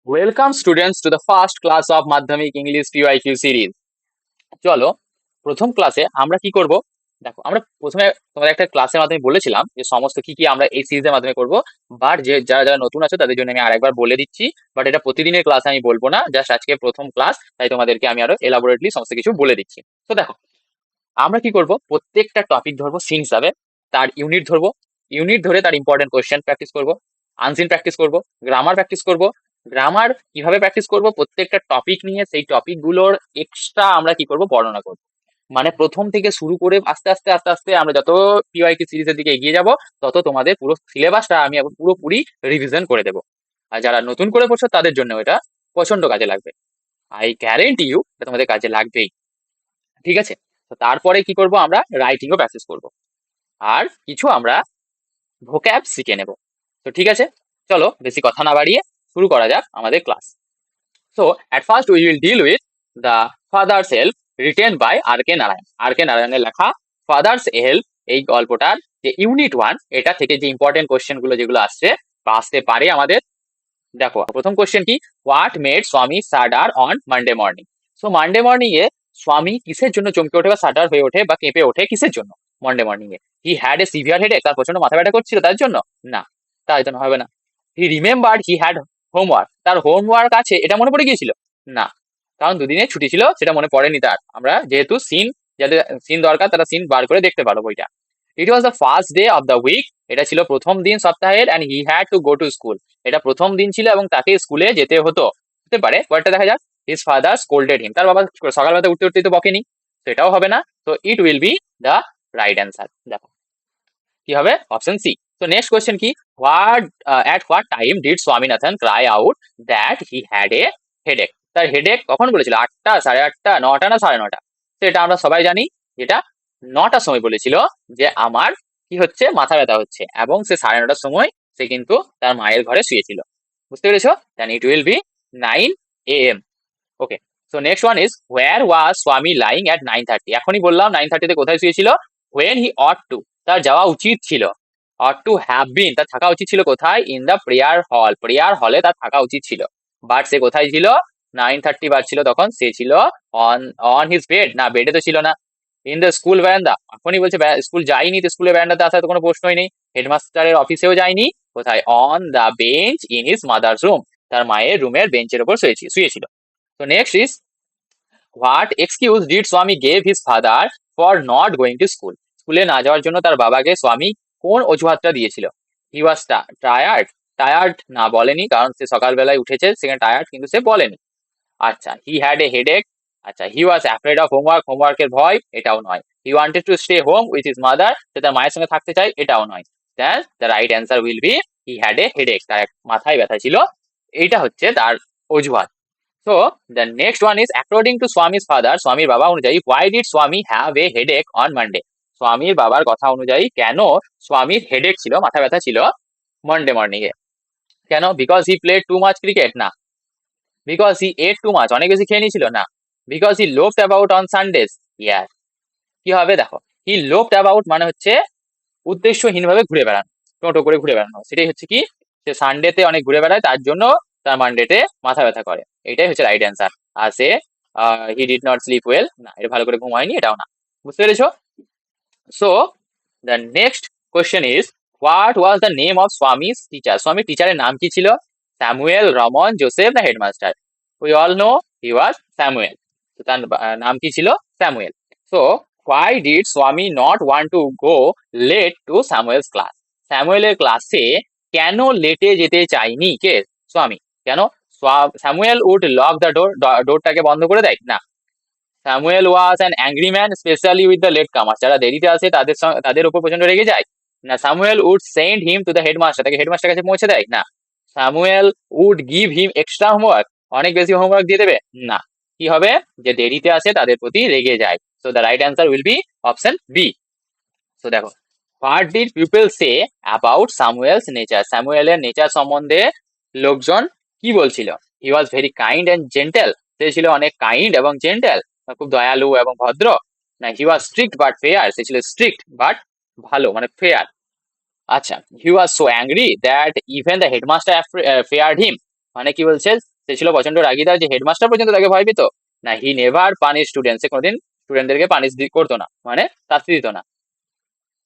Welcome students to the first class of মাধ্যমিক English PYQ series. চলো, প্রথম ক্লাসে আমরা কি করব? দেখো, আমরা প্রথমে তোমাদের একটা ক্লাসের মাধ্যমে বলেছিলাম যে সমস্ত কি কি আমরা এই সিরিজের মাধ্যমে করব। বাট যে যারা যারা নতুন আছো তাদের জন্য আমি আরেকবার বলে দিচ্ছি। বাট এটা প্রতিদিনের ক্লাসে আমি বলবো না, জাস্ট আজকে প্রথম ক্লাস, তাই তোমাদেরকে আমি আরো এলাবোরেটলি সমস্ত কিছু বলে দিচ্ছি। তো দেখো, আমরা কি করব, প্রত্যেকটা টপিক ধরবো সিন হিসাবে, তার ইউনিট ধরবো, ইউনিট ধরে তার ইম্পর্টেন্ট কোয়েশ্চেন প্র্যাকটিস করব, আনসিন প্র্যাকটিস করব, গ্রামার প্র্যাকটিস করব। গ্রামার কিভাবে প্র্যাকটিস করব, প্রত্যেকটা টপিক নিয়ে সেই টপিক গুলোর এক্সট্রা আমরা কি করব, বর্ণনা করব। মানে প্রথম থেকে শুরু করে আস্তে আস্তে আস্তে আস্তে আমরা যত পিওয়াইকিউ সিরিজের দিকে এগিয়ে যাব, তত তোমাদের পুরো সিলেবাসটা আমি এখন পুরোপুরি রিভিশন করে দেবো। আর যারা নতুন করে পড়ছো তাদের জন্য এটা প্রচন্ড কাজে লাগবে। আই গ্যারেন্টি ইউ, এটা তোমাদের কাজে লাগবেই। ঠিক আছে? তো তারপরে কি করব, আমরা রাইটিংও প্র্যাকটিস করব, আর কিছু আমরা ভোক্যাব শিখে নেব। তো ঠিক আছে, চলো বেশি কথা না বাড়িয়ে শুরু করা যাক আমাদের class. So at first we will deal with the father's help, written by R K Narayan. R K নারায়ণের লেখা ফাদার্স হেল্প, এই গল্পটার যে ইউনিট 1, এটা থেকে যে ইম্পর্টেন্ট কোশ্চেন গুলো যেগুলো আসছে বা আসতে পারে আমাদের। দেখো, প্রথম কোশ্চেন কি, what made Swami sadder on Monday morning. So Monday morning এ স্বামী কিসের জন্য চমকে ওঠে বা স্যাডার হয়ে ওঠে বা কেঁপে ওঠে, কিসের জন্য? Monday morning A he had a severe headache, তার প্রচন্ড মাথা ব্যথা করছিল তার জন্য? না, তার জন্য হবে না। হি রিমেম্বার্ড হি হ্যাড হোমওয়ার্ক, তার হোমওয়ার্ক আছে এটা মনে পড়ে গিয়েছিল? না, কারণ দুদিনের ছুটি ছিল, সেটা মনে পড়েনি তার। আমরা যেহেতু সিন, যাদের সিন দরকার তারা সিন বার করে দেখতে পারো বইটা। It was the first day of the week, এটা ছিল প্রথম দিন সপ্তাহের, and he had to go to school, এটা প্রথম দিন ছিল এবং তাকে স্কুলে যেতে হতো। হতে পারে পরেরটা দেখা যাক, হিজ ফাদার স্কোল্ডেড হিম, তার বাবা সকালবেলা উঠতে উঠতে তো বকেনি, তো এটাও হবে না। তো ইট will B the right answer. দেখো কি হবে, অপশন সি। তো নেক্সট কোয়েশ্চেন কি, what at what time did Swaminathan Cry out that he had a headache, তার হেডেক কখন বলেছিল? 8টা, 8:30, 9টা না 9:30? তো এটা আমরা সবাই জানি, যেটা 9টার সময় বলেছিল যে আমার কি হচ্ছে, মাথা ব্যথা হচ্ছে, এবং সে 9:30টার সময় সে কিন্তু তার মায়ের ঘরে শুয়েছিল। বুঝতে পেরেছো? Then it will be 9 AM। Okay, so next one is, where was Swami lying at 9:30? এখনই বললাম 9:30-তে কোথায় শুয়েছিল। হোয়েন হি অট টু, তার যাওয়া উচিত ছিল। অট টু হ্যাভ বিন, তার থাকা উচিত ছিল কোথায়? ইন দ্য প্রেয়ার হল, প্রেয়ার হলে তার থাকা উচিত ছিল। বাট সে কোথায় ছিল? 9:30 বাজছিল তখন সে ছিল অন অন হিজ বেড, না বেডে তো ছিল না। ইন দ্য স্কুল ব্যারান্ডা, এখনই বলছে স্কুল যায়নি, তো স্কুলের ব্যারান্ডাতে আসার তো কোনো প্রশ্নই নেই। হেডমাস্টারের অফিসেও যায়নি, কোথায়? On the bench in his mother's room, তার মায়ের রুমের বেঞ্চের উপর শুয়েছিল। তো next is, what excuse did Swami gave his father for not going to school, স্কুলে না যাওয়ার জন্য তার বাবাকে স্বামী কোন অজুহাতটা দিয়েছিল? হি ওয়াজ টায়ার্ড, টায়ার্ড না বলেনি, কারণ সে সকালবেলায় উঠেছে, সেখানে টায়ার্ড কিন্তু সে বলেনি। আচ্ছা, হি হ্যাড এ হেডেক, আচ্ছা he was afraid of homework, হোমওয়ার্কের ভয়, এটাও নয়। He wanted to stay home with his mother, সে তার মায়ের সঙ্গে থাকতে চায়, এটাও নয়। Then the right answer will be, he had a headache, তার মাথায় ব্যথা ছিল, এইটা হচ্ছে তার অজুহাত। So the next one is, according to Swami's father, স্বামীর বাবা অনুযায়ী, why did স্বামী have a headache on Monday? স্বামীর বাবার কথা অনুযায়ী কেন স্বামীর হেডেক ছিল, মাথা ব্যথা ছিল মন্ডে মর্নিং এ? কেন? Because he played too much cricket? না। Because he ate too much, অনেক বেশি খেয়ে নিয়েছিল? না। Because he loafed about on Sundays? Yeah. কি হবে দেখো, হি লোভড অ্যাবাউট মানে হচ্ছে উদ্দেশ্যহীন ভাবে ঘুরে বেড়ানো, টোটো করে ঘুরে বেড়ানো, সেটাই হচ্ছে কি, সে সানডেতে অনেক ঘুরে বেড়ায়, তার জন্য তার মানডেতে মাথা ব্যথা করে, এটাই হচ্ছে রাইট অ্যান্সার। আর সে he did not sleep well, না, এটা ভালো করে ঘুমায়নি, এটাও না। বুঝতে পেরেছো? So the next question is, what was the name of স্বামীর টিচার, স্বামীর টিচারের নাম কি ছিল? স্যামুয়েল, রমন, জোসেফ না headmaster? We all know he was Samuel, তো তার নাম কি ছিল? স্যামুয়েল। সো why did স্বামী not want to go late to Samuel's class? স্যামুয়েলের ক্লাসে কেন লেটে যেতে চাইনি কে? স্বামী। কেন? Samuel would lock the door, ডোরটাকে বন্ধ করে দেয়? না। Samuel was an angry man, specially with the late comers, যারা দেরিতে আসে তাদের উপর প্রচন্ড রেগে যায়? না। Samuel would send him to the headmaster, তাকে হেডমাস্টার কাছে পৌঁছে দেয়? না। Samuel would give him extra homework, অনেক বেশি হোমওয়ার্ক দিয়ে দেবে? না। কি হবে, যে দেরিতে আসে তাদের প্রতি রেগে যায়। So the right answer will be option B. So দেখো, what did people say about Samuel's nature, স্যামুয়েলের নেচার সম্বন্ধে লোকজন কি বলছিল? He was very kind and gentle, সে ছিল অনেক কাইন্ড এবং জেন্টেল, খুব দয়ালু এবং ভদ্র? না, he was strict but fair, সে ছিল স্ট্রিক্ট বাট ভালো, মানে ফেয়ার। আচ্ছা, he was so angry that even the headmaster feared him, মানে কি বলছে, সে ছিল প্রচন্ড রাগীদার যে হেডমাস্টার পর্যন্ত তাকে ভয় পেত? না, হি নেভার পানিশ স্টুডেন্ট, সে কোনোদিন স্টুডেন্টদেরকে পানিশ করতো না, মানে শাস্তি দিত না।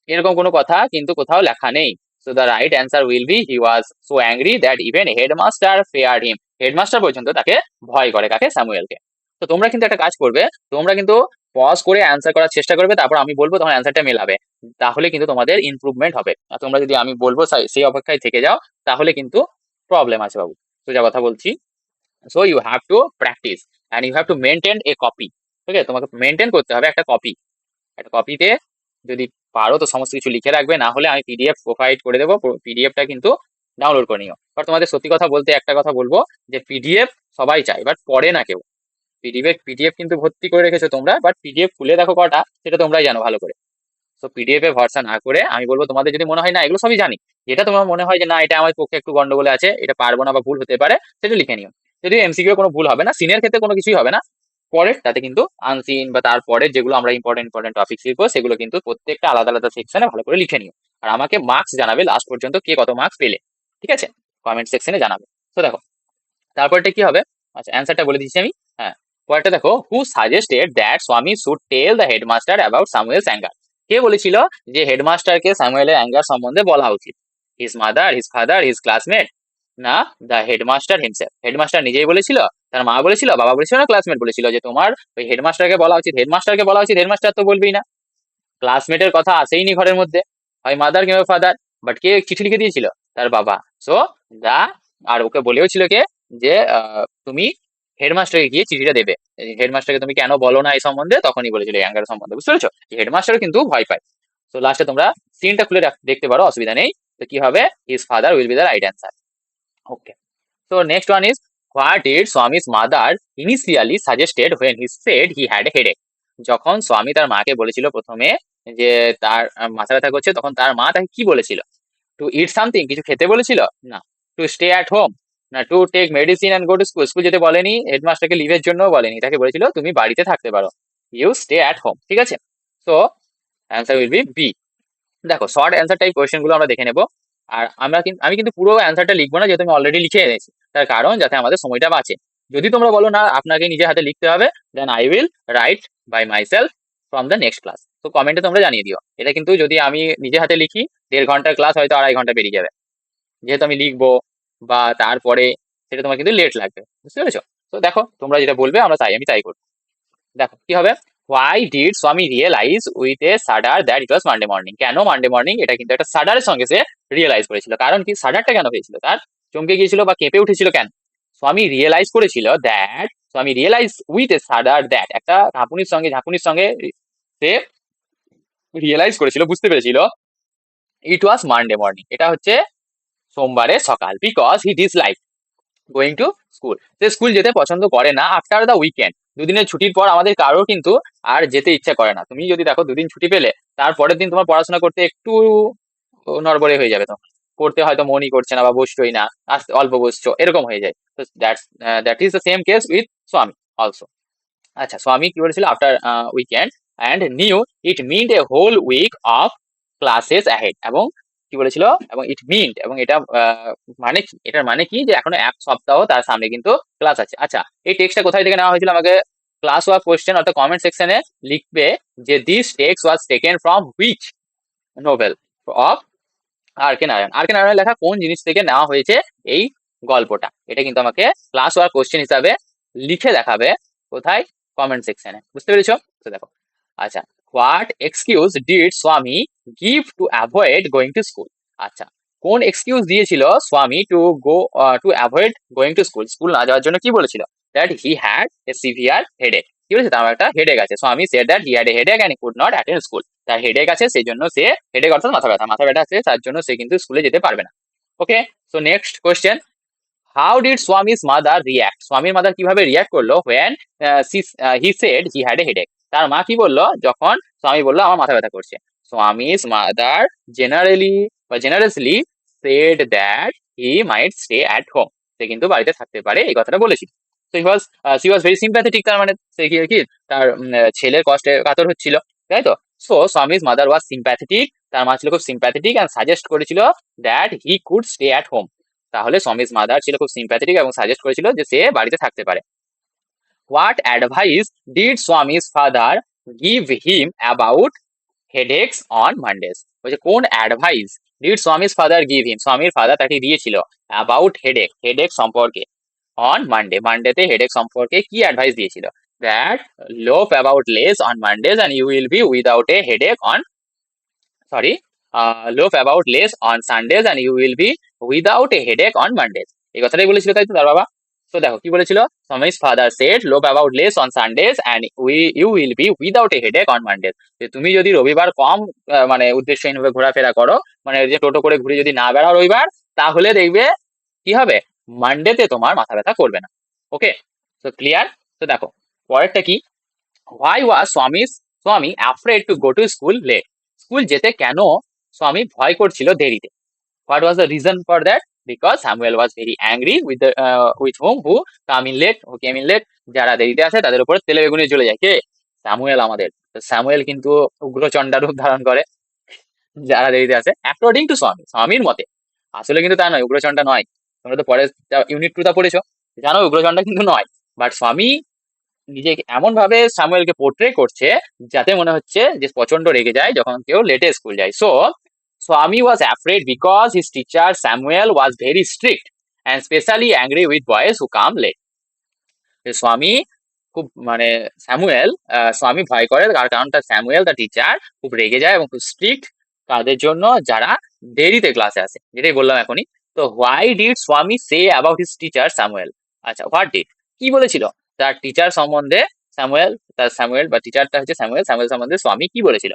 এরকম কোনো কথা কিন্তু কোথাও লেখা নেই। So the right answer will be he was so angry that even headmaster feared him, headmaster পর্যন্ত তাকে ভয় করে, কাকে? স্যামুয়েলকে। তো তোমরা কিন্তু একটা কাজ করবে, তোমরা কিন্তু পজ করে অ্যান্সার করার চেষ্টা করবে, তারপর আমি বলবো তখন অ্যান্সারটা মেলাবে, তাহলে কিন্তু তোমাদের ইমপ্রুভমেন্ট হবে। আর তোমরা যদি আমি বলবো সেই অপেক্ষায় থেকে যাও, তাহলে কিন্তু প্রবলেম আছে বাবু। সোজা কথা বলছি। So you have to practice and you have to maintain a copy. ঠিক আছে, তোমাকে মেনটেন করতে হবে একটা কপি। একটা কপিতে যদি পারো তো সমস্ত কিছু লিখে রাখবে, না হলে আমি পিডিএফ প্রোভাইড করে দেবো, পিডিএফটা কিন্তু ডাউনলোড করে নিও। বাট তোমাদের সত্যি কথা বলতে একটা কথা বলবো, যে পিডিএফ সবাই চায় বাট পড়ে না কেউ। পিডিএফ কিন্তু ভর্তি করে রেখেছো তোমরা, বাট পিডিএফ খুলে দেখো কটা, সেটা তোমরাই জানো ভালো করে। তো পিডিএফ এ ভরসা না করে আমি বলবো, তোমাদের যদি মনে হয় না এগুলো সবই জানি, যেটা তোমার মনে হয় যে না এটা আমার পক্ষে একটু গন্ডগোলে আছে, এটা পারবো না বা ভুল হতে পারে, সেটা লিখে নিও। যদি এমসিকিউ কোনো ভুল হবে না, সিনের ক্ষেত্রে কোনো কিছুই হবে না, পরের তাতে কিন্তু আনসিন বা তারপরে যেগুলো আমরা ইম্পর্টেন্ট টপিক শিখবো, সেগুলো কিন্তু প্রত্যেকটা আলাদা আলাদা সেকশনে ভালো করে লিখে নিও। আর আমাকে মার্কস জানাবে লাস্ট পর্যন্ত, কে কত মার্কস পেলে। ঠিক আছে, কমেন্ট সেকশনে জানাবে। তো দেখো তারপরটা কি হবে। আচ্ছা, অ্যান্সারটা বলে দিচ্ছি আমি। হ্যাঁ, পরেরটা দেখো, who suggested that Swami should tell the headmaster about Samuel's anger. কে বলেছিল যে হেডমাস্টারকে স্যামুয়েলের অ্যাঙ্গার সম্বন্ধে বলা উচিত? His mother, his father, his classmate, না দ্য হেডমাস্টার হিমসেলফ? হেডমাস্টার নিজেই বলেছিল, তার মা বলেছিল, বাবা বলেছিল, না ক্লাসমেট বলেছিল যে তোমার ওই হেডমাস্টারকে বলা উচিত? হেডমাস্টারকে বলা উচিত, হেডমাস্টার তো বলবেই না। ক্লাসমেটের কথা আসেইনি ঘরের মধ্যে, হয় মাদার কিংবা ফাদার। বাট কে চিঠি লিখে দিয়েছিল? তার বাবা। সো দা, আর ওকে বলেও ছিল কে, যে তুমি হেডমাস্টারকে গিয়ে চিঠিটা দেবে। হেডমাস্টারকে তুমি কেন বলো না এই সম্বন্ধে, তখনই বলেছিল এই অ্যাঙ্গার সম্বন্ধে। বুঝতে পেরেছো? হেডমাস্টারও কিন্তু ভয় পায়। তো লাস্টে তোমরা সিনটা খুলে দেখতে পারো, অসুবিধা নেই। তো কি হবে? His father will be the right answer. Okay. So next one is, what did Swami's mother initially suggested when he said he had a headache? যখন স্বামী তার মাকে বলেছিল প্রথমে যে তার মাথা ব্যথা করছে, তখন তার মা তাকে কি বলেছিল? টু ইট সামথিং, কিছু খেতে বলেছিল? না। টু স্টে অ্যাট হোম, না to take medicine and go to school, school যেতে বলেনি, হেডমাস্টারকে লিভের জন্য বলেনি, তাকে বলেছিল তুমি বাড়িতে থাকতে পারো, ইউ স্টে অ্যাট হোম। ঠিক আছে, so answer will be B. দেখো শর্ট অ্যান্সার টাইপ কোয়েশ্চেন গুলো আমরা দেখে নেবো। আর আমি কিন্তু পুরো অ্যান্সারটা লিখবো না, যেহেতু আমি অলরেডি লিখে এনেছি। তার কারণ যাতে আমাদের সময়টা বাঁচে। যদি তোমরা বলো না আপনাকে নিজের হাতে লিখতে হবে, then I will write by myself from the next class. তো কমেন্টে তোমরা জানিয়ে দিও। এটা কিন্তু যদি আমি নিজের হাতে লিখি, 1.5 ঘন্টার ক্লাস হয়তো 2.5 ঘন্টা বেরিয়ে যাবে, যেহেতু আমি লিখবো বা তারপরে, সেটা তোমার কিন্তু লেট লাগবে। বুঝতে পেরেছো? তো দেখো তোমরা যেটা বলবে আমি তাই করবো। দেখো কি হবে, why did Swami realise with a shudder that it was Monday morning? কেন মানডে মর্নিং? এটা কিন্তু একটা সাডারের সঙ্গে সে রিয়েলাইজ করেছিল। কারণ কি, সাডারটা কেন হয়েছিল, তার চমকে গিয়েছিল বা কেঁপে উঠেছিল কেন? স্বামী রিয়েলাইজ করেছিল that, Swami realise with a shudder that, একটা ঝাঁকুনির সঙ্গে সে রিয়েলাইজ করেছিল, বুঝতে পেরেছিল, ইট ওয়াজ মানডে মর্নিং, এটা হচ্ছে সোমবারের সকাল। Because he dislike going to school, say school যেতে পছন্দ করে না আফটার দ্য উইকেন্ড। দুদিনের ছুটির পর আমাদের কারোর কিন্তু আর যেতে ইচ্ছা করে না। তুমি যদি দেখো 2 দিন ছুটি পেলে, তারপরের দিন তোমার পড়াশোনা করতে একটু নড়বড়ে হয়ে যাবে, তোমার পড়তে হয়তো মনই করছে না বা বসছোই না, আস্তে অল্প বসছো, এরকম হয়ে যায়। তো that is the same case with Swami also. আচ্ছা, স্বামী কি বলেছিল? After weekend and knew it meant a whole week of classes ahead, এবং কি বলেছিল, এবং ইট মিন্ট, এবং এটা মানে কি, এটার মানে কি, যে এখনো 1 সপ্তাহ তার সামনে কিন্তু ক্লাস আছে। আচ্ছা, এই টেক্সটটা কোথায় থেকে নেওয়া হয়েছিল? আমাকে ক্লাস ওয়ার্ক কোয়েশ্চেন অর্থাৎ কমেন্ট সেকশনে লিখবে যে this text was taken from which novel of R K Narayan. R K Narayan লেখা কোন জিনিস থেকে নেওয়া হয়েছে এই গল্পটা, এটা কিন্তু আমাকে ক্লাস ওয়ার্ক কোশ্চেন হিসাবে লিখে দেখাবে। কোথায়? কমেন্ট সেকশনে। বুঝতে পেরেছো? তো দেখো, আচ্ছা, what excuse did Swami give to avoid going to school? আচ্ছা, কোন এক্সকিউজ দিয়েছিল Swami to avoid going to school? School না যাওয়ার জন্য কি বলেছিল? That he had a severe headache. কি বলেছে? তার একটা হেডেক আছে। Swami said that he had a headache and he could not attend school. তার হেডেক আছে, সেই জন্য সে, হেডেক অর্থাৎ মাথা ব্যথা আছে, তার জন্য সে কিন্তু স্কুলে যেতে পারবে না। Okay, so next question, how did Swami's mother react? স্বামীর মাদার কিভাবে রিয়াক্ট করলো when he said he had a headache? তার মা কি বললো যখন স্বামী বললো আমার মাথা ব্যথা করছে? Swami's mother generously said that he might stay at home, সে কিন্তু বাড়িতে থাকতে পারে, এই কথাটা বলেছিল। তো শি ওয়াজ ভেরি সিম্প্যাথেটিক, তার মানে সে কি তার ছেলের কষ্টে কাতর হচ্ছিল, তাই তো? So Swami's mother was sympathetic, তার মা ছিল খুব সিম্প্যাথেটিক, অ্যান্ড সাজেস্ট করেছিল that he could stay at home, তাহলে স্বামীজ মাদার ছিল খুব সিম্প্যাথেটিক এবং সাজেস্ট করেছিল যে সে বাড়িতে থাকতে পারে। What advice did Swami's father give him about headaches on Mondays? বলছে কোন advice did Swami's father give him, স্বামীর ফাদার তাকে দিয়েছিল অ্যাবাউট হেডেক, হেডেক সম্পর্কে, অন মানডে, মানডেতে হেডেক সম্পর্কে কি অ্যাডভাইস দিয়েছিল? That love about less on Mondays and you will be without a headache on, sorry, love about less on Sundays and you will be without a headache on Mondays. এই কথাটাই বলেছিল তাই তো তার বাবা? তো দেখো কি বলেছিল, Swami's father said love about less on Sundays and you will be without a headache on Mondays. তুমি যদি রবিবার কম মানে উদ্দেশ্যহীনভাবে ঘোরাফেরা করো, মানে যে টোটো করে ঘুরে যদি না বেড়াও রবিবার, তাহলে দেখবে কি হবে, মানডেতে তোমার মাথা ব্যথা করবে না। ওকে, তো ক্লিয়ার? তো দেখো পরেরটা কি, why was Swami afraid to go to school late? School যেতে কেন স্বামী ভয় করছিল দেরিতে? What was the reason for that? Because Samuel was very angry with home who came in late. যারা দেরিতে আসে তাদের উপরে তেলে বেগুনে চলে যায়। কে? স্যামুয়েল আমাদের। তো স্যামুয়েল কিন্তু উগ্রচণ্ডা রূপ ধারণ করে যারা দেরিতে আসে, অ্যাকর্ডিং টু স্বামীর মতে। আসলে কিন্তু তা নয়, উগ্রচণ্ডা নয়। তোমরা তো পরে ইউনিট 2 টা পড়েছো, জানো উগ্রচণ্ডা কিন্তু নয়। বাট স্বামী নিজেকে এমন ভাবে স্যামুয়েলকে পোর্ট্রে করছে যাতে মনে হচ্ছে যে প্রচন্ড রেগে যায় যখন কেউ লেটে স্কুল যায়। So Swami was afraid because his teacher Samuel was very strict and specially angry with boys who came late. Swami খুব মানে স্যামুয়েল, স্বামী ভয় করে তার কারণ তার স্যামুয়েল তার টিচার খুব রেগে যায় এবং খুব স্ট্রিক্ট তাদের জন্য যারা দেরিতে ক্লাসে আসে, যেটাই বললাম এখনই। তো হোয়াই ডিড স্বামী say about his teacher Samuel? আচ্ছা, হোয়াট ডিড, কি বলেছিল তার টিচার সম্বন্ধে স্যামুয়েল, তার স্যামুয়েল বা টিচারটা হচ্ছে স্যামুয়েল, স্যামুয়েল সম্বন্ধে স্বামী কি বলেছিল?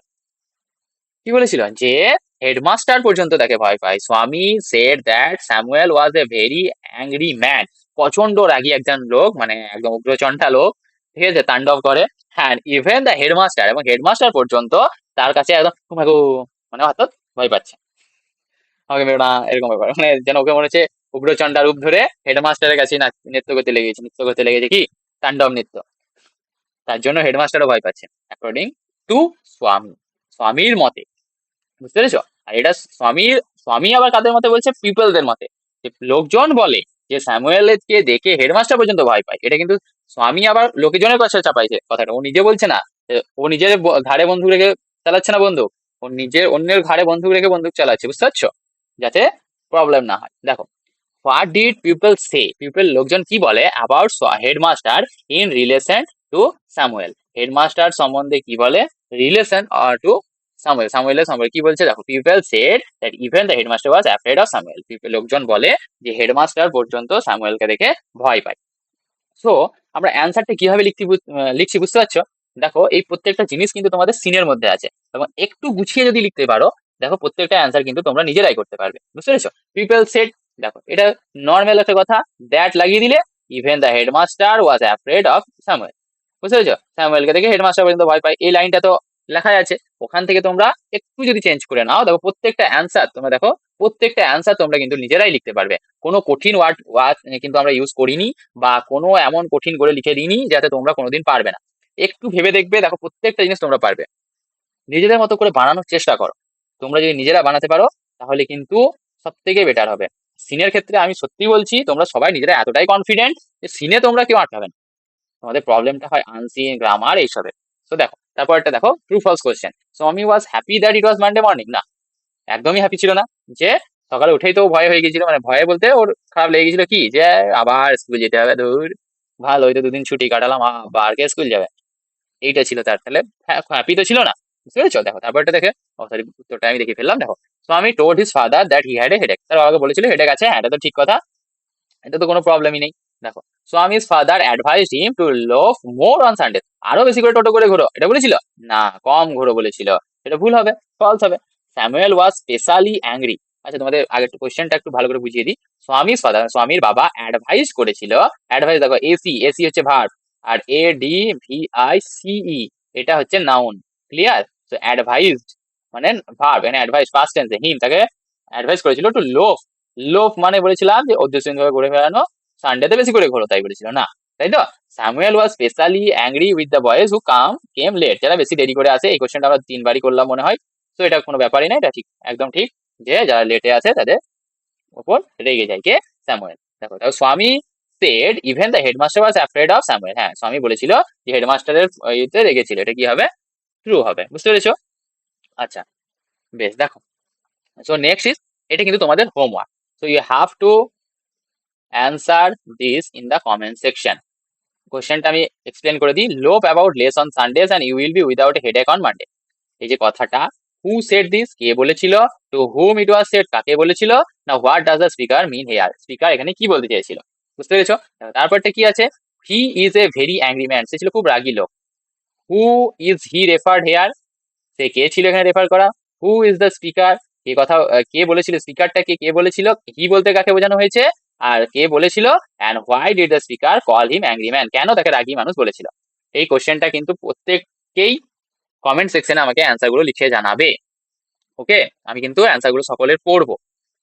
কি বলেছিল? যে হেডমাস্টার পর্যন্ত তাকে ভয় পায়। স্বামী said that Samuel was A very angry man, প্রচন্ড রাগী একজন লোক, মানে একদম উগ্রচণ্ডা লোক, ঠিক আছে, তাণ্ডব করে। হ্যাঁ, ইভেন দ্য হেডমাস্টার, এবং হেডমাস্টার পর্যন্ত তার কাছে একদম মানে অর্থাৎ ভয় পাচ্ছে, আমাকে মেরো না, এরকম ব্যাপার, মানে যেন ওকে মনে হচ্ছে উগ্রচণ্ডা রূপ ধরে হেডমাস্টারের কাছে নৃত্য করতে লেগেছে, কি তাণ্ডব নৃত্য। তার জন্য হেডমাস্টারও ভয় পাচ্ছে, অ্যাকর্ডিং টু স্বামীর মতে। বুঝতে পেরেছো? আর এটা স্বামী আবার কাদের মতে বলছে? পিপলদের মতে। যে লোকজন বলে যে স্যামুয়েলকে দেখে হেডমাস্টার পর্যন্ত ভয় পায়, এটা কিন্তু স্বামী আবার লোকজনের কাছে চাপাইছে কথাটা, ও নিজে বলছে না। ও নিজের ঘাড়ে বন্দুক রেখে চালাচ্ছে না বন্দুক, ও নিজের অন্যের ঘাড়ে বন্দুক রেখে বন্দুক চালাচ্ছে, বুঝতে পারছো? যাতে প্রবলেম না হয়। দেখো, what did people say, people লোকজন কি বলে about headmaster in relation to Samuel? Headmaster সম্বন্ধে কি বলে রিলেশন টু সামুয়েলের সম্পর্কে কি বলছে? দেখো, people said that even the headmaster was afraid of Samuel. লোকজন বলে যে হেডমাস্টার পর্যন্ত স্যামুয়েলকে দেখে ভয় পায়। সো আমরা অ্যান্সারটা কিভাবে লিখছি বুঝতে পারছো? দেখো, এই প্রত্যেকটা জিনিস কিন্তু তোমাদের সিনের মধ্যে আছে, এবং একটু গুছিয়ে যদি লিখতে পারো, দেখো প্রত্যেকটা অ্যান্সার কিন্তু তোমরা নিজেরাই করতে পারবে। বুঝতে পেরেছো? পিপল সেড, দেখো এটা নর্মাল একটা কথা, দ্যাট লাগিয়ে দিলে even the headmaster was afraid of Samuel. বুঝতে পেরেছো? স্যামুয়েলকে দেখে হেডমাস্টার পর্যন্ত ভয় পায়, এই লাইনটা তো লেখাই আছে। ওখান থেকে তোমরা একটু যদি চেঞ্জ করে নাও, দেখো প্রত্যেকটা অ্যান্সার তোমরা দেখো, প্রত্যেকটা অ্যান্সার তোমরা কিন্তু নিজেরাই লিখতে পারবে। কোনো কঠিন ওয়ার্ড কিন্তু আমরা ইউজ করিনি, বা কোনো এমন কঠিন করে লিখে দিইনি যাতে তোমরা কোনোদিন পারবে না। একটু ভেবে দেখবে, দেখো প্রত্যেকটা জিনিস তোমরা পারবে। নিজেদের মতো করে বানানোর চেষ্টা করো। তোমরা যদি নিজেরা বানাতে পারো তাহলে কিন্তু সব থেকে বেটার হবে। সিনের ক্ষেত্রে আমি সত্যি বলছি, তোমরা সবাই নিজেরা এতটাই কনফিডেন্ট যে সিনে তোমরা কেউ আটকাবে না। তোমাদের প্রবলেমটা হয় আনসিন, গ্রামার, এইসবে। তো দেখো তারপরটা দেখো, true false question. Swami was happy that it was Monday morning? না, একদমই হ্যাপি ছিল না। যে সকালে উঠেই তো ভয় হয়ে গেছিল, মানে ভয়ে বলতে ওর খারাপ লেগে গেছিল কি, যে আবার স্কুল যেতে হবে, দূর ভালো হয়তো 2 দিন ছুটি কাটালাম, আবার কে স্কুল যাবে, এইটা ছিল তার। তাহলে হ্যাপি তো ছিল না। বুঝতে পেরেছো? দেখো তারপরটা দেখে, ও সরি, উত্তরটা আমি দেখে ফেললাম। দেখো, স্বামী told his father that he had a headache. তার বাবাকে বলেছিল হেডেক আছে, হ্যাঁ এটা তো ঠিক কথা, এটা তো কোনো প্রবলেমই নেই। দেখো, Swami's father advised him to লোভ মোর অন সানডে। আরো বেশি করে টোটো করে ঘোরো, এটা বলেছিল না, কম ঘোরো বলেছিল। এটা ভুল হবে, ফলস হবে। Samuel was specially angry. আচ্ছা, তোমাদের আগের কোয়েশ্চেনটা একটু ভালো করে বুঝিয়ে দিই। স্বামীজ ফাদার, স্বামীর বাবা অ্যাডভাইস করেছিল, অ্যাডভাইস দেখো এসি, এসি হচ্ছে ভার্ব, আর ADVICE এটা হচ্ছে নাউন। ক্লিয়ার? তো অ্যাডভাইসড মানে ভার্ব, এখানে অ্যাডভাইস পাস্ট টেন্সে, হিম তাকে অ্যাডভাইস করেছিল টু লোভ। লোভ মানে বলেছিলাম যে উদ্দেশ্যহীনভাবে ঘুরে বেড়ানো, সানডেতে বেশি করে ঘোরো তাই বলেছিল না, তাই তো? Samuel was specially angry with the boys who came late. যারা বেশি দেরি করে আসে, এই কোশ্চেনটা আমরা 3 বারই করলাম মনে হয়। তো এটা কোনো ব্যাপারই না, এটা ঠিক, একদম ঠিক, যে যারা লেটে আসে তাদের ওপর রেগে যায়। কে? স্যামুয়েল। দেখো তাহলে Swami said even the headmaster was afraid of Samuel. হ্যাঁ, স্বামী বলেছিল যে হেডমাস্টারের ইতে রেগেছিল। এটা কি হবে? ট্রু হবে। বুঝতে পেরেছো? আচ্ছা, বেশ। দেখো, সো নেক্সট ইজ, এটা কিন্তু তোমাদের homework. So you have to answer this in the comment section. কোশ্চেনটা আমি এক্সপ্লেন করে দিই। Loaf about less on Sundays and you will be without a headache on Monday. এই যে কথাটা, হু সেড দিস, কে বলেছিল, টু হুম ইট ওয়াজ সেড, কাকে বলেছিল, না what does the speaker mean here, speaker এখানে কি বলতে চাইছিল। বুঝতে পেরেছো? তারপরটা কি আছে, he is a very angry man, সে ছিল খুব রাগী লোক। Who is he referred here, সে কে ছিল এখানে রেফার করা। হু ইজ দ্য স্পিকার, কে কথা কে বলেছিল, স্পিকারটাকে কে বলেছিল, হি বলতে কাকে বোঝানো হয়েছে, আর কে বলেছিল, and why did the speaker call him angry man, কেন তাকে রাগী মানুষ বলেছিল। এই কোশ্চেনটা কিন্তু প্রত্যেককেই কমেন্ট সেকশনে আমাকে অ্যান্সার গুলো লিখে জানাবে। ওকে, আমি কিন্তু অ্যান্সার গুলো সকলের পড়বো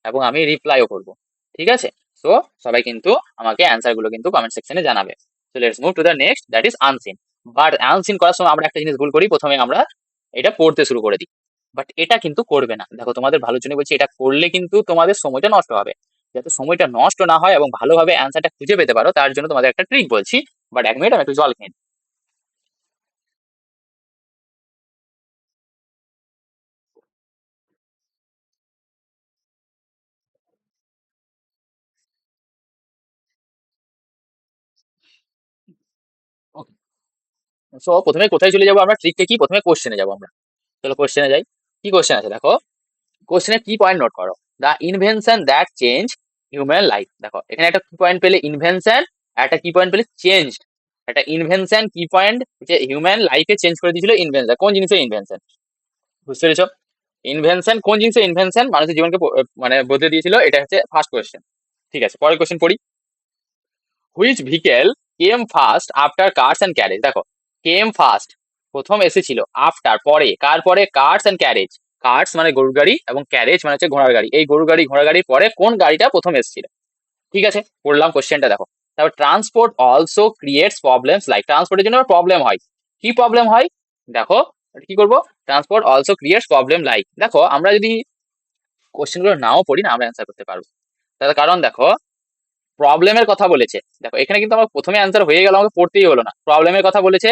এবং আমি রিপ্লাইও করবো। ঠিক আছে? তো সবাই কিন্তু আমাকে অ্যান্সার গুলো কিন্তু কমেন্ট সেকশনে জানাবে। So let's move to the next, that is unseen. But unseen করার সময় আমরা একটা জিনিস ভুল করি, প্রথমে আমরা এটা পড়তে শুরু করে দিই। বাট এটা কিন্তু করবে না। দেখো, তোমাদের ভালোর জন্য বলছি, এটা করলে কিন্তু তোমাদের সময়টা নষ্ট হবে। যাতে সময়টা নষ্ট না হয় এবং ভালোভাবে অ্যান্সারটা খুঁজে পেতে পারো, তার জন্য তোমাদের একটা ট্রিক বলছি। বাট 1 মিনিট, আমি একটু জল খেয়ে নিই। ওকে, সো প্রথমে কোথায় চলে যাবো আমরা, ট্রিকটা কি, প্রথমে কোশ্চেনে যাবো আমরা। চলো কোশ্চেনে যাই। কি কোশ্চেন আছে দেখো, কোশ্চেনের কি পয়েন্ট নোট করো, the invention that change human life. দেখো এখানে একটা কি পয়েন্ট পেলে, ইনভেনশন, একটা কি পয়েন্ট পেলে, চেঞ্জ। একটা ইনভেনশন কি পয়েন্ট, যে হিউম্যান লাইফে চেঞ্জ করে দিয়েছিল ইনভেনশন, কোন জিনিসের ইনভেনশন। বুঝতে পেরেছো? ইনভেনশন কোন জিনিসের ইনভেনশন মানুষের জীবনকে মানে বদলে দিয়েছিল, এটা হচ্ছে ফার্স্ট কোশ্চেন। ঠিক আছে, পরের কোশ্চেন পড়ি। Which vehicle came first after cars and carriage. দেখো, কেম ফার্স্ট প্রথম এসেছিল, আফটার পরে, কার পরে, কার্স অ্যান্ড ক্যারেজ। কার্স মানে গরুর গাড়ি এবং ক্যারেজ মানে হচ্ছে ঘোড়ার গাড়ি। এই গরু গাড়ি ঘোড়া গাড়ির পরে কোন গাড়িটা প্রথম এসেছিল। ঠিক আছে, পড়লাম কোশ্চেনটা। দেখো, তারপর transport also creates problems like, ট্রান্সপোর্টের জন্য প্রবলেম হয়। কি প্রবলেম হয়? দেখো, কি করবো, transport also creates problem like. দেখো, আমরা যদি কোশ্চেন গুলো নাও পড়ি না, আমরা অ্যান্সার করতে পারবো। তার কারণ দেখো, প্রবলেমের কথা বলেছে। দেখো এখানে কিন্তু আমার প্রথমে অ্যান্সার হয়ে গেল, আমাকে পড়তেই হলো না। প্রবলেমের কথা বলেছে,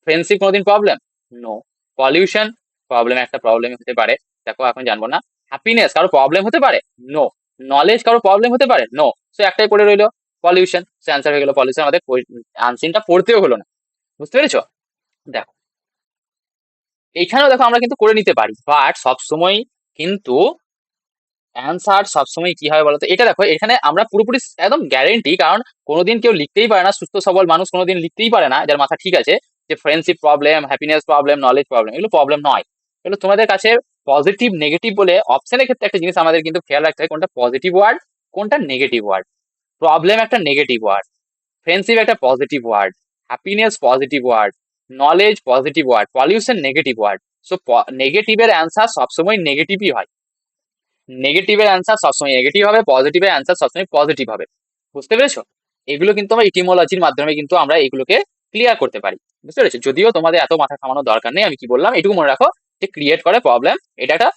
ফ্রেন্ডশিপ কোনোদিন প্রবলেম? নো। পলিউশন, প্রবলেম, একটা প্রবলেম হতে পারে। দেখো এখন জানবো না। হ্যাপিনেস কারো প্রবলেম হতে পারে? নো। নলেজ কারো প্রবলেম হতে পারে? নো। সো একটাই পড়ে রইলো, পলিউশন। সে অ্যান্সার হয়ে গেল পলিউশন, আমাদের আনসিনটা পড়তেও হলো না। বুঝতে পেরেছো? দেখো, এইখানেও দেখো আমরা কিন্তু করে নিতে পারি, বাট সবসময় কিন্তু অ্যান্সার সবসময় কি হয় বলতো, এটা দেখো এখানে আমরা পুরোপুরি একদম গ্যারেন্টি, কারণ কোনোদিন কেউ লিখতেই পারে না, সুস্থ সবল মানুষ কোনোদিন লিখতেই পারে না যার মাথা ঠিক আছে, যে friendship problem, happiness problem, knowledge problem, এগুলো প্রবলেম নয়। এগুলো তোমাদের কাছে পজিটিভ নেগেটিভ বলে অপশনের ক্ষেত্রে একটা জিনিস আমাদের কিন্তু খেয়াল রাখতে হয়, কোনটা পজিটিভ ওয়ার্ড, কোনটা নেগেটিভ ওয়ার্ড। প্রবলেম একটা নেগেটিভ ওয়ার্ড, ফ্রেন্ডশিপ একটা positive word, happiness positive word, knowledge positive word, pollution negative word. So নেগেটিভের অ্যান্সার সবসময় নেগেটিভই হয়। নেগেটিভের অ্যান্সার সবসময় নেগেটিভ হবে, পজিটিভের অ্যান্সার সবসময় পজিটিভ হবে। বুঝতে পেরেছো? এগুলো কিন্তু আমরা ইটিমোলজির মাধ্যমে কিন্তু আমরা এগুলোকে ক্লিয়ার করতে পারি। বুঝতে পেরেছো? যদিও তোমাদের এত মাথা ঘামানোর দরকার নেই, আমি কি বললাম এটুকু মনে রাখো, যে ক্রিয়েট করে প্রবলেম, এটা একটা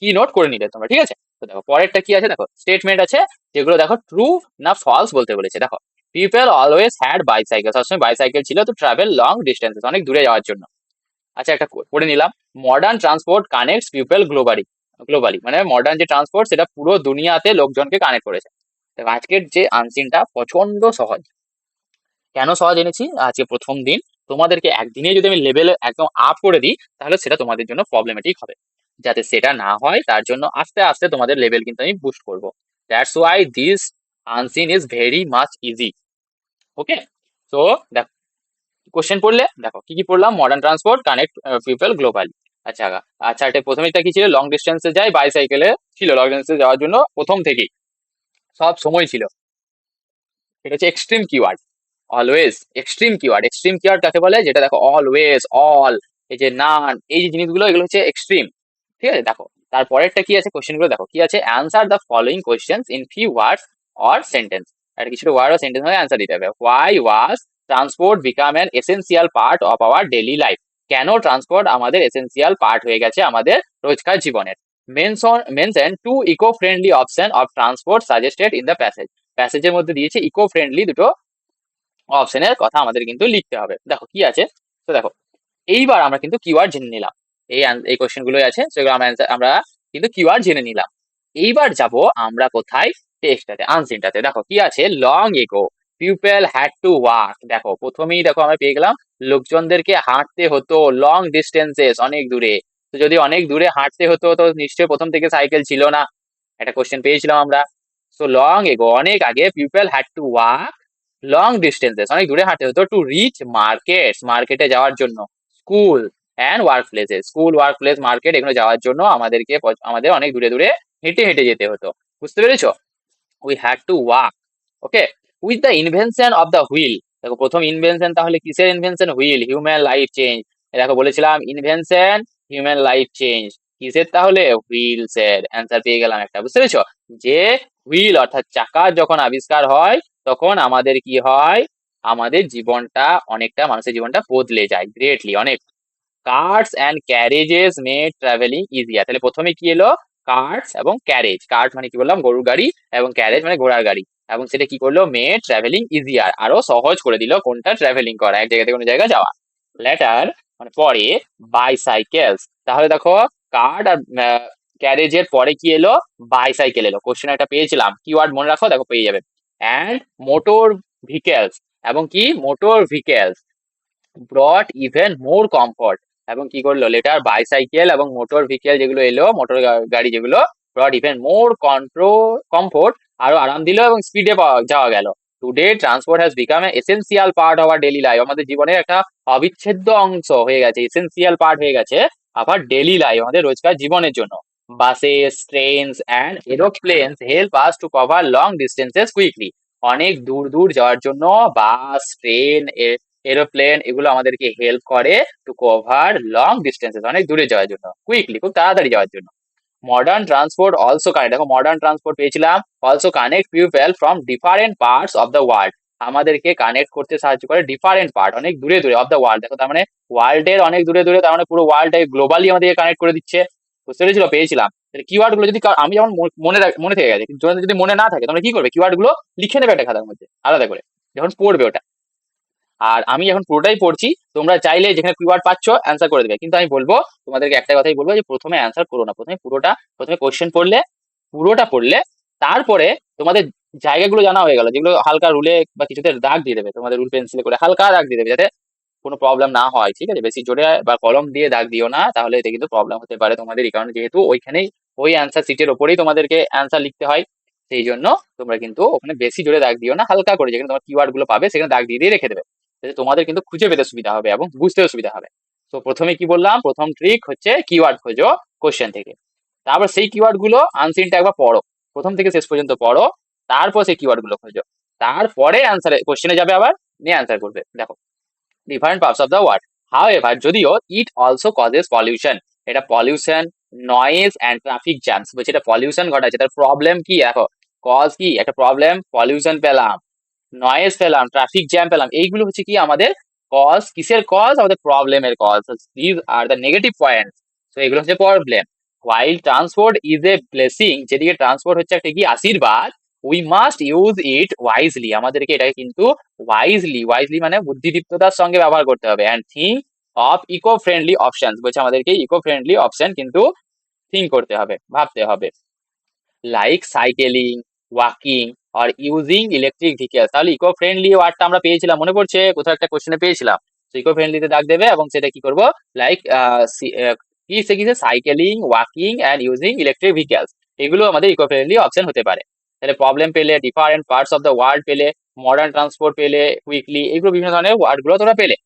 কি নোট করে নিলে তোমরা। ঠিক আছে? তো দেখো পরেরটা কি আছে, দেখো স্টেটমেন্ট আছে, যেগুলো দেখো ট্রু না ফলস বলতে বলেছে। দেখো, পিপল অলওয়েজ হ্যাড বাইসাইকেল, সবসময় বাইসাইকেল ছিল তো ট্রাভেল লং ডিস্টেন্সেস, অনেক দূরে যাওয়ার জন্য। আচ্ছা, একটা পড়ে নিলাম, modern transport connects people globally. Globally মানে মডার্ন যে ট্রান্সপোর্ট, সেটা পুরো দুনিয়াতে লোকজনকে কানেক্ট করেছে। তো আজকের যে আনসিনটা প্রচন্ড সহজ। কেন সহজ এনেছি, আজকে প্রথম দিন, তোমাদেরকে একদিনে যদি আমি লেভেল একদম আপ করে দিই, তাহলে সেটা তোমাদের জন্য প্রবলেমেটিক হবে। যাতে সেটা না হয় তার জন্য আস্তে আস্তে তোমাদের লেভেল কিন্তু আমি বুস্ট করবো। That's why this unseen is very much easy. Okay, তো দেখো কোশ্চেন পড়লে, দেখো কি কি পড়লাম, modern transport connect people globally. আচ্ছা, আচ্ছা, এটা প্রথমেটা কি ছিল, লং ডিস্টেন্সে যায় বাইসাইকেলে, ছিল লং ডিস্টেন্সে যাওয়ার জন্য প্রথম থেকেই, সব সময় ছিল। এটা হচ্ছে extreme keyword, always. Extreme keyword, extreme keyword কাকে বলে, যেটা দেখো অলওয়েজ, অল, এই যে নান, এই যে জিনিসগুলো, এগুলো হচ্ছে এক্সট্রিম। ঠিক আছে? দেখো তারপরেরটা কি আছে, কোশ্চেন গুলো দেখো কি আছে, answer the following questions in few words or sentence. একটা কিছু ওয়ার্ড ও সেন্টেন্স হয়ে অ্যান্সার দিতে হবে। Why was transport become an essential part of our daily life. কেন ট্রান্সপোর্ট আমাদের এসেন্সিয়াল পার্ট হয়ে গেছে আমাদের রোজকার জীবনের। Mention two eco friendly option of transport suggested in the প্যাসেজের মধ্যে দিয়েছে ইকো ফ্রেন্ডলি দুটো অপশনের কথা আমাদের কিন্তু লিখতে হবে। দেখো কি আছে, তো দেখো এইবার আমরা কিন্তু কিওয়ার্ড জেনে নিলাম, এই কোশ্চেন গুলোই আছে সেগুলো আমরা কিন্তু কিওয়ার্ড জেনে নিলাম। এইবার যাব আমরা কোথায়, টেক্সটটাতে, আনসিনটাতে। দেখো কি আছে, long ago people had to walk. দেখো প্রথমেই দেখো আমরা পেয়ে গেলাম লোকজনদেরকে হাঁটতে হতো লং ডিস্টেন্সেস, অনেক দূরে। তো যদি অনেক দূরে হাঁটতে হতো তো নিশ্চয়ই প্রথম থেকে সাইকেল ছিল না, একটা কোশ্চেন পেয়েছিলাম আমরা। সো লং এগো, অনেক আগে, people had to walk long distances, অনেক দূরে হাঁটতে হতো, টু রিচ মার্কেট, মার্কেটে যাওয়ার জন্য, school and work places, school work place market এগুলো যাওয়ার জন্য আমাদের অনেক দূরে দূরে হেঁটে হেঁটে যেতে হতো। বুঝতে পেরেছো? We had to walk. Okay, with the invention of the wheel. দেখো প্রথম ইনভেনশন, তাহলে কিসের invention? Wheel, human life change. দেখো বলেছিলাম ইনভেনশন হিউম্যান লাইফ চেঞ্জ, কিসের? তাহলে হুইলস এর। অ্যান্সার পেয়ে গেলাম একটা। বুঝতে পেরেছো? যে হুইল অর্থাৎ চাকার যখন আবিষ্কার হয় তখন আমাদের কি হয়, আমাদের জীবনটা অনেকটা, মানুষের জীবনটা বদলে যায় গ্রেটলি, অনেক। Carts and carriages made travelling easier. তাহলে প্রথমে কি এলো? কার্টস এবং ক্যারেজ। কার্ট মানে কি বললাম? গরুর গাড়ি, এবং ক্যারেজ মানে ঘোড়ার গাড়ি। এবং সেটা কি করলো? মেড ট্রাভেলিং ইজিয়ার, আরো সহজ করে দিল কোনটা? ট্রাভেলিং করা, এক জায়গা থেকে অন্য জায়গায় যাওয়া। লেটার মানে পরে, বাইসাইকেলস। তাহলে দেখো কার্ট আর ক্যারেজের পরে কি এলো? বাইসাইকেল এলো। কোশ্চেন একটা পেয়েছিলাম, কিওয়ার্ড মনে রাখো, দেখো পেয়ে যাবে। অ্যান্ড মোটর ভিকেলস, এবং কি motor vehicles ব্রট even more comfort. এবং কি করলো? লেটার বাইসাইকেল এবং মোটর ভেহিকেল যেগুলো এলো, মোটর গাড়ি যেগুলো, ব্রট ইভেন মোর কমফোর্ট, আরো আরাম দিল এবং স্পিডে যাওয়া গেল। Today transport has become essential part of our daily life, আমাদের জীবনের একটা অবিচ্ছেদ্য অংশ হয়ে গেছে, এসেন্সিয়াল পার্ট হয়ে গেছে আবার ডেইলি লাইফ, আমাদের রোজকার জীবনের জন্য। Buses, trains and এরোপ্লেনস help us to cover long distances quickly. অনেক দূর দূর যাওয়ার জন্য বাস, ট্রেন, এরোপ্লেন এগুলো আমাদেরকে হেল্প করে টু কভার লং ডিস্টেন্সেস, অনেক দূরে যাওয়ার জন্য, কুইকলি, খুব তাড়াতাড়ি যাওয়ার জন্য। মডার্ন ট্রান্সপোর্ট অলসো কানেক্ট, দেখো মডার্ন ট্রান্সপোর্ট পেয়েছিলাম, also connect people from different parts of the world, আমাদেরকে কানেক্ট করতে সাহায্য করে ডিফারেন্ট পার্ট, অনেক দূরে দূরে, অফ দ্য ওয়ার্ল্ড। দেখো তার মানে ওয়ার্ল্ডের অনেক দূরে দূরে, তার মানে পুরো ওয়ার্ল্ড গ্লোবালি আমাদেরকে কানেক্ট করে দিচ্ছে। বুঝতে পেরেছিল? পেয়েছিলাম। কিওয়ার্ড গুলো যদি আমি যেমন মনে থেকে গেছে, কিন্তু যদি মনে না থাকে তোমরা কি করবে? কিওয়ার্ড গুলো লিখে নেবে একটা খাতার মধ্যে আলাদা করে, যখন পড়বে ওটা। আর আমি এখন পুরোটাই পড়ছি, তোমরা চাইলে যেখানে কিওয়ার্ড পাচ্ছ অ্যান্সার করে দেবে, কিন্তু আমি বলবো তোমাদেরকে একটা কথাই বলবো, যে প্রথমে অ্যান্সার করো না, প্রথমে কোশ্চেন পড়লে, পুরোটা পড়লে, তারপরে তোমাদের জায়গাগুলো জানা হয়ে গেল, যেগুলো হালকা রুলে বা কিছুতে দাগ দিয়ে দেবে, তোমাদের রুল পেন্সিলে করে হালকা দাগ দিয়ে দেবে, যাতে কোনো প্রবলেম না হয়। ঠিক আছে? বেশি জোরে বা কলম দিয়ে দাগ দিও না, তাহলে এতে কিন্তু প্রবলেম হতে পারে তোমাদের, এই কারণে যেহেতু ওইখানেই ওই অ্যান্সার সিটের ওপরেই তোমাদেরকে অ্যান্সার লিখতে হয়, সেই জন্য তোমরা কিন্তু ওখানে বেশি জোরে দাগ দিও না, হালকা করে যেখানে তোমার কিওয়ার্ড গুলো পাবে সেখানে দাগ দিয়ে দিয়ে রেখে দেবে, যাতে তোমাদের কিন্তু খুঁজে পেতে সুবিধা হবে এবং বুঝতেও সুবিধা হবে। তো প্রথমে কি বললাম, প্রথম ট্রিক হচ্ছে কিওয়ার্ড খোঁজো কোশ্চেন থেকে, তারপর সেই কিওয়ার্ড গুলো আনসিনটা একবার পড়ো, প্রথম থেকে শেষ পর্যন্ত পড়ো, তারপর সেই কিওয়ার্ড গুলো খোঁজো, তারপরে অ্যান্সারে কোশ্চেনে যাবে, আবার নিয়ে অ্যান্সার করবে। দেখো different parts of the world. However, যদিও it also causes pollution, এটা pollution, noise and traffic jams, বলছে এটা পলিউশন ঘটাচ্ছে, তার প্রবলেম কি? দেখো কজ কি, একটা প্রবলেম, পলিউশন পেলাম, নয়েজ পেলাম, ট্রাফিক জ্যাম পেলাম, এইগুলো হচ্ছে কি আমাদের কজ, কিসের কজ? আমাদের প্রবলেমের cause. This are the negative points, তো এগুলো হচ্ছে problem. While transport is a blessing, যেদিকে ট্রান্সপোর্ট হচ্ছে একটা কি আশীর্বাদ, we must use it wisely, আমাদেরকে এটাকে কিন্তু ওয়াইজলি মানে বুদ্ধিদীপ্ততার সঙ্গে ব্যবহার করতে হবে। And think of eco friendly option, বলছে আমাদেরকে ইকো ফ্রেন্ডলি অপশন কিন্তু থিঙ্ক করতে হবে, ভাবতে হবে। লাইক সাইকেলিং, ওয়াকিং আর ইউজিং ইলেকট্রিক ভেহিকেল, তাহলে ইকো ফ্রেন্ডলি ওয়ার্ডটা আমরা পেয়েছিলাম, মনে পড়ছে? কোথাও একটা কোশ্চেনে পেয়েছিলাম। ইকো ফ্রেন্ডলিতে দাগ দেবে এবং সেটা কি করবো? লাইক কিসে cycling, walking and using electric vehicles, এগুলো আমাদের ইকো ফ্রেন্ডলি অপশন হতে পারে। তাহলে প্রবলেম পেলে, different parts of the world পেলে, মডার্ন ট্রান্সপোর্ট পেলে, কুইকলি, এগুলো বিভিন্ন ধরনের ওয়ার্ড গুলো তোমরা পেলে।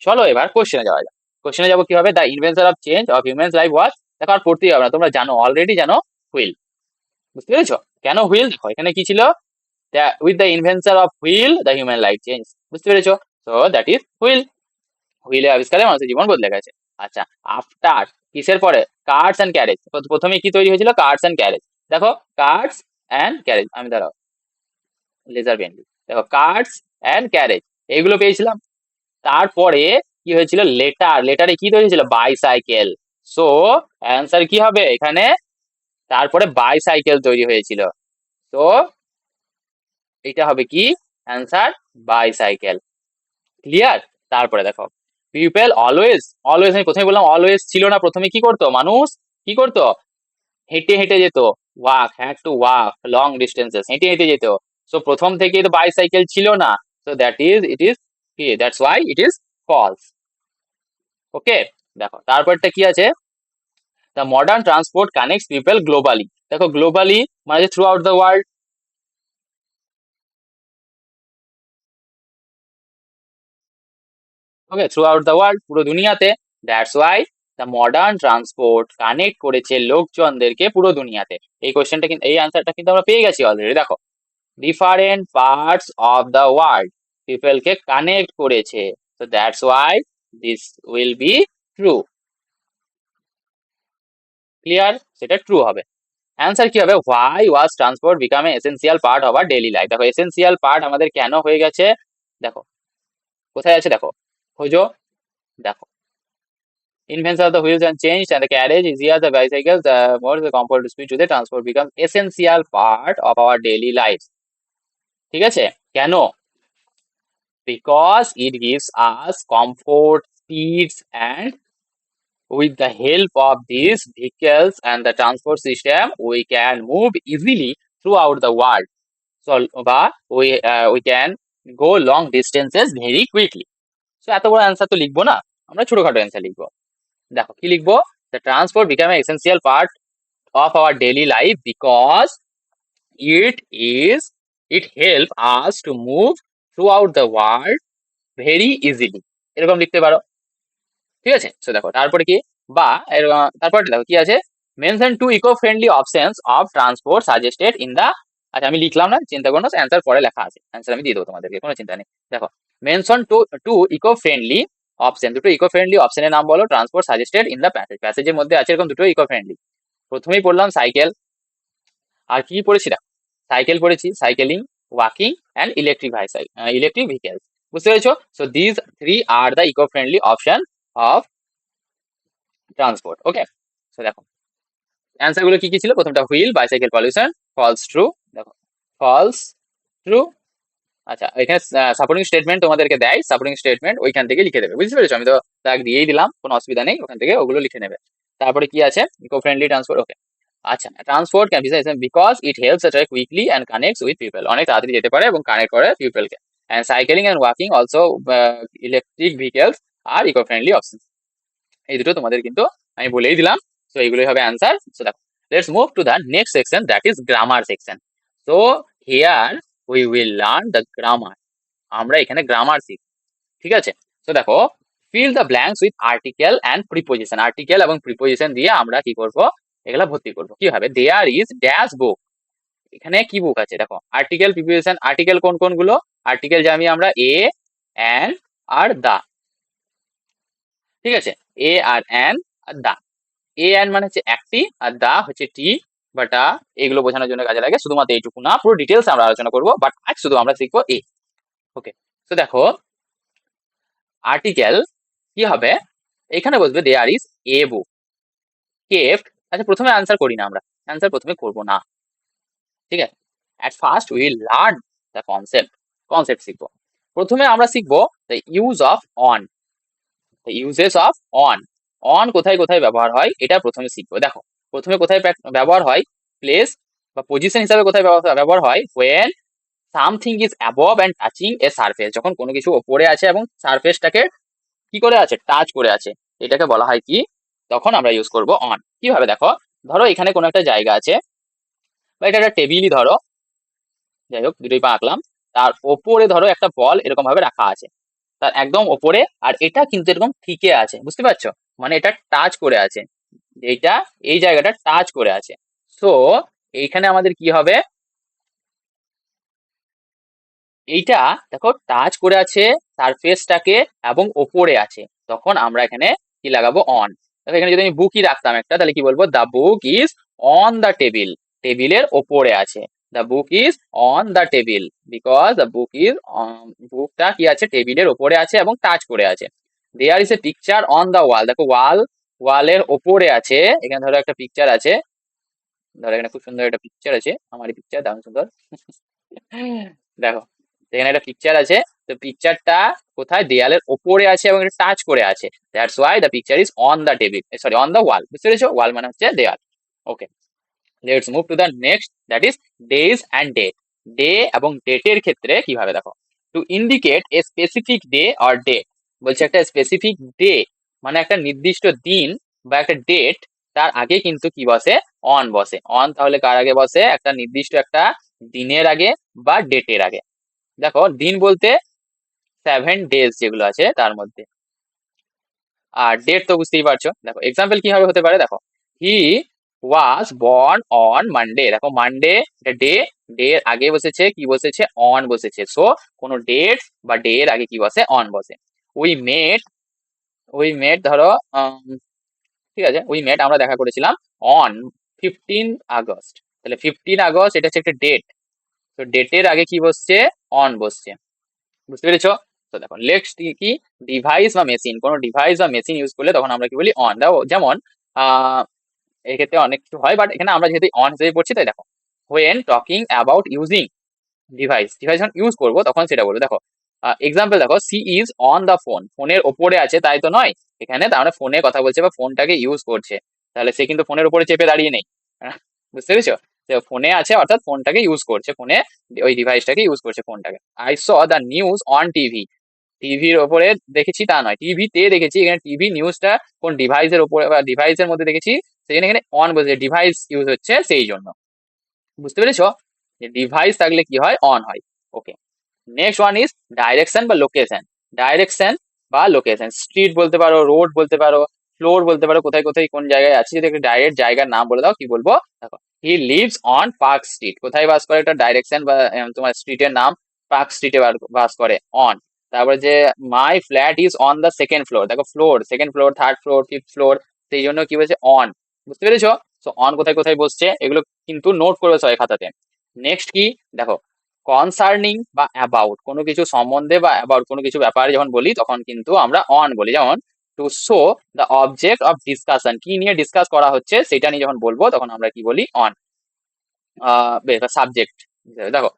চলো এবার কোশ্চেনে যাওয়া যাক। কোশ্চেনে যাবো কিভাবে, the invention of change of humans life was, দেখো আর পড়তেই হবে না, তোমরা জানো, অলরেডি জানো, হুইল। বুঝতে পেরেছো? কেন হুইল? দেখো এখানে কি ছিল, with the invention of wheel the human life change. বুঝতে পেরেছো? সো দ্যাট ইজ হুইল, হুইলের আবিষ্কারে মানুষের জীবন বদলে গেছে। আচ্ছা, আফটার, কিসের পরে? কার্টস অ্যান্ড ক্যারেজ, প্রথমে কি তৈরি হয়েছিল? Carts and carriage. দেখো কার্টস অ্যান্ড ক্যারেজ, আমি দাঁড়াও লেজার পেন, দেখো কার্টস অ্যান্ড ক্যারেজ এইগুলো পেয়েছিলাম। তারপরে কি হয়েছিল? লেটারে কি তৈরি হয়েছিল? বাইসাইকেল। সো অ্যান্সার কি হবে এখানে? তারপরে বাইসাইকেল তৈরি হয়েছিল। তো এটা হবে কি অ্যান্সার, বাইসাইকেল। ক্লিয়ার? তারপরে দেখো, পিপল অলওয়েজ, অলওয়েজ আমি প্রথমে বললাম অলওয়েজ ছিল না, প্রথমে কি করতো মানুষ, কি করতো, হেঁটে হেঁটে যেত, walk, had to walk long distances, হেঁটে হেঁটে যেত। সো প্রথম থেকে তো বাইসাইকেল ছিল না, so that is it is কি, that's why it is false. Okay, দেখো তারপরটা কি আছে, the modern transport connects people globally. দেখো গ্লোবালি মানে throughout the world, okay, throughout the world, পুরো দুনিয়াতে। That's why the modern transport connect করেছে লোকজনদেরকে পুরো দুনিয়াতে। এই কোশ্চেনটা কিন্তু, এই আনসারটা কিন্তু আমরা পেয়ে গেছি অলরেডি। দেখো, different parts of the world পিপলকে কানেক্ট করেছে, so that's why this will be true. Clear? সেটা ট্রু হবে। অ্যান্সার কি হবে, why was transport become a essential part of our daily life. দেখো এসেন্সিয়াল পার্ট আমাদের কেন হয়ে গেছে, দেখো কোথায় আছে, দেখো খোঁজো, দেখো invention of the wheels and changed and the carriage easier the bicycles, the more the comfort speed to the transport becomes essential part of our daily life। ঠিক আছে, কেন, because it gives us comfort, speeds, and with the help of these vehicles and the transport system, we can move easily throughout the world. So, we can go long distances very quickly. So, এত বড় answer তো লিখবো না, আমরা ছোটখাটো answer লিখবো। দেখো কি লিখবো, the transport became an essential part of our daily life because it is it help us to move throughout the world very easily, এরকম লিখতে পারো। ঠিক আছে, তো দেখো তারপরে কি, বা তারপরে দেখো কি আছে, mention two eco friendly options of transport suggested in the, আচ্ছা আমি লিখলাম না, চিন্তা করো না, অ্যান্সার পরে লেখা আছে, অ্যান্সার আমি দিয়ে দেবো তোমাদেরকে, কোনো চিন্তা নেই। দেখো, mention two two eco friendly option, দুটো ইকো ফ্রেন্ডলি অপশনের নাম বলো transport suggested in the passage, প্যাসেজের মধ্যে আছে এরকম দুটো ইকো ফ্রেন্ডলি। প্রথমেই পড়লাম সাইকেল, আর কি পড়েছি না, সাইকেল পড়েছি, cycling, walking and electric vehicles, বুঝতে পেরেছো? So this three are the eco friendly option of transport. Okay, so দেখো অ্যান্সার গুলো কি কি ছিল, প্রথমটা wheel, bicycle pollution, false true, দেখো ফলস ট্রু। আচ্ছা এখানে সাপোর্টিং স্টেটমেন্ট তোমাদেরকে দেয়, সাপোর্টিং স্টেটমেন্ট ওইখান থেকে লিখে দেবে, বুঝতে পেরেছো? আমি তো দাগ দিয়েই দিলাম, কোনো অসুবিধা নেই, ওখান থেকে ওগুলো লিখে নেবে। তারপরে কি আছে, ইকো ফ্রেন্ডলি ট্রান্সপোর্ট, ওকে। আচ্ছা, transport can be because it helps quickly and connects with people, অনেক তাড়াতাড়ি যেতে পারে এবং কানেক্ট করে পিপলকে। And cycling and walking also electric vehicles are eco friendly option. এই দুটো তোমাদের কিন্তু আমি বলেই দিলাম, সো এইগুলোই হবে অ্যান্সার। সো দেখো, let's move to the next section, that is grammar section. So here we will learn the grammar, আমরা এখানে গ্রামার শিখব, ঠিক আছে? তো দেখো, fill the blanks with article and preposition, article এবং প্রিপোজিশন দিয়ে আমরা কি করব, এগুলা ভর্তি করব। কি হবে, দেয়ার ইজ ড্যাশ বুক, এখানে কি বুক আছে, দেখো আর্টিকেল প্রিপোজিশন, আর্টিকেল কোন কোন গুলো, আর্টিকেল জানি আমরা এ, অ্যান আর দা, ঠিক আছে, এ আর an R the. A an মানে হচ্ছে একটি, আর দা হচ্ছে টি বা টা, এগুলো বোঝানোর জন্য কাজে লাগে, শুধুমাত্র এইটুকু না, পুরো ডিটেলস আমরা আলোচনা করবো, বাট আজ শুধু আমরা শিখবো এ। ওকে, তো দেখো আর্টিকেল কি হবে, এখানে বসবে দেয়ার ইজ এ বুক কেপ্ট। আচ্ছা প্রথমে আনসার করি না, আমরা আনসার প্রথমে করব না, ঠিক আছে? At first will learn the concept, concept শিখবো। প্রথমে আমরা শিখবো the use of on, the uses of on, on কোথায় কোথায় ব্যবহার হয় এটা প্রথমে শিখবো। দেখো প্রথমে কোথায় ব্যবহার হয়, প্লেস বা পজিশন হিসাবে কোথায় ব্যবহার হয়, when something is above and touching a surface, যখন কোনো কিছু ওপরে আছে এবং সারফেসটাকে কি করে আছে, টাচ করে আছে, এটাকে বলা হয় কি, তখন আমরা ইউজ করব অন। কিভাবে, দেখো ধরো এখানে কোনো একটা জায়গা আছে, বা এটা একটা টেবিলই ধরো, যাই হোক দুটোই পা আঁকলাম, তার ওপরে ধরো একটা বল এরকম ভাবে রাখা আছে, তার একদম ওপরে, আর এটা কিন্তু এরকম ঠিকে আছে, বুঝতে পারছো, মানে এটা টাচ করে আছে, এইটা এই জায়গাটা টাচ করে আছে। সো এইখানে আমাদের কি হবে, এইটা দেখো টাচ করে আছে সারফেসটাকে এবং ওপরে আছে, তখন আমরা এখানে কি লাগাবো, অন। দেখো এখানে যদি আমি বুকই রাখতাম একটা, তাহলে কি বলবো, the book is on the table, টেবিলের ওপরে আছে, the book is on the table, because the book is, বুকটা কি আছে, টেবিলের ওপরে আছে এবং টাচ করে আছে। There is a picture on the wall, দেখো ওয়াল, ওয়ালের ওপরে আছে, এখানে ধরো একটা পিকচার আছে, ধরো এখানে খুব সুন্দর একটা পিকচার আছে, আমারই পিকচার, দারুণ সুন্দর। দেখো এখানে একটা পিকচার আছে, তো পিকচারটা কোথায়, দেয়ালের ওপরে আছে এবং এটা টাচ করে আছে, that's why the picture is on the table, sorry on the wall, বুঝতে পেরেছো? ওয়াল মানে হচ্ছে দেয়াল। Okay, let's move to the next, that is days and date. Day এবং ডেটের ক্ষেত্রে কিভাবে দেখো, to indicate a specific day or date, বলছে একটা স্পেসিফিক ডে মানে একটা নির্দিষ্ট দিন বা একটা ডেট, তার আগে কিন্তু কি বসে, অন বসে। অন তাহলে কার আগে বসে, একটা নির্দিষ্ট একটা দিনের আগে বা ডেটের আগে। দেখো দিন বলতে 7 ডেজ যেগুলো আছে তার মধ্যে, আর ডেট তো বুঝতেই পারছো। দেখো এক্সাম্পল কিভাবে হতে পারে, দেখো হি ওয়াজ বর্ন অন মানডে, দেখো মানডে এটা ডে, ডে এর আগে বসেছে কি বসেছে, অন বসেছে, সো কোনো ডেট বা ডে এর আগে কি বসে, অন বসে। উই মেট, উই মেট ধরো ঠিক আছে, উই মেট আমরা দেখা করেছিলাম অন 15 আগস্ট, তাহলে 15 আগস্ট এটা হচ্ছে একটা ডেট, তো ডেটের আগে কি বসছে, অন বসছে, বুঝতে পেরেছো? তো দেখো নেক্সট কি, ডিভাইস বা মেশিন, কোনো ডিভাইস বা মেশিন ইউজ করলে তখন আমরা কি বলি, অন। দেখো যেমন আহ এক্ষেত্রে অনেক কিছু হয়, বাট এখানে আমরা যেহেতু অন হিসেবে পড়ছি তাই দেখো, when talking about using device, device যখন ইউজ করবো তখন সেটা বলবো। দেখো এক্সাম্পল দেখো, she is on the phone, ফোনের ওপরে আছে তাই তো নয়, এখানে তার মানে ফোনে কথা বলছে বা ফোনটাকে ইউজ করছে, তাহলে সে কিন্তু ফোনের উপরে চেপে দাঁড়িয়ে নেই। বুঝতে পেরেছো? তো ফোনে আছে অর্থাৎ ফোনটাকে ইউজ করছে, ফোনে ওই ডিভাইসটাকে ইউজ করছে ফোনটাকে। I saw the news on TV, টিভির ওপরে দেখেছি তা নয়, টিভিতে দেখেছি, এখানে টিভি নিউজটা কোন ডিভাইসের ওপরে বা ডিভাইসের মধ্যে দেখেছি, সেখানে এখানে অন বলছে, ডিভাইস ইউজ হচ্ছে সেই জন্য। বুঝতে পেরেছো যে ডিভাইস থাকলে কি হয়, অন হয়। ওকে, নেক্সট ওয়ান ইজ ডাইরেকশন বা লোকেশন। ডাইরেকশন বা লোকেশন, স্ট্রিট বলতে পারো, রোড বলতে পারো, ফ্লোর বলতে পারো, কোথায় কোথায় কোন জায়গায় আছে, যদি একটা ডাইরেক্ট জায়গার নাম বলে দাও কি বলবো, দেখো he lives on park street, কোথায় বাস করে, একটা ডাইরেকশন বা তোমার স্ট্রিটের নাম, পার্ক স্ট্রিটে বাস করে, অন। তারপরে যে my flat is on the second floor, দেখো floor, second floor, third floor, fifth floor, সেই জন্য কি বলছে, অন। বুঝতে পেরেছো? তো অন কোথায় কোথায় বসছে এগুলো কিন্তু নোট করবে সবাই খাতাতে। নেক্সট কি, দেখো কনসার্নিং বা অ্যাবাউট, কোনো কিছু সম্বন্ধে বা অ্যাবাউট কোনো কিছু ব্যাপারে যখন বলি তখন কিন্তু আমরা অন বলি। যেমন to show the object of discussion, কি নিয়ে ডিসকাস করা হচ্ছে সেটা নিয়ে যখন বলবো তখন আমরা কি বলি, অন। সাবজেক্ট, দেখো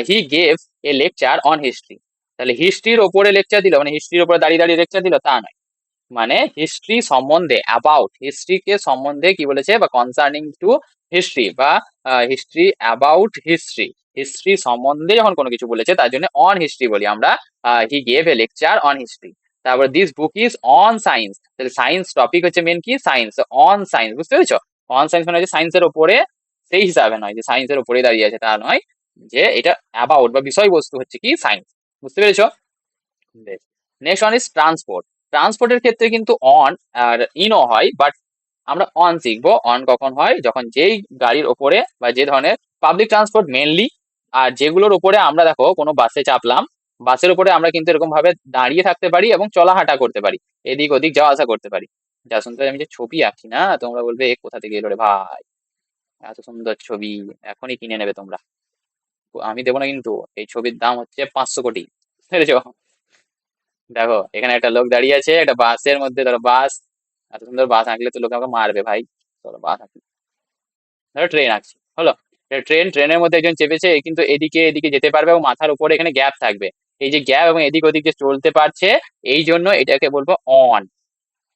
হি gave a lecture on history, তাহলে হিস্ট্রির ওপরে লেকচার দিল মানে হিস্ট্রির ওপরে দাঁড়িয়ে দাঁড়িয়ে লেকচার দিল তা নয়, মানে হিস্ট্রি সম্বন্ধে, অ্যাবাউট হিস্ট্রিকে সম্বন্ধে কি বলেছে, বা কনসার্নিং টু হিস্ট্রি বা হিস্ট্রি অ্যাবাউট হিস্ট্রি, হিস্ট্রি সম্বন্ধে যখন কোনো কিছু বলেছে তার জন্য অন হিস্ট্রি বলি আমরা, he gave a lecture on history. তারপর this book is on science, তাহলে সায়েন্স টপিক হচ্ছে মেন কি, সায়েন্স, অন সায়েন্স, বুঝতে পেরেছো? অন সায়েন্স মানে হচ্ছে সায়েন্সের ওপরে, সেই হিসাবে নয় যে সায়েন্সের ওপরে দাঁড়িয়ে আছে তা নয়, যে এটা অ্যাবাউট বা বিষয়বস্তু হচ্ছে কি সায়েন্স। বুঝতে পেরেছো? Next one is transport. ট্রান্সপোর্টের ক্ষেত্রে কিন্তু অন আর ইনও হয়, বাট আমরা অন শিখবো। অন কখন হয়, যখন যেই গাড়ির ওপরে বা যে ধরনের পাবলিক ট্রান্সপোর্ট মেনলি, আর যেগুলোর উপরে আমরা দেখো কোনো বাসে চাপলাম, বাসের উপরে আমরা কিন্তু এরকম ভাবে দাঁড়িয়ে থাকতে পারি এবং চলাহাঁটা করতে পারি, এদিক ওদিক যাওয়া আসা করতে পারি। যা সুন্দর আমি যে ছবি আঁকি না, তোমরা বলবে এ কোথা থেকে এলো রে ভাই, এত সুন্দর ছবি, এখনই কিনে নেবে তোমরা, আমি দেবো না কিন্তু, এই ছবির দাম হচ্ছে 500 কোটি, বুঝেছো? দেখো এখানে একটা লোক দাঁড়িয়ে আছে একটা বাসের মধ্যে, ধরো বাস, এত সুন্দর বাস আঁকলে তো লোক আমাকে মারবে ভাই। চলো বাস আঁকি, ধরো ট্রেন আঁকছি, হলো ট্রেন, ট্রেনের মধ্যে একজন চেপেছে, এ কিন্তু এদিকে এদিকে যেতে পারবে এবং মাথার উপরে এখানে গ্যাপ থাকবে, এই যে গ্যাপ এবং এদিক ওদিক যে চলতে পারছে, এই জন্য এটাকে বলবো অন।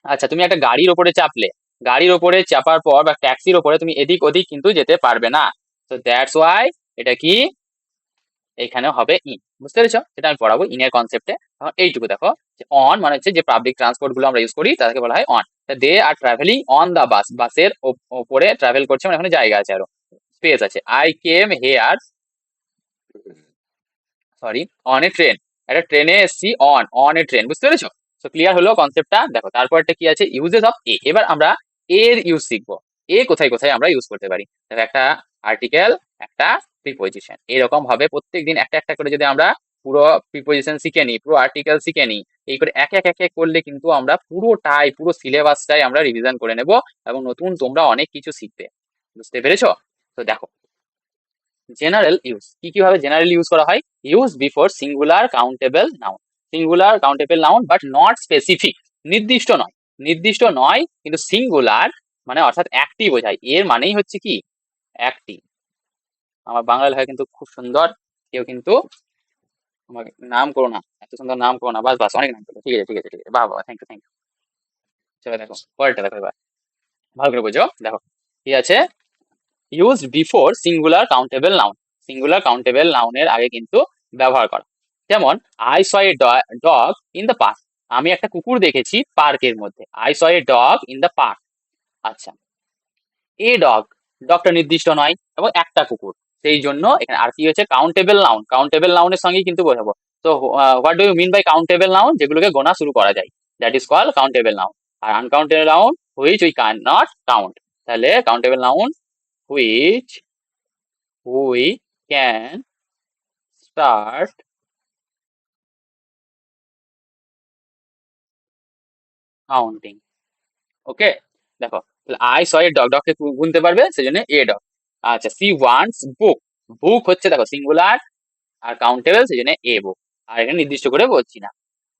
আচ্ছা তুমি একটা গাড়ির ওপরে চাপলে, গাড়ির ওপরে চাপার পর বা ট্যাক্সির ওপরে তুমি এদিক ওদিক কিন্তু যেতে পারবে না, তো দ্যাটস ওয়াই এটা কি, এখানে হবে ইন। বুঝতে পেরেছো? এটা আমি পড়াবো ইনের কনসেপ্টে। এখন এইটুকু দেখো যে অন মানে হচ্ছে যে পাবলিক ট্রান্সপোর্ট গুলো আমরা ইউজ করি তাদেরকে বলা হয় on. They are travelling on the bus, বাসের ওপরে ট্রাভেল করছে মানে এখানে জায়গা আছে, আরো স্পেস আছে। I came here, sorry, on a train, একটা ট্রেনে এসছি, অন, অন এ ট্রেন, বুঝতে পেরেছো? তো ক্লিয়ার হলো কনসেপ্টটা। দেখো তারপরটা কি আছে, ইউজেস অফ এ, এবার আমরা এর ইউজ শিখবো, এ কোথায় কোথায় আমরা ইউজ করতে পারি। দেখো একটা আর্টিকেল, একটা প্রিপোজিশন, এরকম ভাবে প্রত্যেকদিন একটা একটা করে যদি আমরা পুরো প্রিপোজিশন শিখে নিই, পুরো আর্টিকেল শিখে নিই, এই করে এক এক এক এক করলে কিন্তু আমরা পুরোটাই, পুরো সিলেবাসটাই আমরা রিভিশন করে নেব এবং নতুন তোমরা অনেক কিছু শিখবে। বুঝতে পেরেছো? তো দেখো জেনারেল ইউজ, কি কি ভাবে জেনারেল ইউজ করা হয়, use before singular countable noun, singular countable noun but not specific, নির্দিষ্ট নয়, নির্দিষ্ট নয় কিন্তু সিঙ্গুলার মানে অর্থাৎ একটি বোঝায়, এর মানেই হচ্ছে কি একটি। আমার বাংলা লেখা কিন্তু খুব সুন্দর, কেউ কিন্তু আমাকে নাম করো না, এত সুন্দর নাম করো না, বাস বাস অনেক নাম করো, ঠিক আছে ঠিক আছে ঠিক আছে, বাহ বাহ, থ্যাংক ইউ থ্যাংক ইউ। চলো দেখো পরেরটা দেখো এবার, ভালো করে বোঝো, দেখো কি আছে, used before singular countable noun, singular countable নাউনের আগে কিন্তু ব্যবহার করা। যেমন I saw a dog in the park, আমি একটা কুকুর দেখেছি পার্কের মধ্যে, I saw a dog in the park. আচ্ছা, এ ডগ, ডগটা নির্দিষ্ট নয় এবং একটা কুকুর, সেই জন্য এখানে আর কি হচ্ছে কাউন্টেবল নাউন, কাউন্টেবল নাউনের সঙ্গে কিন্তু বোঝাবো। তো what do you mean by countable noun, যেগুলোকে গোনা শুরু করা যায়, that is call countable noun. আর uncountable noun which we can not count, তাহলে countable noun which we can start counting. Okay, দেখো আই স এ ডগ, ডগকে গুনতে পারবে সেজন্য এ ডগ। আচ্ছা, সি ওয়ান্টস বুক, বুক হচ্ছে দেখো সিঙ্গুলার আর কাউন্টেবল সেজন্য এ বুক, আর এখানে নির্দিষ্ট করে বলছি না,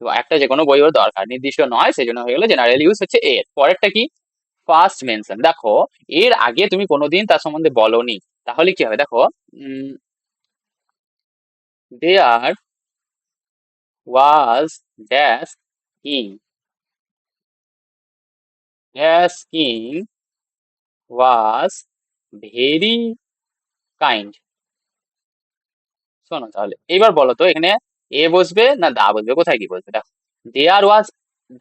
তো একটা যে কোনো বই ওর দরকার, নির্দিষ্ট নয় সেজন্য হয়ে গেলো জেনারেল ইউজ হচ্ছে এর। পরেরটা কি, ফার্স্ট মেনশন, দেখো এর আগে তুমি কোনোদিন তার সম্বন্ধে বলনি, তাহলে কি হবে দেখো, there was dash king, dash king was very kind. শোনো তাহলে এইবার বলো তো এখানে এ বসবে না দা বসবে, কোথায় কি বসবে, দেখো দেয়ার ওয়াজ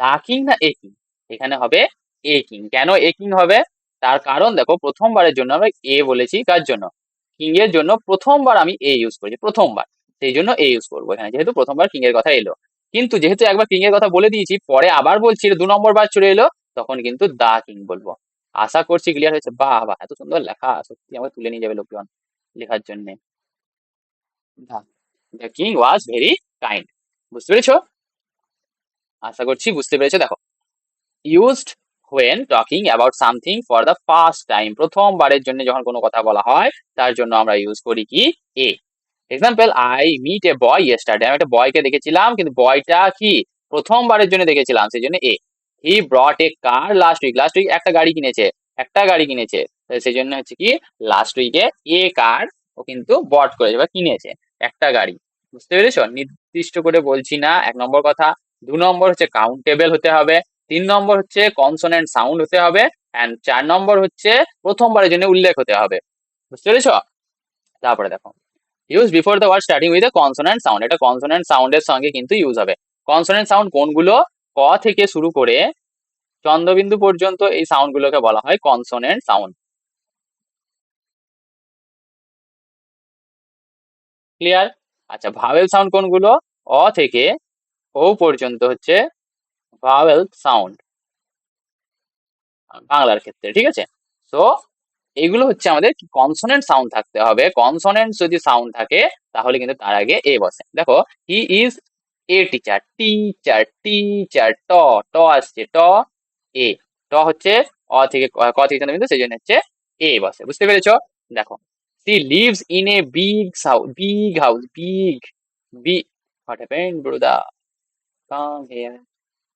দা কিং না এ কিং, এখানে হবে এ কিং। কেন এ কিং হবে, তার কারণ দেখো প্রথমবারের জন্য আমরা এ বলেছি, কার জন্য, কিং এর জন্য, প্রথমবার আমি এ ইউজ করেছি প্রথমবার, সেই জন্য এ ইউজ করবো এখানে, যেহেতু প্রথমবার কিং এর কথা এলো। কিন্তু যেহেতু একবার কিং এর কথা বলে দিয়েছি, পরে আবার বলছি 2 নম্বর বার চলে এলো, তখন কিন্তু দা কিং বলবো। আশা করছি ক্লিয়ার হয়েছে, বাহ বাহ, এত সুন্দর লেখা, সত্যি আমাকে তুলে নিয়ে যাবে লোকজন লেখার জন্য। The king was very kind, বুঝতে পেরেছো, আশা করছি বুঝতে পেরেছো। দেখো used when talking about something for the first time, প্রথমবারের জন্য যখন কোনো কথা বলা হয় তার জন্য আমরা ইউজ করি কি a. Example, I meet a boy yesterday, আমি একটা বয়কে দেখেছিলাম কিন্তু বয়টা কি প্রথমবারের জন্য দেখেছিলাম সেই জন্য এ। হি ব্রট এ কার লাস্ট উইক, লাস্ট উইক একটা গাড়ি কিনেছে, একটা গাড়ি কিনেছে, সেই জন্য হচ্ছে কি লাস্ট উইকে এ কার ও কিন্তু বট করেছে বা কিনেছে একটা গাড়ি, বুঝতে পেরেছো, নির্দিষ্ট করে বলছি না, 1 নম্বর কথা। 2 নম্বর হচ্ছে কাউন্টেবল হতে হবে, 3 নম্বর হচ্ছে কনসোনেন্ট সাউন্ড হতে হবে, অ্যান্ড 4 নম্বর হচ্ছে প্রথমবারের জন্য উল্লেখ হতে হবে, বুঝতে পেরেছো। তারপরে দেখো use before the word starting with a consonant sound, এটা কনসোনেন্ট সাউন্ডের সঙ্গে কিন্তু ইউজ হবে। কনসোনেন্ট সাউন্ড কোনগুলো, ক থেকে শুরু করে চন্দ্রবিন্দু পর্যন্ত এই সাউন্ড গুলোকে বলা হয় কনসোনেন্ট সাউন্ড। ক্লিয়ার। আচ্ছা, ভাওয়েল সাউন্ড কোনগুলো, অ থেকে ও পর্যন্ত হচ্ছে ভাওয়েল সাউন্ড বাংলার ক্ষেত্রে, ঠিক আছে। তো এগুলো হচ্ছে আমাদের কনসোনেন্ট সাউন্ড থাকতে হবে, কনসোনেন্ট যদি সাউন্ড থাকে তাহলে কিন্তু তার আগে এ বসে। দেখো হি is a teacher, teacher teacher, ট, ট আসছে, ট এ, ট হচ্ছে অ থেকে ক থেকে চন্দ্রবিন্দু সেই জন্য হচ্ছে এ বসে, বুঝতে পেরেছো। দেখো she lives in a big house, big house, big, B, what happened brother, come here,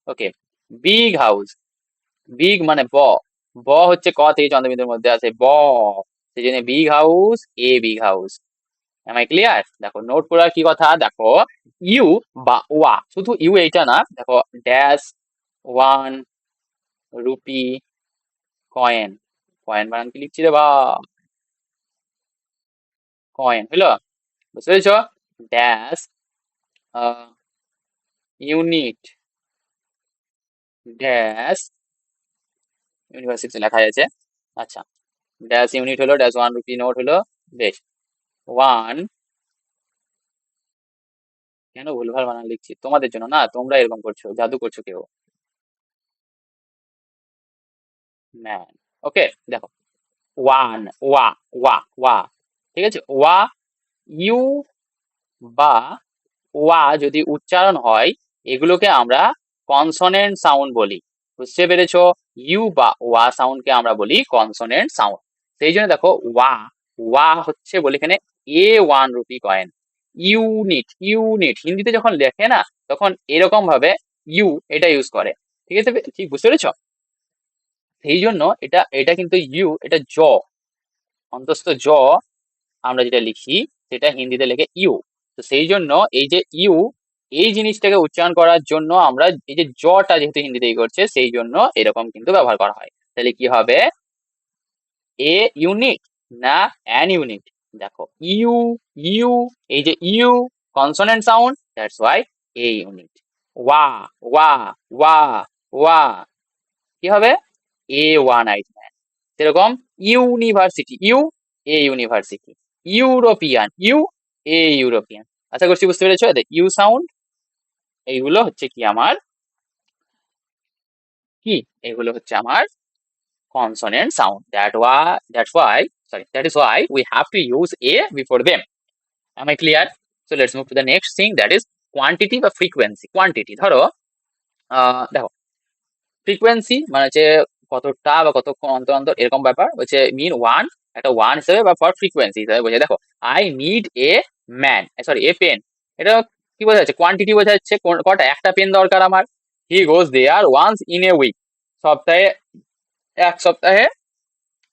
okay, big house, big মানে ব, ব হচ্ছে ক থেকে চন্দ্রবিন্দুর মধ্যে আছে ব, সেই জন্য big house, a big house. Am I clear. দেখো নোট করার কি কথা, দেখো ইউ বা ওয়া, শুধু ইউ এইটা না, দেখো ড্যাশ, 1 রুপি, কয়েন, কয়েন বানান কি লিখছি রে বা, কয়েন হলো, বুঝতে পেরেছো। ড্যাশ, ইউনিট, ড্যাশ, ইউনিভার্সিটি লেখা আছে, আচ্ছা, ড্যাশ ইউনিট হলো, ড্যাশ 1 রুপি নোট হলো, বেশ, ওয়ান, কেন ভুলভাল বানান লিখছি তোমাদের জন্য না, তোমরা এরকম করছো, জাদু করছো কেউ, ম্যান। ওকে, দেখো ওয়ান, ওয়া, ওয়া, ওয়া, ঠিক আছে, ওয়া, ইউ বা ওয়া যদি উচ্চারণ হয় এগুলোকে আমরা কনসোনেন্ট সাউন্ড বলি, বুঝতে পেরেছো। ইউ বা ওয়া সাউন্ডকে আমরা বলি কনসোনেন্ট সাউন্ড, সেই জন্য দেখো ওয়া, ওয়া হচ্ছে বলি এখানে এ 1 রুপি কয়েন। ইউনিট, ইউনিট হিন্দিতে যখন লেখে না তখন এরকম ভাবে ইউ এটা ইউজ করে, ঠিক আছে, ঠিক বুঝতে পেরেছো। সেই জন্য এটা এটা কিন্তু ইউ, এটা জ, অন্তস্থ জ আমরা যেটা লিখি সেটা হিন্দিতে লেখে ইউ। তো সেই জন্য এই যে ইউ, এই জিনিসটাকে উচ্চারণ করার জন্য আমরা এই যে জটা যেহেতু হিন্দিতে করছে সেই জন্য এরকম কিন্তু ব্যবহার করা হয়। তাহলে কি হবে, এ ইউনিট না অ্যান ইউনিট? দেখো ইউ, ইউ, এই যে U consonant sound, that's why a unit. ওয়া, ওয়া, ওয়া, ওয়া, কি হবে, এ ওয়ান আইট ম্যান। সেরকম university, U, a university. European, U, a European. আশা করছি বুঝতে পেরেছো। ইউ সাউন্ড এইগুলো হচ্ছে কি আমার, কি এগুলো হচ্ছে আমার consonant sound. That is why we have to use a before them. Am I clear? So let's move to the next thing, that is quantity বা frequency. Quantity ধরো দেখো ফ্রিকোয়েন্সি মানে হচ্ছে কতটা বা কত অন্তর অন্তর এরকম ব্যাপার হচ্ছে মিন ওয়ান, একটা ওয়ান হিসেবে বা ফর ফ্রিকোয়েন্সি হিসেবে বোঝায়। দেখো I need a man, sorry a pen, এটা কি বোঝা যাচ্ছে, কোয়ান্টিটি বোঝা যাচ্ছে কটা, একটা পেন দরকার আমার। হি গোজ দেয়ার ওয়ান্স ইন এ উইক, সপ্তাহে, এক সপ্তাহে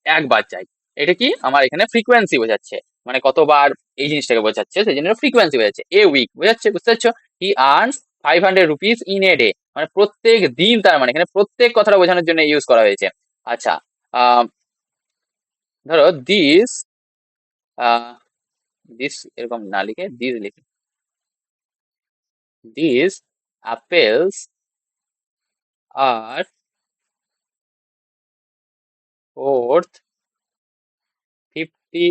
একবার চাই। এটা কি আমার এখানে ফ্রিকোয়েন্সি বোঝাচ্ছে, মানে কতবার এই জিনিসটাকে বোঝাচ্ছে, সেই জন্য ফ্রিকোয়েন্সি বোঝাচ্ছে। এ উইক বোঝাচ্ছে, বুঝতে পারছো? হি earns 500 rupees in a day, মানে প্রত্যেক দিন, তার মানে এখানে প্রত্যেক কথাটা বোঝানোর জন্য ইউজ করা হয়েছে। আচ্ছা, আহ ধরো দিস, দিস এরকম না লিখে দিস লিখি, দিস আপেলস আর ওর্থ 50,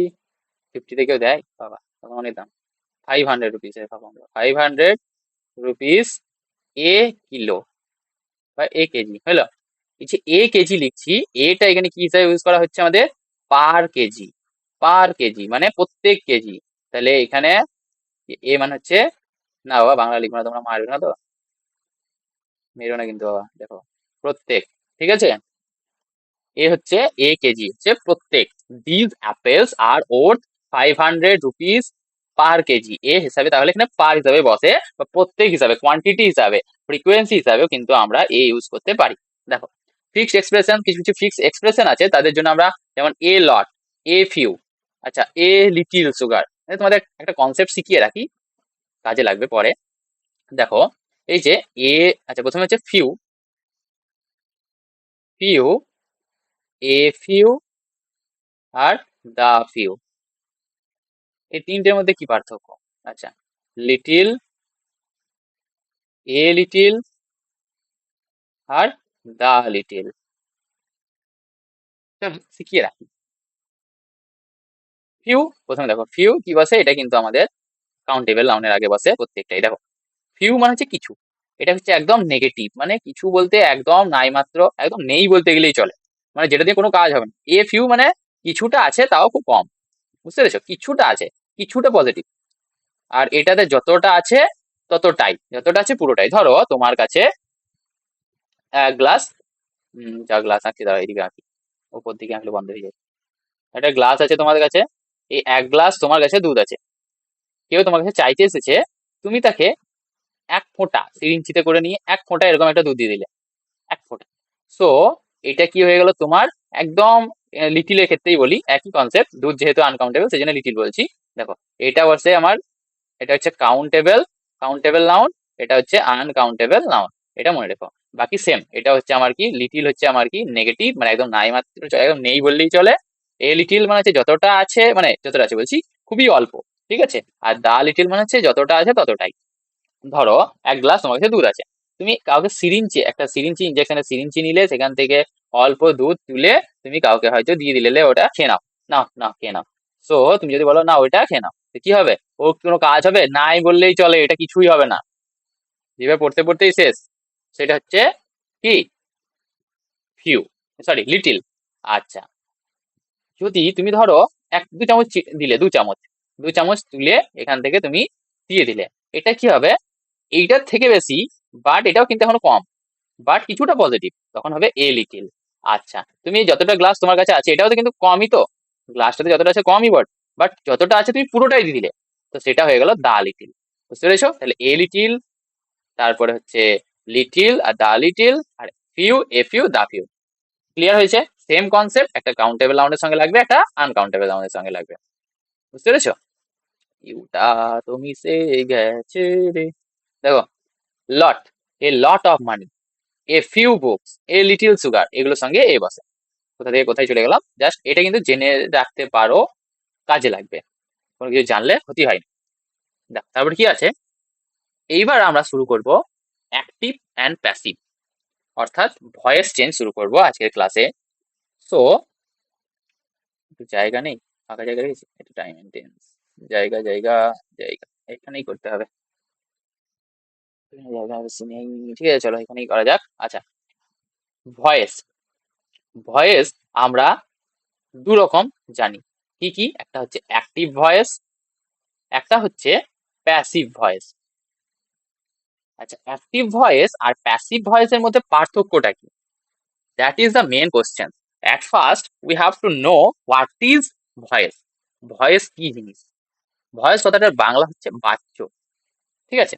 50 কেউ দেয় বাবা, তখন অনেক দাম। 500 রুপিস, 500 রুপিস এ কিলো বা এ কেজি হলো। এই যে এ কেজি লিখছি, এটা এখানে কি হিসাবে ইউজ করা হচ্ছে আমাদের, পার কেজি। পার কেজি মানে প্রত্যেক কেজি। তাহলে এখানে এ মানে হচ্ছে, না বাবা বাংলা লিখবো না, তোমরা মারবে না তো, মেরো না কিন্তু বাবা, দেখো প্রত্যেক, ঠিক আছে। এ হচ্ছে এ কেজি হচ্ছে প্রত্যেক। This apples are worth 500 rupees per KG, a হিসাবে তাহলে এখানে পার হিসাবে বসে, বা প্রত্যেক হিসাবে, কোয়ান্টিটি হিসাবে, ফ্রিকোয়েন্সি হিসাবেও কিন্তু আমরা এ ইউজ করতে পারি। দেখো ফিক্সড এক্সপ্রেশন, কিছু কিছু ফিক্সড এক্সপ্রেশন আছে তাদের জন্য আমরা, যেমন এ লট, এ ফিউ, আচ্ছা এ লিটিল সুগার। তোমাদের একটা কনসেপ্ট শিখিয়ে রাখি, কাজে লাগবে পরে। দেখো এই যে এ, আচ্ছা প্রথমে হচ্ছে ফিউ, ফিউ, এ ফিউ আর দা ফিউ, এই তিনটের মধ্যে কি পার্থক্য? আচ্ছা, লিটিল, এ লিটিল আর দা লিটিল, শিখিয়ে রাখি। ফিউ, প্রথমে দেখো ফিউ কি বসে, এটা কিন্তু আমাদের কাউন্টেবল নাউনের আগে বসে প্রত্যেকটাই। দেখো ফিউ মানে হচ্ছে কিছু, এটা হচ্ছে একদম নেগেটিভ, মানে কিছু বলতে একদম নাই মাত্র, একদম নেই বলতে গেলেই চলে, মানে যেটা দিয়ে কোনো কাজ হবে না। এ ফিউ মানে কিছুটা আছে তাও খুব কম, বুঝতে পেরেছো, কিছুটা আছে, কিছুটা পজিটিভ। আর এটাতে যতটা আছে ততটাই, যতটা আছে পুরোটাই। ধরো তোমার কাছে এক গ্লাস, যা গ্লাস আঁকছি দাঁড়া এদিকে আঁকি, উপর দিকে আঁকলে বন্ধ হয়ে যায়। একটা গ্লাস আছে তোমার কাছে, এই এক গ্লাস তোমার কাছে দুধ আছে, কেউ তোমার কাছে চাইতে এসেছে, তুমি তাকে এক ফোঁটা সিরিঞ্চিতে করে নিয়ে এক ফোঁটা এরকম একটা দুধ দিয়ে দিলে, এক ফোঁটা। সো এটা কি হয়ে গেল তোমার, একদম লিটিলের ক্ষেত্রেই বলি একই কনসেপ্ট, দুধ যেহেতু আনকাউন্টেবল সেই জন্য লিটিল বলছি। দেখো এটা বলছে আমার, এটা হচ্ছে কাউন্টেবল, কাউন্টেবল নাউন, এটা হচ্ছে আনকাউন্টেবল নাউন, এটা মনে রেখো। বাকি সেম, এটা হচ্ছে আমার কি, লিটিল হচ্ছে আমার কি নেগেটিভ, মানে একদম নাই মাত্র, একদম নেই বললেই চলে। এ লিটিল মানে হচ্ছে যতটা আছে, মানে যতটা আছে বলছি খুবই অল্প, ঠিক আছে। আর দা লিটিল মানে হচ্ছে যতটা আছে ততটাই। ধরো এক গ্লাস তোমার কাছে দুধ আছে, তুমি কাউকে সিরিঞ্চি, একটা সিরিঞ্চি ইঞ্জেকশনের সিরিঞ্চি নিলে, সেখান থেকে অল্প দুধ তুলে তুমি কাউকে হয়তো দিয়ে দিলে, ওটা খেয়ে নাও, নাও নাও খেয়ে নাও। সো তুমি যদি বলো না ওইটা খেয়ে নাও, তো কি হবে, ও কোনো কাজ হবে, নাই বললেই চলে, এটা কিছুই হবে না, যেভাবে পড়তে পড়তেই শেষ। সেটা হচ্ছে কি, ফিউ, সরি লিটিল। আচ্ছা, যদি তুমি ধরো এক দু চামচ দিলে, দু চামচ, দু চামচ তুলে এখান থেকে তুমি দিয়ে দিলে, এটা কি হবে, এইটার থেকে বেশি, বাট এটাও কিন্তু এখনো কম, বাট কিছুটা পজিটিভ, তখন হবে এ লিটিল। আচ্ছা, তুমি যতটা গ্লাস তোমার কাছে আছে এটাও তো কিন্তু কমই, তো গ্লাসটাতে যতটা আছে কমই, বাট যতটা আছে তুমি পুরোটাই দিয়ে দিলে, তো সেটা হয়ে গেল দা লিটিল। বুঝতে পেরেছো? তাহলে এ লিটিল, তারপরে হচ্ছে লিটিল আর দা লিটিল, আর few, a few, the few. Clear হয়েছে? সেম কনসেপ্ট, একটা কাউন্টেবল নাউনের সঙ্গে লাগবে, একটা আনকাউন্টেবল নাউনের সঙ্গে লাগবে। বুঝতে পেরেছো? ইউটা তো মিশে গেছে রে। দেখো, lot, a lot of money, a few books, a little sugar, এগুলোর সঙ্গে এ বসে। কোথা থেকে কোথায় চলে গেলাম, জাস্ট এটা কিন্তু জেনে রাখতে পারো, কাজে লাগবে, কোনো কিছু জানলে ক্ষতি হয় না। দেখ তারপর কি আছে, এইবার আমরা শুরু করব অ্যাক্টিভ অ্যান্ড প্যাসিভ, অর্থাৎ ভয়েস চেঞ্জ শুরু করব আজকের ক্লাসে। সো একটু জায়গা নেই, ফাঁকা জায়গা রেখেছি, একটু টাইম মেনটেন্স, জায়গা জায়গা জায়গা, এখানেই করতে হবে। জায়গা বেশি নেই, ঠিক আছে, চলো এখানেই করা যাক। আচ্ছা, ভয়েস, ভয়েস আমরা দু রকম জানি, কি কি, একটা হচ্ছে অ্যাক্টিভ ভয়েস, একটা হচ্ছে প্যাসিভ ভয়েস। আচ্ছা, অ্যাক্টিভ ভয়েস আর প্যাসিভ ভয়েসের মধ্যে পার্থক্যটা কি? That is the main question. At first we have to know what is voice. Voice কি জিনিস? ভয়েস কথাটার বাংলা হচ্ছে বাচ্য, ঠিক আছে।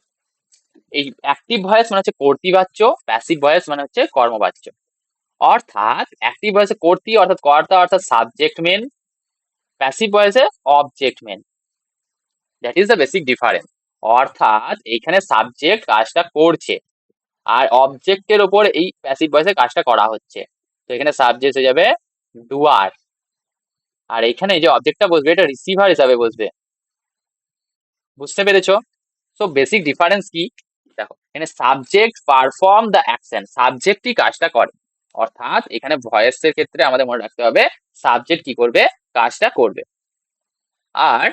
এই অ্যাক্টিভ ভয়েস মানে হচ্ছে কর্তৃবাচ্য, প্যাসিভ ভয়েস মানে হচ্ছে কর্মবাচ্য। অর্থাৎ অ্যাক্টিভ ভয়েসে কর্তৃ অর্থাৎ কর্তা অর্থাৎ সাবজেক্ট মেন, প্যাসিভ ভয়েসে object main. That is the basic difference. অর্থাৎ এইখানে সাবজেক্ট কাজটা করছে আর অবজেক্টের ওপর এই প্যাসিভ ভয়েসে কাজটা করা হচ্ছে। তো এখানে সাবজেক্ট হয়ে যাবে ডুয়ার, আর এখানে যে অবজেক্টটা বসবে এটা রিসিভার হিসাবে বসবে। বুঝতে পেরেছো? সো বেসিক ডিফারেন্স কি দেখো, এখানে সাবজেক্ট পারফর্ম দ্য অ্যাকশন, সাবজেক্টই কাজটা করে। অর্থাৎ এখানে ভয়েসের ক্ষেত্রে আমাদের মনে রাখতে হবে সাবজেক্ট কি করবে, কাজটা করবে। আর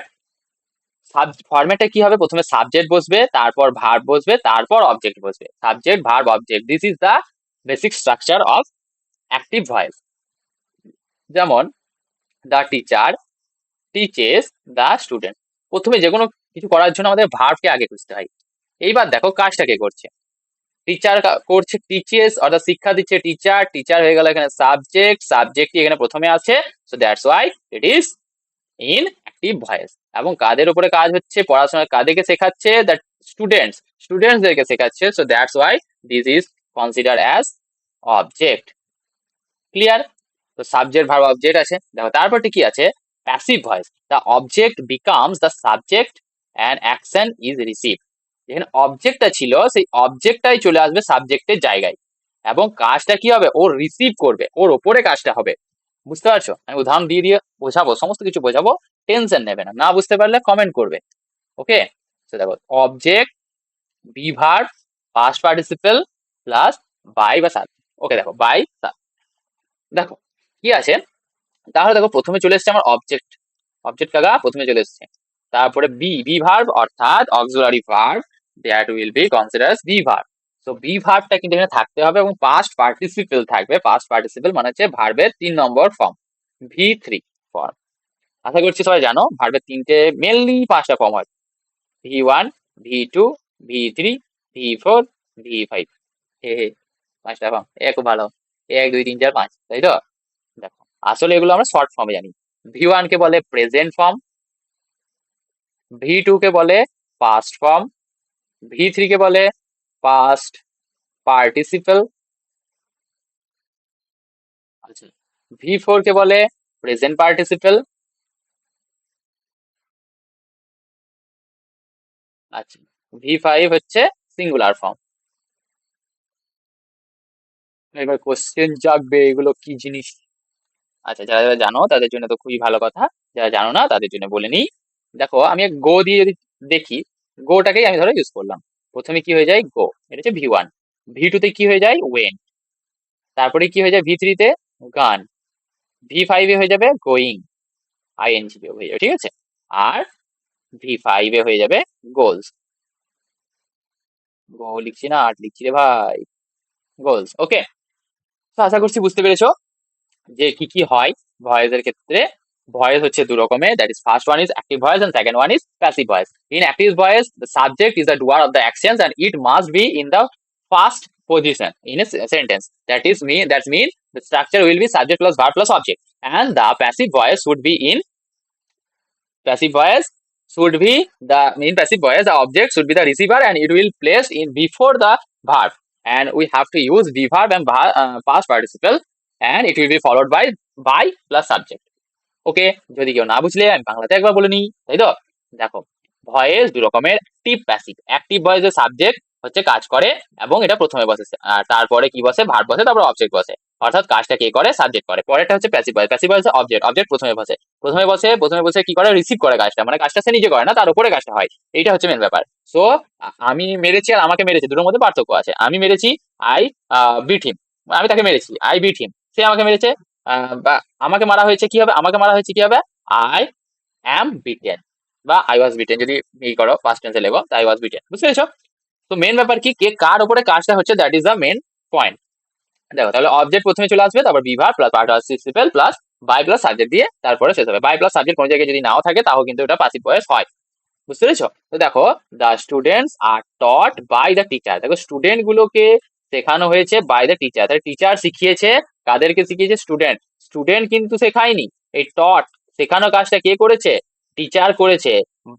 ফরম্যাটে কি হবে, প্রথমে সাবজেক্ট বসবে, তারপর ভার্ব বসবে, তারপর অবজেক্ট বসবে। Subject verb object, this is the basic structure of active voice. যেমন the teacher teaches the student, প্রথমে যে কোনো কিছু করার জন্য আমাদের ভার্বকে আগে খুঁজতে হয়। এইবার দেখো কাজটা কে করছে, টিচার করছে টিচেস অর্থাৎ শিক্ষা দিচ্ছে টিচার, টিচার হয়ে গেল এখানে সাবজেক্ট, সাবজেক্টই এখানে প্রথমে আছে, so that's why it is in active voice. এবং কাদের উপরে কাজ হচ্ছে, পড়াশোনা কাদেরকে শেখাচ্ছে, দ্যাট স্টুডেন্টস, স্টুডেন্টসদেরকে শেখাচ্ছে, so that's why this is consider as object. Clear? তো সাবজেক্ট ভার্ব অবজেক্ট আছে। দেখো তারপরটি কি আছে, passive voice, the object becomes the subject and action is receive. যেখানে অবজেক্টটা ছিল সেই অবজেক্টটাই চলে আসবে সাবজেক্টের জায়গায়, এবং কাজটা কি হবে, ও রিসিভ করবে, ওর ওপরে কাজটা হবে। বুঝতে পারছো? আমি উদাহরণ দিয়ে দিয়ে বোঝাবো, সমস্ত কিছু বোঝাবো, টেনশন নেবে না, না বুঝতে পারলে কমেন্ট করবে। ওকে, তো দেখো object, be verb, past participle plus by বা সাবজেক্ট। ওকে দেখো বাই, দেখো কি আছে, তাহলে দেখো প্রথমে চলে এসছে আমার অবজেক্ট, অবজেক্ট কাগা প্রথমে চলে এসছে। তারপরে বি, বি ভার্ব অর্থাৎ auxiliary verb, that will be consider be verb. So be ভার্বটা কিন্তু এখানে থাকতে হবে এবং পাস্ট পার্টিসিপেল থাকবে। পাস্ট পার্টিসিপেল মানে হচ্ছে ভার্বের 3 নম্বর ফর্ম, V3 ফর্ম। আশা করছি সবাই জানো ভার্বের তিনটে মেনলি 5টা ফর্ম হয়, V1, V2, V3, V4, V5। হে হে, 5টা ফর্ম, এ খুব ভালো, 1 2 3 4 5, তাই তো? দেখো আসলে এগুলো আমরা শর্ট ফর্মে জানি। V1 কে বলে প্রেজেন্ট ফর্ম, V2 কে বলে পাস্ট ফর্ম, V3 কে বলে পাস্ট পার্টিসিপল, আচ্ছা V4 কে বলে প্রেজেন্ট পার্টিসিপল, আচ্ছা V5 হচ্ছে সিঙ্গুলার ফর্ম। এবার কোশ্চেন জাগবে এগুলো কি জিনিস। আচ্ছা যারা যারা জানো তাদের জন্য তো খুবই ভালো কথা, যারা জানো না তাদের জন্য বলে নিই। দেখো আমি গো দিয়ে যদি দেখি, গোটাকেই আমি ধরো ইউজ করলাম। প্রথমে কি হয়ে যায়, গো, এটা হচ্ছে V1। V2 তে কি হয়ে যায়, ওয়েন। তারপরে কি হয়ে যায় V3 তে, গান। V5 এ হয়ে যাবে গোয়িং, আইএনজি হয়ে যাবে, ঠিক আছে। আর V5 এ হয়ে যাবে গোলস, গো লিখছি না আর্ট লিখছি রে ভাই, গোলস। ওকে, তো আশা করছি বুঝতে পেরেছো যে কি কি হয় ভয়েস এর ক্ষেত্রে। ভয়েস হচ্ছে দু রকমের, that is first one is active voice and second one is passive voice. In active voice the subject is the doer of the actions and it must be in the first position in a sentence. That mean the structure will be subject plus verb plus object, and the passive voice should be in passive voice should be the in passive voice the object should be the receiver and it will placed in before the verb, and we have to use the verb and past participle and it will be followed by plus subject. Okay, যদি কেউ না বুঝলে আমি বাংলাতে একবার বলে নিই, তাই তো? দেখো, ভয়েস দু রকমের, অ্যাক্টিভ প্যাসিভ। অ্যাক্টিভ ভয়েসে সাবজেক্ট হচ্ছে কাজ করে এবং এটা প্রথমে বসে, আর তারপরে কি বসে, ভার্ব বসে, তারপর অবজেক্ট বসে। অর্থাৎ কাজটা কে করে, সাবজেক্ট করে। পরেরটা হচ্ছে প্যাসিভ ভয়েস। প্যাসিভ ভয়েসে অবজেক্ট, অবজেক্ট প্রথমে বসে কি করে, রিসিভ করে কাজটা, মানে কাজটা সে নিজে করে না, তার উপরে কাজটা হয়। এইটা হচ্ছে মেন ব্যাপার। সো আমি মেরেছি আর আমাকে মেরেছে, দুটোর মধ্যে পার্থক্য আছে। আমি মেরেছি, আই বিট হিম, আমি তাকে মেরেছি, আই বিট হিম। সে আমাকে মেরেছে, বা আমাকে মারা হয়েছে কি হবে, আই অ্যাম বিটেন, বা আই ওয়াজ বিটেন, যদি ই করো ফার্স্ট টেন্সে লেখো, আই ওয়াজ বিটেন। বুঝতে পেরেছো? তো মেন ব্যাপার কি, কে কার উপরে কাজটা হচ্ছে, that is the main point. দেখো, তাহলে অবজেক্ট প্রথমে চলে আসবে, তারপর be verb plus participle plus by plus subject দিয়ে তারপরে শেষ হবে। বাই প্লাস সাবজেক্ট কোনো জায়গায় যদি নাও থাকে তাও কিন্তু এটা পাসিভ ভয়েস হয়। বুঝতে পেরেছো? তো দেখো, the students are taught by the teacher. দেখো, স্টুডেন্ট গুলোকে শেখানো হয়েছে বাই দ্য টিচার। তাহলে টিচার শিখিয়েছে, কাদেরকে শিখিয়েছে, স্টুডেন্ট। স্টুডেন্ট কিন্তু শেখায়নি। এই টট, শেখানো কাজটা কে করেছে, টিচার করেছে।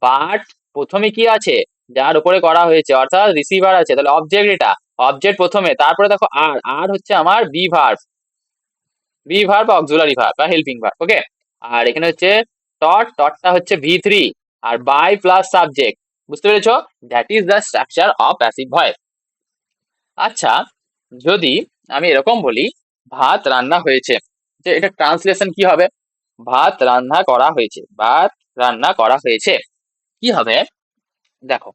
বাট প্রথমে কি আছে, যার উপরে করা হয়েছে, অর্থাৎ রিসিভার আছে, তাহলে অবজেক্ট, এটা অবজেক্ট প্রথমে, তারপরে দেখো আর, আর হচ্ছে আমার বি ভার্ব, বি ভার্ব বা অক্সিলারি ভার্ব বা হেল্পিং ভার্ব। ওকে, আর এখানে হচ্ছে টট, টটটা হচ্ছে ভি3, আর বাই প্লাস সাবজেক্ট। বুঝতে পেরেছো? That is the structure of passive voice. আচ্ছা, যদি আমি এরকম বলি, ভাত রান্না হয়েছে, যে এটা ট্রান্সলেশন কি হবে, ভাত রান্না করা হয়েছে, ভাত রান্না করা হয়েছে, কি হবে? দেখো,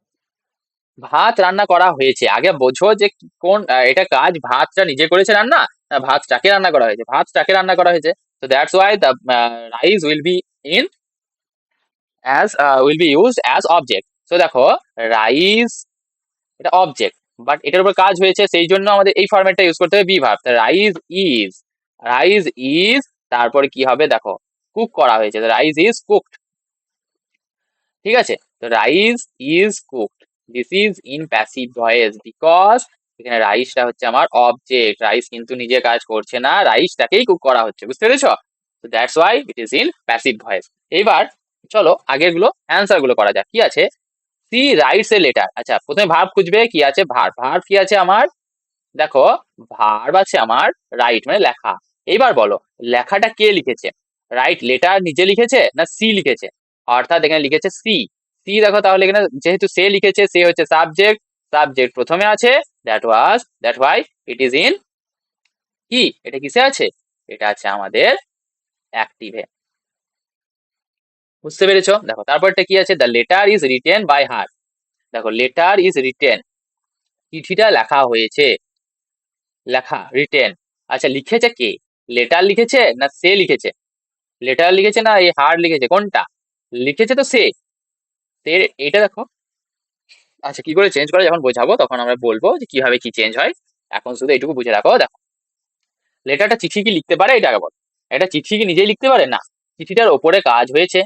ভাত রান্না করা হয়েছে, আগে বোঝো যে কোন এটা কাজ, ভাতটা নিজে করেছে রান্না, না ভাতটাকে রান্না করা হয়েছে, ভাতটাকে রান্না করা হয়েছে। So that's why the rice in will be used as object. So দেখো, রাইস এটা অবজেক্ট, বাট এটার উপর কাজ হয়েছে, সেই জন্য আমাদের এই ফরম্যাটটা ইউজ করতে হবে, বি ভার্ব। রাইস ইজ, তারপরে কি হবে, দেখো, কুক করা হয়েছে, রাইস ইজ কুকড। ঠিক আছে, তো rice is cooked, this is in passive voice, because এখানে রাইসটা হচ্ছে আমার অবজেক্ট, রাইস কিন্তু নিজে কাজ করছে না, রাইসটাকেই কুক করা হচ্ছে। বুঝতে পেরেছো? তো that's why it is in passive voice. এইবার চলো আগের গুলো অ্যান্সার গুলো করা যাক। কি আছে, সি রাইটস এ লেটার। আচ্ছা, প্রথমে ভার্ব খুঁজবে, কি আছে, ভার্ব কি আছে আমার, দেখো, ভার্ব আছে আমার রাইট, মানে লেখা। এইবার বলো, লেখাটা কে লিখেছে, রাইট লেটার নিজে লিখেছে না সি লিখেছে, অর্থাৎ এখানে লিখেছে সি। সি, দেখো, তাহলে এখানে যেহেতু সে লিখেছে, সে হচ্ছে সাবজেক্ট, সাবজেক্ট প্রথমে আছে, that Y it is in, কি এটা কিসে আছে, এটা আছে আমাদের অ্যাক্টিভে। বুঝতে পেরেছো? দেখো, তারপরটা কি আছে, the letter is written by her. দেখো, লেটার ইজ রিটেন, চিঠিটা লেখা হয়েছে, লেখা রিটেন। আচ্ছা, লিখেছে কে, লেটার লিখেছে না সে লিখেছে, লেটার লিখেছে না এই হার্ড লিখেছে, কোনটা লিখেছে, তো সে, সে, এটা দেখো। আচ্ছা, কি করে চেঞ্জ করে যখন বোঝাবো তখন আমরা বলবো যে কিভাবে কি চেঞ্জ হয়। এখন শুধু এইটুকু বুঝে রাখো। দেখো, লেটারটা চিঠি কি লিখতে পারে, এটা আগে বল, এটা চিঠি কি নিজেই লিখতে পারে না, চিঠিটার ওপরে কাজ হয়েছে,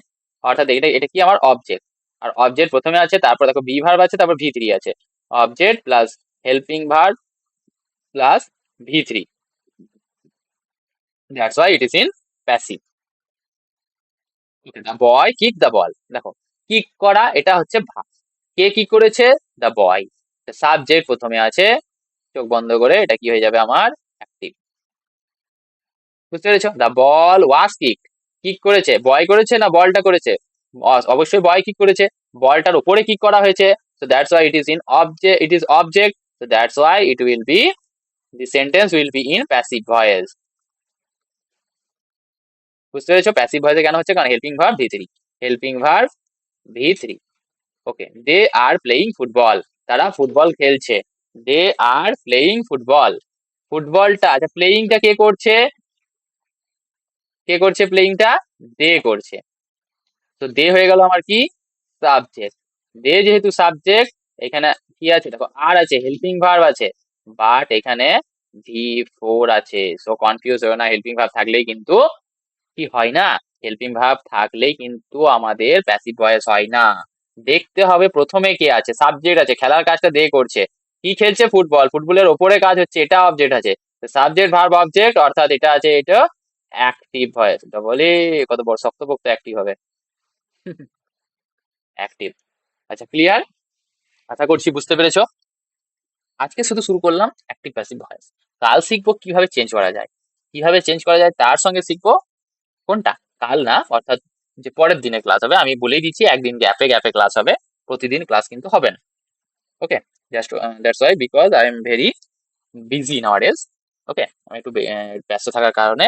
অর্থাৎ এটা এটা কি আমার অবজেক্ট, আর অবজেক্ট প্রথমে আছে, তারপর দেখো বি ভার্ব আছে, তারপর ভি3 আছে, object plus helping verb plus ভি3, that's why it is in passive. The boy kick the ball. দেখো, কিক করা, এটা হচ্ছে ভার্ব, কে কি করেছে, দ্য বয়, সাবজেক্ট প্রথমে আছে, চোখ বন্ধ করে এটা কি হয়ে যাবে আমার অ্যাক্টিভ। বুঝতে পেরেছো? The ball was kick, kick করেছে, বয় করেছে না বলটা করেছে, অবশ্যই বয় কিক করেছে, বলটার উপরে কিক করা হয়েছে। So that's why it is in object, it is object, so that's why it will B, the sentence will be in passive voice. বুঝতে পেরেছো? প্যাসিভ ভয়েসে কেন হচ্ছে, কারণ helping verb ভি3, helping verb ভি3। Okay, they are playing football, তারা football খেলছে, দে are playing football, ফুটবলটা, আচ্ছা প্লেইংটা কে করছে, কে করছে প্লেইংটা, দে করছে। তো দে হয়ে গেল আমার কি, সাবজেক্ট। দে যেহেতু সাবজেক্ট, এখানে কি আছে, দেখো আর আছে, হেল্পিং ভার্ব আছে, বাট এখানে ভি4 আছে। সো কনফিউজ হয়ে না, হেল্পিং ভার্ব থাকলেই কিন্তু কি হয় না, হেল্পিং ভার্ব থাকলেই কিন্তু আমাদের প্যাসিভ ভয়েস হয় না। দেখতে হবে প্রথমে কে আছে, সাবজেক্ট আছে, খেলার কাজটা দে করছে, কি খেলছে, ফুটবল, ফুটবলের ওপরে কাজ হচ্ছে, এটা অবজেক্ট আছে, সাবজেক্ট ভার্ব অবজেক্ট, অর্থাৎ এটা আছে, এটা অ্যাক্টিভ ভয়েস। এটা বলে কত বড় শক্তপোক্ত অ্যাক্টিভ হবে, অ্যাক্টিভ। আচ্ছা, ক্লিয়ার? আশা করছি বুঝতে পেরেছো। আজকে শুধু শুরু করলাম অ্যাক্টিভ প্যাসিভ ভয়েস, কাল শিখবো কিভাবে চেঞ্জ করা যায়। কিভাবে চেঞ্জ করা যায় তার সঙ্গে শিখবো। কোনটা? কাল না, অর্থাৎ যে পরের দিনে ক্লাস হবে। আমি বলেই দিচ্ছি একদিন গ্যাপে গ্যাপে ক্লাস হবে, প্রতিদিন ক্লাস কিন্তু হবে না। Okay, just that's why because I am very busy nowadays. Okay, আমি একটু ব্যস্ত থাকার কারণে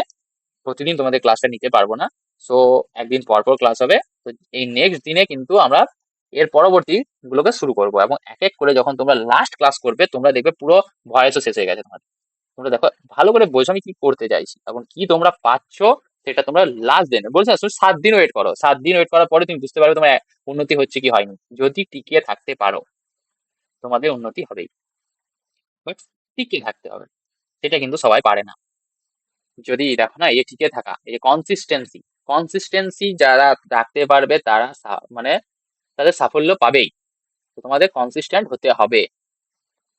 প্রতিদিন তোমাদের ক্লাসটা নিতে পারবো না। সো একদিন পর পর ক্লাস হবে। তো এই নেক্সট দিনে কিন্তু আমরা এর পরবর্তী গুলোকে শুরু করবো, এবং এক এক করে যখন তোমরা লাস্ট ক্লাস করবে তোমরা দেখবে পুরো ভয়েসও শেষ হয়ে গেছে তোমার। তোমরা দেখো ভালো করে বোঝো আমি কি করতে চাইছি এবং কি তোমরা পাচ্ছ, সেটা তোমরা লাস্ট দিন বলছো না, তুমি 7 দিন ওয়েট করো। 7 দিন ওয়েট করার পরে তুমি বুঝতে পারবে তোমার উন্নতি হচ্ছে কি হয়নি। যদি টিকিয়ে থাকতে পারো তোমাদের উন্নতি হবেই, বাট টিকিয়ে থাকতে হবে, সেটা কিন্তু সবাই পারে না। যদি দেখো না, এই টিকে থাকা, এই কনসিস্টেন্সি, কনসিস্টেন্সি যারা রাখতে পারবে তারা মানে তাদের সাফল্য পাবেই। তো তোমাদের কনসিস্টেন্ট হতে হবে,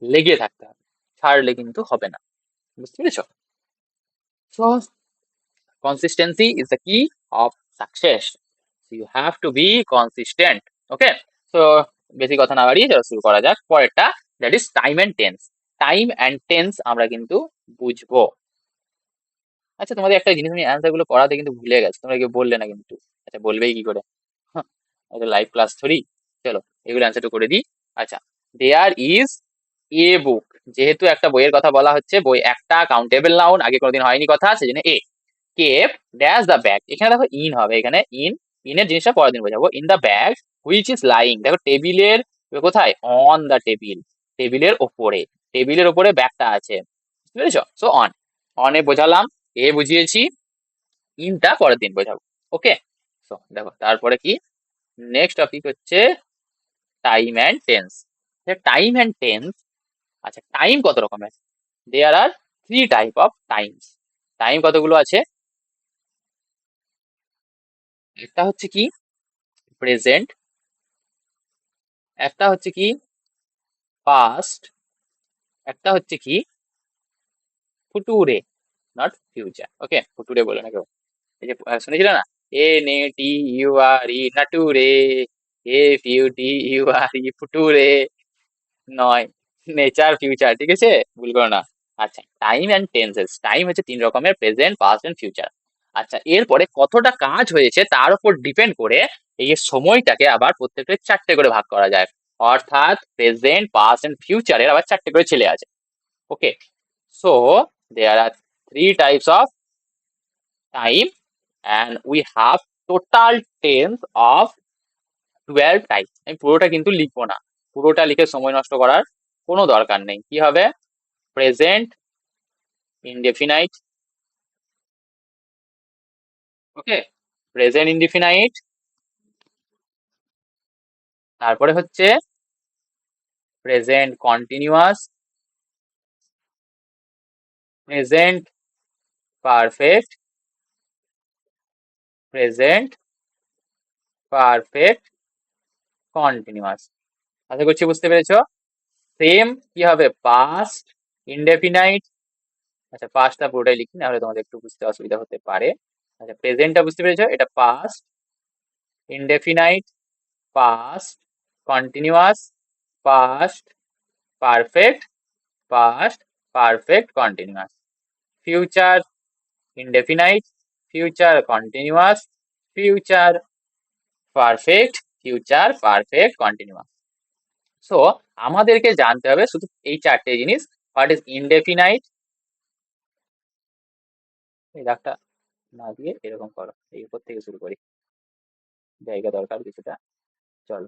লেগে থাকতে হবে, ছাড়লে কিন্তু হবে না। বুঝতে পেরেছো? So consistency is the key of success. So you have to be consistent. Okay, so বেশি কথা না বাড়িয়ে চলো শুরু করা যাক পরেরটা, that is time and tense. Time and tense আমরা কিন্তু বুঝবো। আচ্ছা, তোমাদের একটা জিনিস আমি অ্যান্সার গুলো করাতে কিন্তু ভুলে গেছি, তোমরা কেউ বললে না কিন্তু। আচ্ছা, বলবেই কি করে? হ্যাঁ, এটা লাইভ ক্লাস থরি। চলো এগুলো অ্যান্সারটা করে দিই। আচ্ছা, দেয়ার ইজ এ বুক, যেহেতু একটা বইয়ের কথা বলা হচ্ছে, বই একটা কাউন্টেবল নাউন, আগে কোনোদিন হয়নি কথা, সেজন্য এ। কেপ ড্যাশ দ্য ব্যাগ, এখানে দেখো ইন হবে, এখানে ইনের জিনিসটা পরের দিন বোঝাবো। In the bag which is lying, দেখো টেবিলের কোথায়, অন দ্য টেবিল, টেবিলের ওপরে, টেবিলের ওপরে ব্যাগটা আছে। বুঝতে পেরেছো? সো অন, অনে বোঝালাম, এ বুঝিয়েছি, ইনটা পরের দিন বোঝাবো। ওকে, সো দেখো তারপরে কি, নেক্সট টপিক হচ্ছে time and tense. Time and tense, আচ্ছা টাইম কত রকমের? দেয়ার are 3 type of Times. Time কতগুলো আছে? একটা হচ্ছে কি প্রেজেন্ট, একটা হচ্ছে কি পাস্ট, একটা হচ্ছে কি ফুটুরে, নট ফিউচার। ওকে, ফুটুরে বলে না কেউ। এই যে শুনেছিলে না, A N T U R E nature, a few T U R E future, নয় নেচার ফিউচার, ঠিক আছে, ভুল করো না। আচ্ছা, টাইম অ্যান্ড টেন্সেস, টাইম হচ্ছে 3 রকমের, প্রেজেন্ট, পাস্ট এন্ড ফিউচার। আচ্ছা, এরপরে কতটা কাজ হয়েছে তার উপর ডিপেন্ড করে এই যে সময়টাকে আবার প্রত্যেকটা 4টে করে ভাগ করা যায়। অর্থাৎ প্রেজেন্ট, পাস্ট এন্ড ফিউচারের আবার 4টে করে ছেলে আছে। Okay, so there are 3 types of time and we have total tenses of 12 type. আমি পুরোটা কিন্তু লিখবো না, পুরোটা লিখে সময় নষ্ট করার কোনো দরকার নেই। কি হবে? Present indefinite, okay, present indefinite, তারপরে হচ্ছে present continuous, present perfect, present perfect continuous. আশা করছি বুঝতে পেরেছো। সেম কি হবে, পাস্ট ইনডেফিনাইট। আচ্ছা, পাস্টটা পুরোটাই লিখি, না হলে তোমাদের একটু বুঝতে অসুবিধা হতে পারে। আচ্ছা, প্রেজেন্টটা বুঝতে পেরেছো, এটা past indefinite, past continuous, past perfect, past perfect continuous. Future indefinite, future continuous, future perfect, future perfect continuous. So আমাদেরকে জানতে হবে শুধু এই 4টে জিনিস। হোয়াট ইজ ইনডেফিনাইট, এই দাগটা না দিয়ে এরকম করো, এই উপর থেকে শুরু করি, জায়গা দরকার কিছুটা। চলো,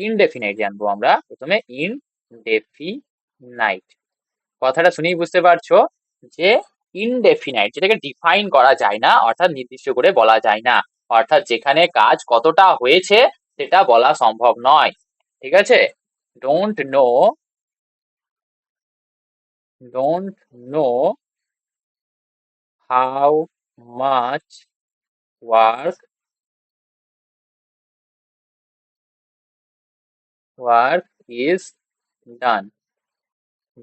ইনডেফিনাইট জানবো আমরা প্রথমে। ইনডেফিনাইট কথাটা শুনেই বুঝতে পারছো যে ইনডেফিনাইট, যেটাকে ডিফাইন করা যায় না, অর্থাৎ নির্দিষ্ট করে বলা যায় না, অর্থাৎ যেখানে কাজ কতটা হয়েছে সেটা বলা সম্ভব নয়। ঠিক আছে? Don't know, don't know how much work, work is done,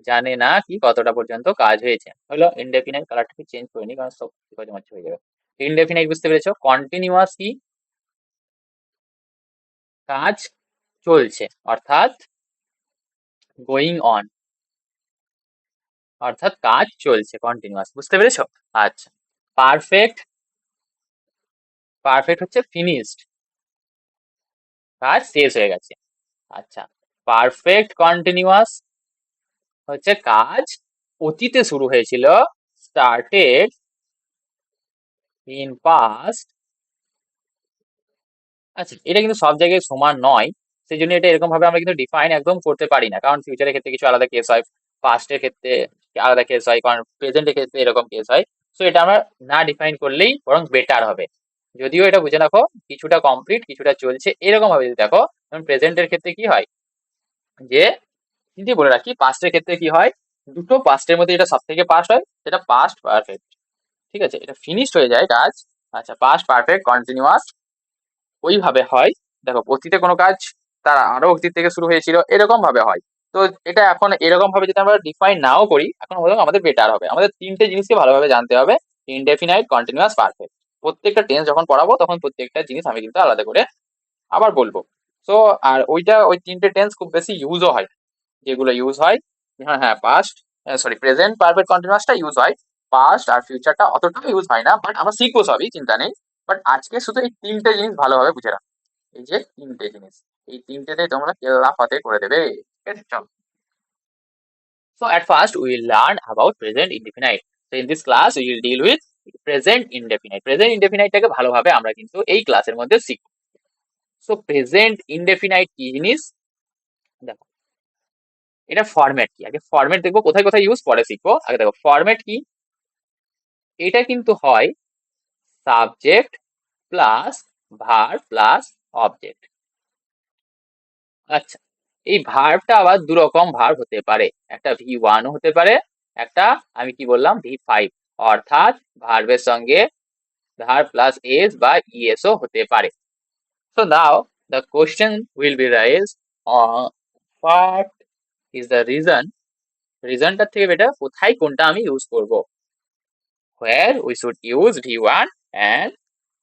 জানে না কি কতটা পর্যন্ত কাজ হয়েছে। হলো ইনডেফিনাইট। কালারটাকে চেঞ্জ করে নি কারণ সব মাঝে হয়ে যাবে। ইনডেফিনাইট বুঝতে পেরেছো। কন্টিনিউয়াস কি, কাজ চলছে, অর্থাৎ গোয়িং অন। অর্থাৎ কাজ চলছে, কন্টিনিউয়াস। বুঝতে পেরেছো? আচ্ছা, পারফেক্ট, পারফেক্ট হচ্ছে ফিনিশড, কাজ শেষ হয়ে গেছে। আচ্ছা, পারফেক্ট কন্টিনিউয়াস হচ্ছে কাজ অতীতে শুরু হয়েছিল, স্টার্টেড ইন পাস্ট। আচ্ছা, এটা কিন্তু সব জায়গায় সমান নয়, সেই জন্য এটা এরকম ভাবে আমরা কিন্তু ডিফাইন একদম করতে পারি না, কারণ ফিউচারের ক্ষেত্রে কিছু আলাদা কেস হয়, পাস্টের ক্ষেত্রে আলাদা কেস হয়, কারণ প্রেজেন্টের ক্ষেত্রে এরকম কেস হয়। সো এটা আমরা না ডিফাইন করলেই বরং বেটার হবে। যদিও এটা বুঝে রাখো, কিছুটা কমপ্লিট কিছুটা চলছে, এরকম ভাবে যদি দেখো, যেমন প্রেজেন্টের ক্ষেত্রে কি হয়, যে যদি বলে রাখি পাস্টের ক্ষেত্রে কি হয়, দুটো পাস্টের মধ্যে যেটা সব থেকে পাস্ট হয় সেটা পাস্ট পারফেক্ট। ঠিক আছে, এটা ফিনিশড হয়ে যায় কাজ। আচ্ছা, পাস্ট পারফেক্ট কন্টিনিউয়াস ওইভাবে হয়। দেখো, অতীতে কোনো কাজ তার আরো অতীত থেকে শুরু হয়েছিল, এরকম ভাবে হয়। তো এটা এখন এরকম ভাবে যদি আমরা ডিফাইন নাও করি, এখন বরং আমাদের বেটার হবে, আমাদের তিনটে জিনিসকে ভালোভাবে জানতে হবে, ইনডেফিনাইট, কন্টিনিউয়াস, পারফেক্ট। প্রত্যেকটা টেন্স যখন পড়াবো তখন প্রত্যেকটা জিনিস আমি কিন্তু আলাদা করে আবার বলবো। সো আর ওইটা ওই তিনটে টেন্স খুব বেশি ইউজও হয়, যেগুলো ইউজ হয়, হ্যাঁ হ্যাঁ, পাস্ট, সরি প্রেজেন্ট পারফেক্ট কন্টিনিউয়াসটা ইউজ হয়, পাস্ট আর ফিউচারটা অতটাও ইউজ হয় না, বাট আমরা শিখবো সবই, চিন্তা নেই। বাট আজকে শুধু এই তিনটে জিনিস ভালোভাবে বুঝে রাখো, এই যে তিনটে জিনিস, এই তিনটেতে তোমরা কেল্লা ফাতে করে দেবে। ঠিক আছে, চলো। So at first we will learn about present indefinite. So in this class we will deal with present indefinite. Present indefinite টাকে ভালোভাবে আমরা কিন্তু এই ক্লাসের মধ্যে শিখব। So present indefinite কি জিনিস, দেখো এটা ফরম্যাট কি, আগে ফরম্যাট দেখবো কোথায় কোথায় ইউজ, পরে শিখবো। আগে দেখো ফরম্যাট কি, এটা কিন্তু হয় subject plus verb plus object. আচ্ছা, এই ভার্বটা আবার দু রকম ভার্ব হতে পারে, একটা V1 হতে পারে, একটা আমি কি বললাম V5, অর্থাৎ ভার্বের সঙ্গে ভার্ব প্লাস এস বা ইএসও হতে পারে। So now the question will be raised, what is the reason, রিজনটার থেকে বেটার কোথায় কোনটা আমি ইউজ করব, where we should use V1 and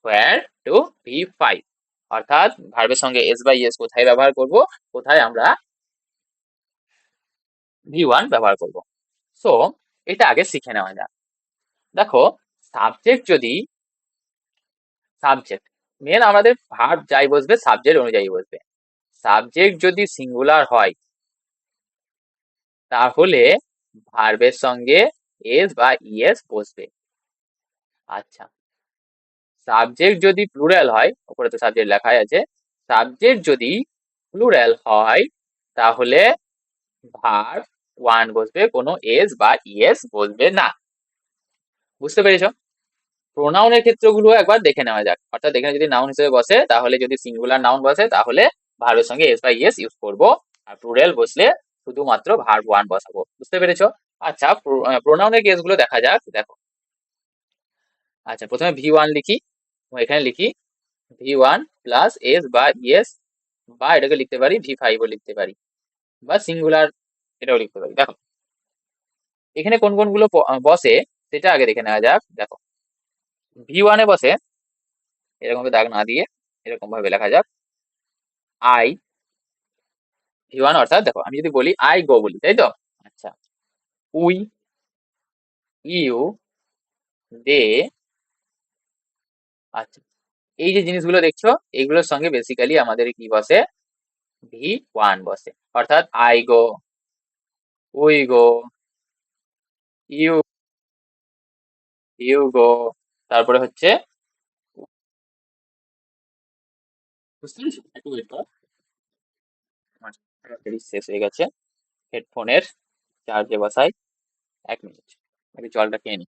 where to V5, অর্থাৎ ভার্বের সঙ্গে এস বা ইএস কোথায় ব্যবহার করব, কোথায় আমরা V1 ব্যবহার করব। সো এটা আগে শিখে নেওয়া যাক। দেখো, সাবজেক্ট যদি, সাবজেক্ট মেন আমাদের ভার্ব যাই বসবে সাবজেক্ট অনুযায়ী বসবে। সাবজেক্ট যদি সিঙ্গুলার হয় তাহলে ভার্বের সঙ্গে এস বা ইএস বসবে। আচ্ছা, সাবজেক্ট যদি প্লুরাল হয়, উপরে তো সাবজেক্ট লেখাই আছে, সাবজেক্ট যদি প্লুরাল হয় তাহলে ভার্ব ওয়ান বসবে, কোনো এস বা ইএস বসবে না। বুঝতে পেরেছো? প্রোনাউনের ক্ষেত্রগুলো একবার দেখে নেওয়া যাক। অর্থাৎ এখানে যদি নাউন হিসেবে বসে তাহলে, যদি সিঙ্গুলার নাউন বসে তাহলে ভার্বের সঙ্গে এস বা ইএস ইউজ করবো, আর প্লুরাল বসলে শুধুমাত্র ভার্ব ওয়ান বসাবো। বুঝতে পেরেছো? আচ্ছা, প্রোনাউনের কেসগুলো দেখা যাক। দেখো, আচ্ছা প্রথমে V1 লিখি, এখানে লিখি V1 প্লাস এস বা ইএস, বা এটাকে লিখতে পারি V5ও লিখতে পারি, বা সিঙ্গুলার এটাও লিখতে পারি। দেখো এখানে কোন কোনগুলো বসে সেটা আগে দেখে নেওয়া যাক। দেখো V1 এ বসে, এরকম দাগ না দিয়ে এরকম ভাবে লেখা যাক আই, V1 অর্থাৎ দেখো আমি যদি বলি আই গো বলি, তাই তো? আচ্ছা, উই, ইউ, দে। আচ্ছা, এই যে জিনিসগুলো দেখছো এইগুলোর সঙ্গে বেসিক্যালি আমাদের কি বসে, V1 বসে, অর্থাৎ I go, we go, you you go, তারপরে হচ্ছে, বুঝতে পেরেছো? একটু ওয়েট করো, আমার ব্যাটারি শেষ হয়ে গেছে হেডফোনের, চার্জে বসাই, 1 মিনিট, আগে জলটা খেয়ে নি।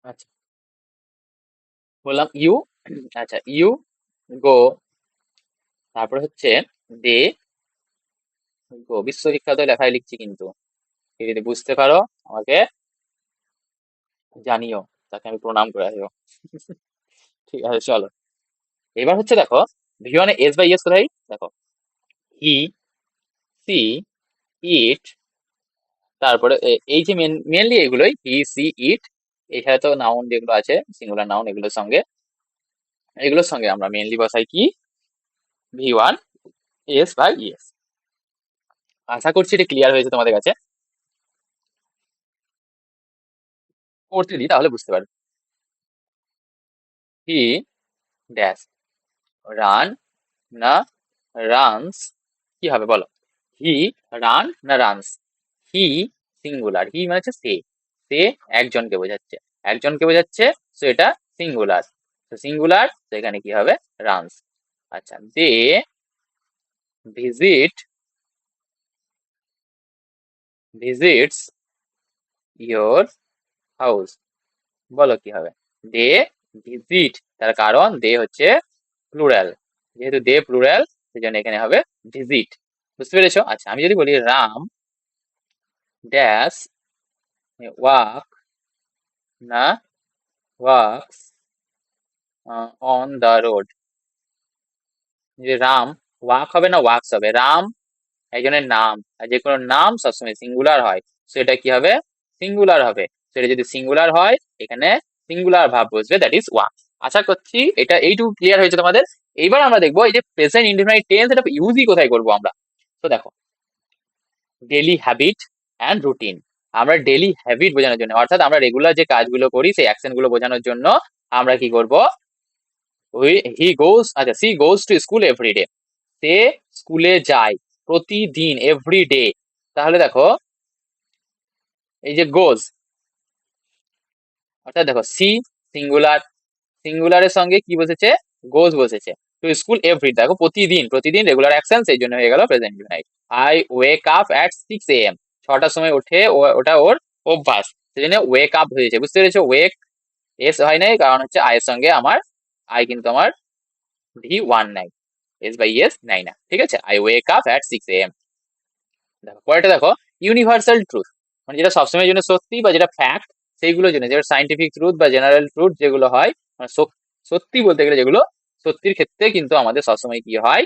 আচ্ছা, বললাম ইউ, আচ্ছা ইউ গো, তারপরে হচ্ছে দে গো, বিশ্ববিখ্যাত লেখায় লিখছি কিন্তু, কেউ যদি বুঝতে পারো আমাকে জানিও, তাকে আমি প্রণাম করে আসবো। ঠিক আছে, চলো। এবার হচ্ছে দেখো V1 এ এস বাই এস কোথায়, দেখো হি, সি, ইট, তারপরে এই যে মেনলি এগুলোই হি সি ইট, এছাড়া তো নাউন যেগুলো আছে, সিঙ্গুলার নাউন, এগুলোর সঙ্গে আমরা মেনলি বসাই কি ভি ওয়ান এস বা ইএস। আশা করছি এটা ক্লিয়ার হয়েছে তোমাদের কাছে। করতে দিই তাহলে বুঝতে পারবে। হি ড্যাশ রান না রানস, কি হবে বলো? হি রান না রানস? হি সিঙ্গুলার, হি মানে হচ্ছে সে, সে একজনকে বোঝাচ্ছে, একজনকে বোঝাচ্ছে, তো এটা সিঙ্গুলার, তো সিঙ্গুলার, তো এখানে কি হবে রানস। আচ্ছা, they visit visits your house, বলো কি হবে? দে ভিজিট, তার কারণ দে হচ্ছে প্লুরাল, যেহেতু দে প্লুরাল সেই জন্য এখানে হবে ভিজিট। বুঝতে পেরেছো? আচ্ছা, আমি যদি বলি রাম ড্যাশ ওয়াক না ওয়াকস অন দ্য রোড, যে রাম ওয়াক হবে না ওয়াকস হবে? রাম একজনের নাম, আর যে কোনো নাম সবসময় সিঙ্গুলার হয়, সেটা কি হবে সিঙ্গুলার হবে, সেটা যদি সিঙ্গুলার হয় এখানে সিঙ্গুলার ভাব বসবে, দ্যাট ইজ ওয়াক। আশা করছি এটা এইটুকু ক্লিয়ার হয়েছে তোমাদের। এইবার আমরা দেখবো এই যে প্রেজেন্ট ইনডিফিনাইট টেন্স, এটা ইউজই কোথায় করবো আমরা। তো দেখো, ডেলি হ্যাবিট অ্যান্ড রুটিন, আমরা ডেলি হ্যাবিট বোঝানোর জন্য, অর্থাৎ আমরা রেগুলার যে কাজগুলো করি সেই অ্যাকশন গুলো বোঝানোর জন্য আমরা কি করব, ওই হি গোজ, আচ্ছা she goes to school everyday, সে স্কুলে যায় প্রতিদিন, এভরিডে। তাহলে দেখো এই যে গোজ, অর্থাৎ দেখো সি সিঙ্গুলার, সিঙ্গুলারের সঙ্গে কি বসেছে গোজ বসেছে, তো স্কুল এভরি, দেখো প্রতিদিন, প্রতিদিন রেগুলার অ্যাকশন, সেই জন্য হয়ে গেল present indefinite. I wake up at 6 AM, 6টার সময় ওঠে, ওটা ওর অভ্যাস, সেই জন্য ওয়েক আপ হয়েছে। বুঝতে পেরেছো? ওয়েক এস হয় নাই, কারণ হচ্ছে আয়ের সঙ্গে আমার আই কিন্তু আমার ভি ওয়ান নাই, এস বাই এস নাই না, ঠিক আছে? I wake up at 6 AM। দেখো পরেরটা দেখো, ইউনিভার্সাল ট্রুথ, মানে যেটা সবসময়ের জন্য সত্যি বা যেটা ফ্যাক্ট, সেইগুলোর জন্য, যেটা সাইন্টিফিক ট্রুথ বা জেনারেল ট্রুথ যেগুলো হয়, মানে সত্যি বলতে গেলে যেগুলো সত্যির ক্ষেত্রে কিন্তু আমাদের সবসময় কি হয়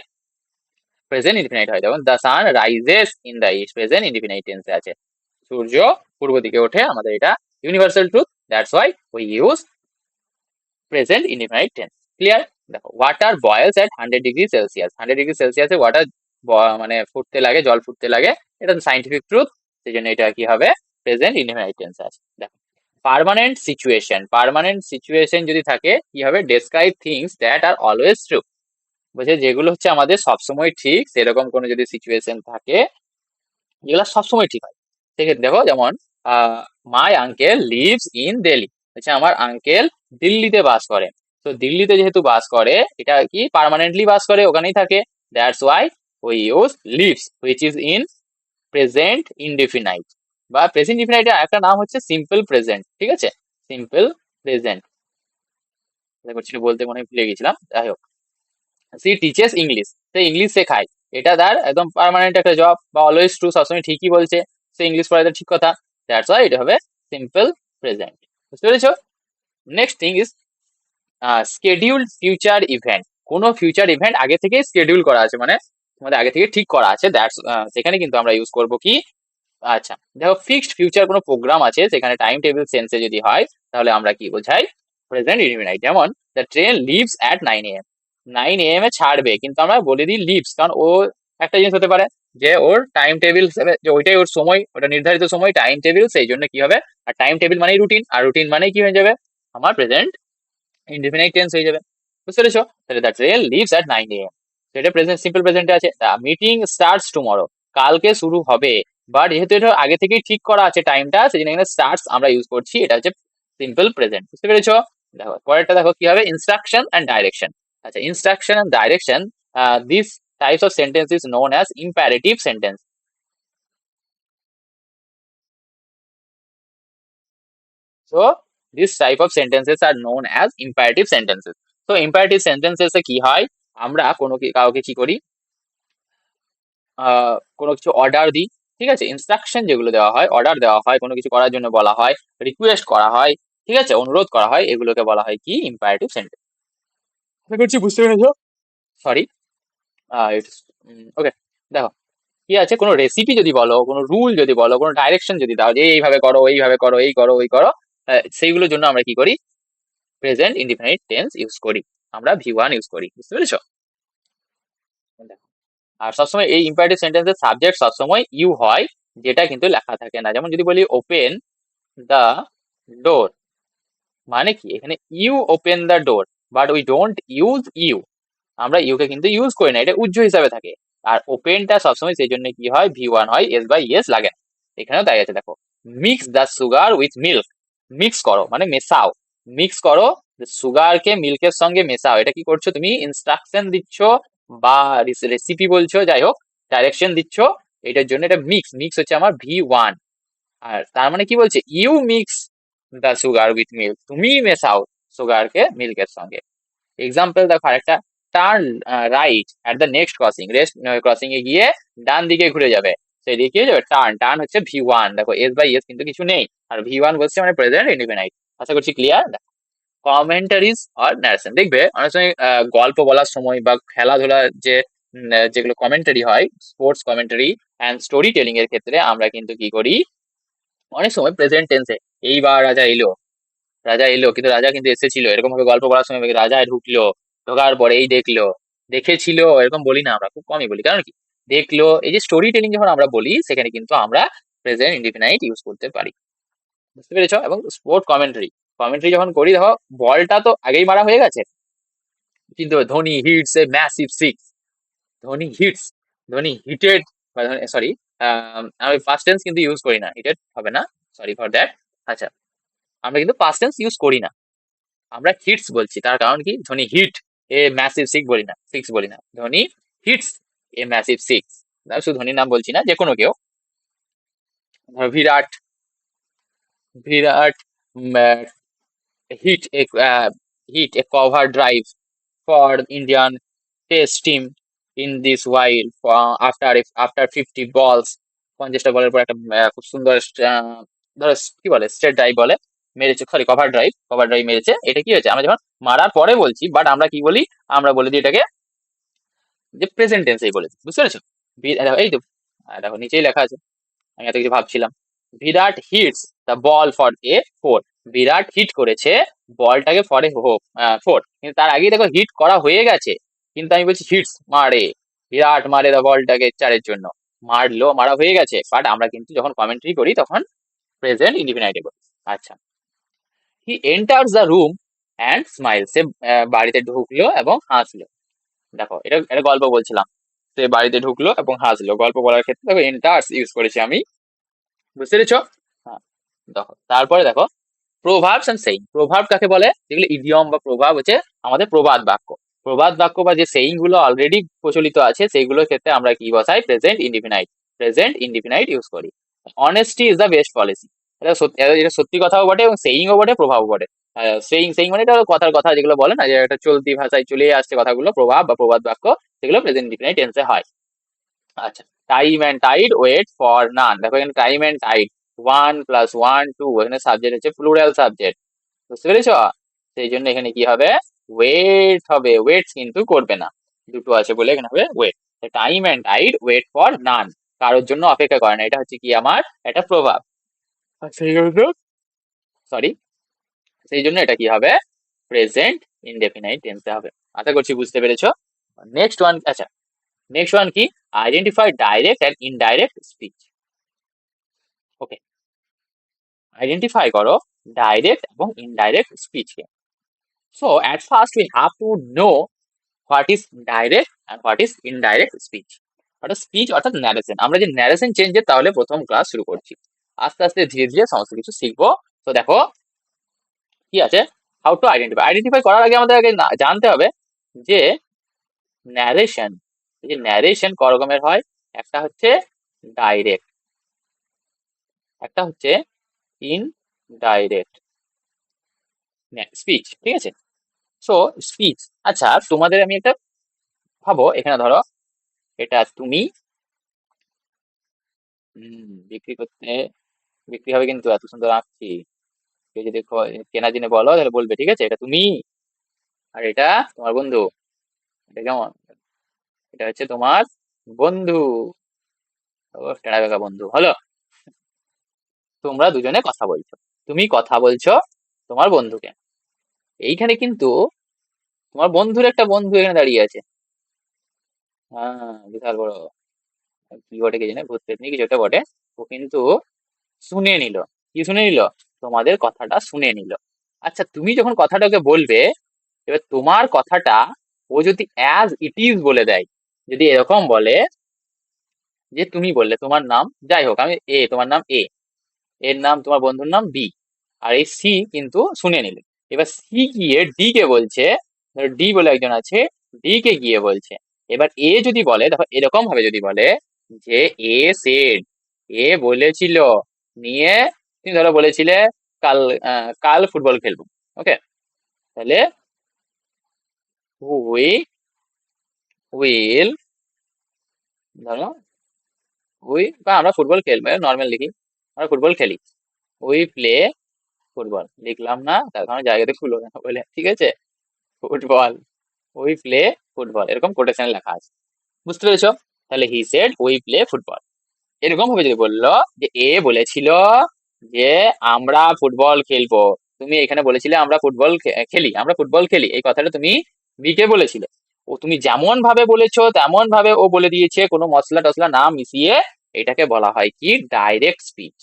প্রেজেন্ট ইনডিফিনাইট হয়। যেমন the sun rises in the east, present indefinite টেন্সে আছে, সূর্য পূর্ব দিকে ওঠে, আমাদের এটা universal truth, that's why we use present indefinite tense. Clear? দেখো water boils at 100°C, 100°C water মানে ফুটতে লাগে, জল ফুটতে লাগে, এটা তো সাইন্টিফিক ট্রুথ, সেই জন্য এটা কি হবে প্রেজেন্ট ইনডিফিনাইট টেন্স আছে। দেখো পার্মানেন্ট সিচুয়েশন, পার্মানেন্ট সিচুয়েশন যদি থাকে কি হবে, describe things that are always true, বলছে যেগুলো হচ্ছে আমাদের সবসময় ঠিক, সেরকম কোনো যদি সিচুয়েশন থাকে যেগুলো সবসময় ঠিক হয়, সেক্ষেত্রে দেখো যেমন my uncle lives in Delhi, আচ্ছা আমার আঙ্কেল দিল্লিতে বাস করে, তো দিল্লিতে যেহেতু বাস করে, এটা কি পার্মানেন্টলি বাস করে, ওখানেই থাকে, that's why we use leaves which is in present indefinite, বা প্রেজেন্ট ইনডিফিনাইটের একটা নাম হচ্ছে সিম্পল প্রেজেন্ট, ঠিক আছে? সিম্পল প্রেজেন্ট, করছি বলতে মনে হয় ভুলে গেছিলাম, যাই হোক। সি টিচেস ইংলিশ, সে ইংলিশ শেখায়, এটা তার একদম পার্মানেন্ট একটা জব, বা অলওয়েজ ট্রু, সবসময় ঠিকই বলছে, সে ইংলিশ পড়াতে ঠিক কথা, দ্যাটস ওয়াই এটা হবে সিম্পল প্রেজেন্ট। বুঝতে পেরেছো? Next thing is scheduled future event, কোনো ফিউচার ইভেন্ট আগে থেকে স্কেডিউল করা আছে, মানে তোমাদের আগে থেকে ঠিক করা আছে, দ্যাটস সেখানে কিন্তু আমরা ইউজ করব কি, আচ্ছা দেখো ফিক্সড ফিউচার কোনো প্রোগ্রাম আছে, সেখানে টাইম টেবিল সেন্সে যদি হয় তাহলে আমরা কি বোঝাই প্রেজেন্ট ইনডিফিনাইট। যেমন the train leaves at 9 AM, 9 AM এ ছাড়বে, কিন্তু আমরা বলে দিই লিভস, কারণ ও একটা জিনিস হতে পারে যে ওর টাইম টেবিল, যে ওইটাই ওর সময়, ওটা নির্ধারিত সময় টাইম টেবিল, সেই জন্য কি হবে, আর টাইম টেবিল মানেই রুটিন, আর রুটিন মানে কি হয়ে যাবে আমার প্রেজেন্ট ইনডিফিনাইট টেন্স হয়ে যাবে। বুঝতে পেরেছো? তাহলে the train leaves at 9 AM, সেটা প্রেজেন্ট সিম্পল প্রেজেন্টে আছে। দ্য মিটিং স্টার্টস টুমরো, কালকে শুরু হবে, বাট যেহেতু এটা আগে থেকেই ঠিক করা আছে টাইমটা, সেই জন্য এখানে স্টার্টস আমরা ইউজ করছি, এটা হচ্ছে সিম্পল প্রেজেন্ট। বুঝতে পেরেছো? দেখো পরেরটা দেখো কি হবে, ইনস্ট্রাকশন অ্যান্ড ডাইরেকশন। আচ্ছা instruction and direction, this types of sentence is known as imperative sentence. So this type of sentences are known as imperative sentences. So imperative sentences এ কি হয়, আমরা কোনো কাউকে কি করি, কোনো কিছু অর্ডার দিই, ঠিক আছে? ইনস্ট্রাকশন যেগুলো দেওয়া হয়, অর্ডার দেওয়া হয়, কোনো কিছু করার জন্য বলা হয়, রিকোয়েস্ট করা হয়, ঠিক আছে, অনুরোধ করা হয়, এগুলোকে বলা হয় কি ইম্পারেটিভ সেন্টেন্স। আশা করছি বুঝতে পেরেছো। সরি, ওকে। দেখো কি আছে, কোনো রেসিপি যদি বলো, কোনো রুল যদি বলো, কোনো ডাইরেকশন যদি দাও যে এইভাবে করো, এইভাবে করো, এই করো, ওই করো, সেইগুলোর জন্য আমরা কি করি, প্রেজেন্ট ইনডিফিনাইট টেন্স ইউজ করি, আমরা ভি1 ইউজ করি। বুঝতে পেরেছো? দেখো, আর সবসময় এই ইম্পারেটিভ সেন্টেন্সের সাবজেক্ট সবসময় ইউ হয়, যেটা কিন্তু লেখা থাকে না। যেমন যদি বলি ওপেন দ্য ডোর, মানে কি এখানে you open the door, but we don't use you, আমরা ইউ কে কিন্তু ইউজ করি না, এটা উজ্জ হিসাবে থাকে। আর ওপেনটা সবসময় সেই জন্য কি হয়, ভি1 হয়, এস বাই এস লাগে না। এখানেও তাই আছে, দেখো mix the sugar with milk, mix করো মানে মেশাও, মিক্স করো, সুগার কে মিল্কের সঙ্গে মেশাও, এটা কি করছো তুমি, ইনস্ট্রাকশন দিচ্ছ বা রেসিপি বলছো, যাই হোক ডাইরেকশন দিচ্ছ, এটার জন্য এটা মিক্স, মিক্স হচ্ছে আমার ভি1। আর তার মানে কি বলছে, you mix the sugar with milk, তুমি মেশাও সুগার কে মিল্কের সঙ্গে। এক্সাম্পল দেখো আরেকটা, turn right at the next crossing, রেস্ট ক্রসিং এ গিয়ে ডান দিকে ঘুরে যাবে, সেদিকে কি হয়ে যাবে, টার্ন, টার্ন হচ্ছে ভি1, দেখো এস বাই এস কিন্তু কিছু নেই, আর ভি1 বলছে মানে প্রেজেন্ট ইনডিফিনাইট। আশা করছি ক্লিয়ার। কমেন্টারিজ আর ন্যারেশন, দেখবে অনেক সময় গল্প বলার সময় বা খেলাধুলার যে যেগুলো কমেন্টারি হয়, sports commentary and story telling এর ক্ষেত্রে আমরা কিন্তু কি করি, অনেক সময় প্রেজেন্ট টেন্সে, এইবার রাজা এলো, রাজা এলো কিন্তু রাজা কিন্তু এসেছিল, এরকম ভাবে গল্প বলার সময় রাজা ঢুকলো, ঢোকার পরে এই দেখলো, দেখেছিল, এরকম বলি না, আমরা খুব কমই বলি, কারণ কি দেখলো, এই যে স্টোরি টেলিং যখন আমরা বলি সেখানে কিন্তু আমরা প্রেজেন্ট ইনডিফিনাইট ইউজ করতে পারি। বুঝতে পেরেছো? এবং স্পোর্ট কমেন্টারি, কমেন্টারি যখন করি, দেখো বলটা তো আগেই মারা হয়ে গেছে, কিন্তু Dhoni hits a massive six, Dhoni hits, Dhoni hitted, বা সরি, আমি ফার্স্ট টেন্স কিন্তু ইউজ করি না, হিটেড হবে না, সরি ফর দ্যাট। আচ্ছা, আমরা কিন্তু পাস্ট টেন্স ইউজ করি না, আমরা হিটস বলছি, তার কারণ কি, Dhoni hit a massive six বলি না, সিক্স বলি না, Dhoni hits a massive six. শুধু ধোনির নাম বলছি না, যে কোনো কেউ, ধরো Virat, Virat hit a hit a cover drive for Indian test team in this while after 50 balls, 50টা বলের পর একটা খুব সুন্দর ধরো কি বলে, স্ট্রেট ড্রাইভ বলে, মেরেছে, sorry cover drive, cover drive মেরেছে, এটা কি হয়েছে, আমরা যখন মারার পরে বলছি, বাট আমরা কি বলি, আমরা বলে দিই এটাকে যে প্রেজেন্ট টেন্সেই বলেছি। বুঝতে পেরেছো? দেখো এই তো, দেখো নিচেই লেখা আছে, আমি এত কিছু ভাবছিলাম, Virat hits the ball for a four, Virat hit করেছে বলটাকে ফর এ ফোর, কিন্তু তার আগেই দেখো হিট করা হয়ে গেছে, কিন্তু আমি বলছি হিটস মারে, বিরাট মারে দা বলটাকে চারের জন্য, মারলো, মারা হয়ে গেছে, বাট আমরা কিন্তু যখন কমেন্ট্রি করি তখন প্রেজেন্ট ইনডিফিনাইটে বলি। আচ্ছা, he enters the room and smile, সে বাড়িতে ঢুকলো এবং হাসলো, দেখো এটা একটা গল্প বলছিলাম, সে বাড়িতে ঢুকলো এবং হাসলো, গল্প বলার ক্ষেত্রে দেখো এন্টার্স ইউজ করেছি আমি। বুঝতে পেরেছো? হ্যাঁ, দেখো তারপরে দেখো প্রভাবস এন্ড সেইং, প্রভাব কাকে বলে, যেগুলো ইডিয়ম বা প্রভাব হচ্ছে আমাদের প্রবাদ বাক্য, প্রবাদ বাক্য বা যে সেইং গুলো অলরেডি প্রচলিত আছে সেইগুলোর ক্ষেত্রে আমরা কি বসাই, present indefinite, present indefinite use করি। Honesty is the best policy, এটা সত্যি, এটা সত্যি কথাও বটে এবং সেইংও বটে, প্রভাবও বটে। সেইং, সেইং মানে এটা কথার কথা, যেগুলো বলে না যে একটা চলতি ভাষায় চলে আসছে কথাগুলো, প্রভাব বা প্রবাদ বাক্য, সেগুলো প্রেজেন্ট ইনডিফিনাইট টেন্সে হয়। আচ্ছা, time and tide wait for none, দেখো এখানে টাইম অ্যান্ড টাইড, 1 + 1 2, এখানে সাবজেক্ট হচ্ছে প্লুরাল সাবজেক্ট। বুঝতে পেরেছো? সেই জন্য এখানে কি হবে, ওয়েট হবে, ওয়েট কিন্তু করবে না, দুটো আছে বলে এখানে হবে wait. Time and tide wait for none, কারোর জন্য অপেক্ষা করে না, এটা হচ্ছে কি আমার একটা প্রভাব। সেই জন্য, সরি, সেই জন্য এটা কি হবে, প্রেজেন্ট ইনডেফিনাইট টেন্সে হবে। আশা করছি বুঝতে পেরেছো। নেক্সট ওয়ান, আচ্ছা নেক্সট ওয়ান কি, identify direct and indirect speech. Okay, identify করো ডাইরেক্ট এবং ইনডাইরেক্ট স্পিচকে। So at first we have to know what is direct and what is indirect speech. অর্থাৎ স্পিচ অর্থাৎ ন্যারেশন, আমরা যে ন্যারেশন চেঞ্জের তাহলে প্রথম ক্লাস শুরু করছি, আস্তে আস্তে ধীরে ধীরে সমস্ত কিছু শিখবো। তো দেখো কি আছে, হাউ টু আইডেন্টিফাই, আইডেন্টিফাই করার আগে আমাদের আগে জানতে হবে যে ন্যারেশন, এই যে ন্যারেশন ক রকমের হয়, একটা হচ্ছে ডাইরেক্ট, একটা হচ্ছে ইনডাইরেক্ট স্পিচ, ঠিক আছে? সো স্পিচ, আচ্ছা তোমাদের আমি একটা, ভাবো এখানে ধরো এটা তুমি বিক্রি করতে, বিক্রি হবে কিন্তু, এত সুন্দর আঁকছি, কেউ যদি কেনা জেনে বলো তাহলে বলবে, ঠিক আছে, এটা তুমি, আর এটা তোমার বন্ধু, এটা কেমন, এটা হচ্ছে তোমার বন্ধু, ও টেরা বেকা বন্ধু হলো, তোমরা দুজনে কথা বলছো, তুমি কথা বলছো তোমার বন্ধুকে। এইখানে কিন্তু তোমার বন্ধুর একটা বন্ধু এখানে দাঁড়িয়ে আছে। হ্যাঁ, বিশাল বড় কি বটে কে জানে, ভূত পেতনি কিছু একটা বটে। ও কিন্তু শুনে নিল। কি শুনে নিল? তোমাদের কথাটা শুনে নিল। আচ্ছা, তুমি যখন কথাটা ওকে বলবে, এবার তোমার কথাটা ও যদি অ্যাজ ইট ইজ বলে দেয়, যদি এরকম বলে যে তুমি বললে তোমার নাম, যাই হোক, আমি এ, তোমার নাম এ, এর নাম, তোমার বন্ধুর নাম বি, আর এই সি কিন্তু শুনে নিলে। এবার সি গিয়ে ডি কে বলছে, ডি বলে একজন আছে, ডি কে গিয়ে বলছে। এবার এ যদি বলে, দেখো এরকম ভাবে যদি বলে যে এ সেড, এ বলেছিল, নিয়ে তুমি ধরো বলেছিলে কাল কাল ফুটবল খেলবো। ওকে, তাহলে উই উইল, ধরো উই, বা আমরা ফুটবল খেলবো, নর্মাল লিখি, আমরা ফুটবল খেলি। উই প্লে ফুটবল লিখলাম না, তার কারণে জায়গাতে খুলো না বলে, ঠিক আছে। ফুটবল, উই প্লে ফুটবল, এরকম কোটেশনে লেখা আছে। বুঝতে পেরেছো? তাহলে he said we play football. এরকম ভাবে যদি বললো যে এ বলেছিল যে আমরা ফুটবল খেলবো, তুমি এখানে বলেছিলে আমরা ফুটবল খেলি, আমরা ফুটবল খেলি, এই কথাটা তুমি বি কে বলেছিলে। ও তুমি যেমন ভাবে বলেছো তেমন ভাবে ও বলে দিয়েছে, কোনো মশলা টসলা না মিশিয়ে। এটাকে বলা হয় কি? Direct speech.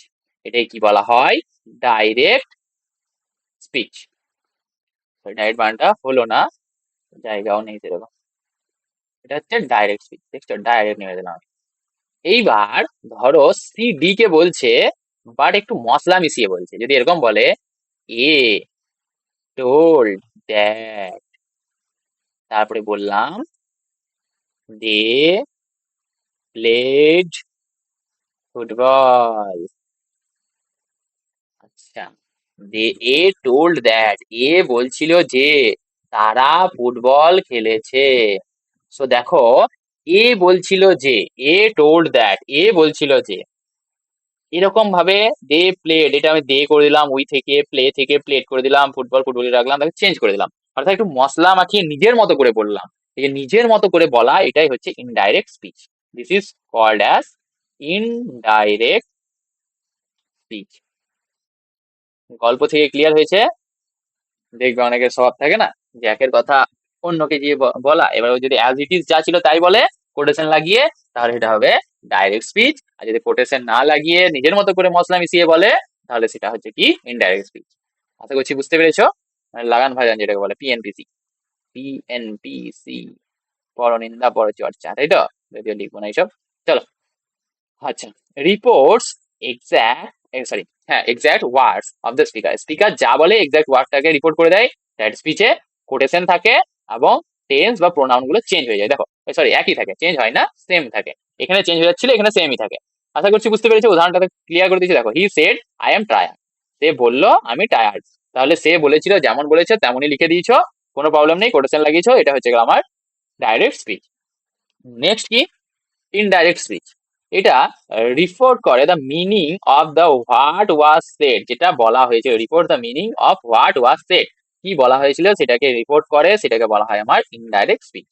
এটাই কি বলা হয়? Direct speech. ডাইরেক্ট বানানটা হলো না, জায়গাও নেই সেরকম। এটা হচ্ছে ডাইরেক্ট স্পিচ, টেক্সট ডাইরেক্ট নেমে দিলাম আমি। এইবার ধরো সি ডি কে বলছে, বাট একটু মশলা মিশিয়ে বলছে, যদি এরকম বলে এ টোল্ড দ্যাট, তারপরে বললাম দে প্লেড ফুটবল। আচ্ছা, দে এ টোল্ড দ্যাট, এ বলছিল যে তারা ফুটবল খেলেছে। সো দেখো, এ বলছিল যে, এ টোল্ড দ্যাট, এ বলছিল যে, এরকম ভাবে দে প্লেড, এটা আমি দে করে দিলাম, উই থেকে প্লে থেকে প্লেড করে দিলাম, ফুটবল ফুটবলে রাখলাম, তাকে চেঞ্জ করে দিলাম, অর্থাৎ একটু মশলা মাখিয়ে নিজের মতো করে বললাম। এই যে নিজের মতো করে বলা, এটাই হচ্ছে indirect speech. This is called as indirect speech. গল্প থেকে ক্লিয়ার হয়েছে? দেখবে অনেকের স্বভাব থাকে না, যে একের কথা অন্যকে গিয়ে বলা, এবার ও যদি অ্যাজ ইট ইজ যা ছিল তাই বলে কোটেশন লাগিয়ে, তাহলে সেটা হবে ডাইরেক্ট স্পিচ। আর যদি কোটেশন না লাগিয়ে নিজের মতো করে মশলা মিশিয়ে বলে, তাহলে সেটা হচ্ছে কি? Indirect speech. আশা করছি বুঝতে পেরেছো। মানে লাগান ভাজান যেটাকে বলে, পিএনপিসি। পিএনপিসি, পরনিন্দা পরচর্চা, তাই তো? যদিও লিখবো না এইসব। চলো। আচ্ছা, রিপোর্টস এক্সাক্ট, সরি, হ্যাঁ, exact words of the speaker. Speaker যা বলে এক্সাক্ট ওয়ার্ডটাকে রিপোর্ট করে দেয়। দ্যাট স্পিচে কোটেশন থাকে এবং টেন্স বা প্রোনাউন গুলো চেঞ্জ হয়ে যায়। দেখো, সরি, একই থাকে, চেঞ্জ হয় না, সেম থাকে। এখানে চেঞ্জ হয়ে যাচ্ছিল, এখানে সেমই থাকে। আশা করছি বুঝতে পেরেছো। উদাহরণটা ক্লিয়ার করে দিচ্ছি, দেখো, he said I am tired, সে বললো আমি টায়ার্ড। তাহলে সে বলেছিল যেমন বলেছে তেমনই লিখে দিয়েছো, কোনো প্রবলেম নেই, কোটেশন লাগিয়েছো, এটা হচ্ছে আমার ডাইরেক্ট স্পিচ। নেক্সট কি? Indirect speech. এটা রিপোর্ট করে the meaning of the what was shed, যেটা বলা হয়েছে, report the meaning of what was shed, কি বলা হয়েছিল সেটাকে রিপোর্ট করে, সেটাকে বলা হয় আমার ইনডাইরেক্ট স্পিচ।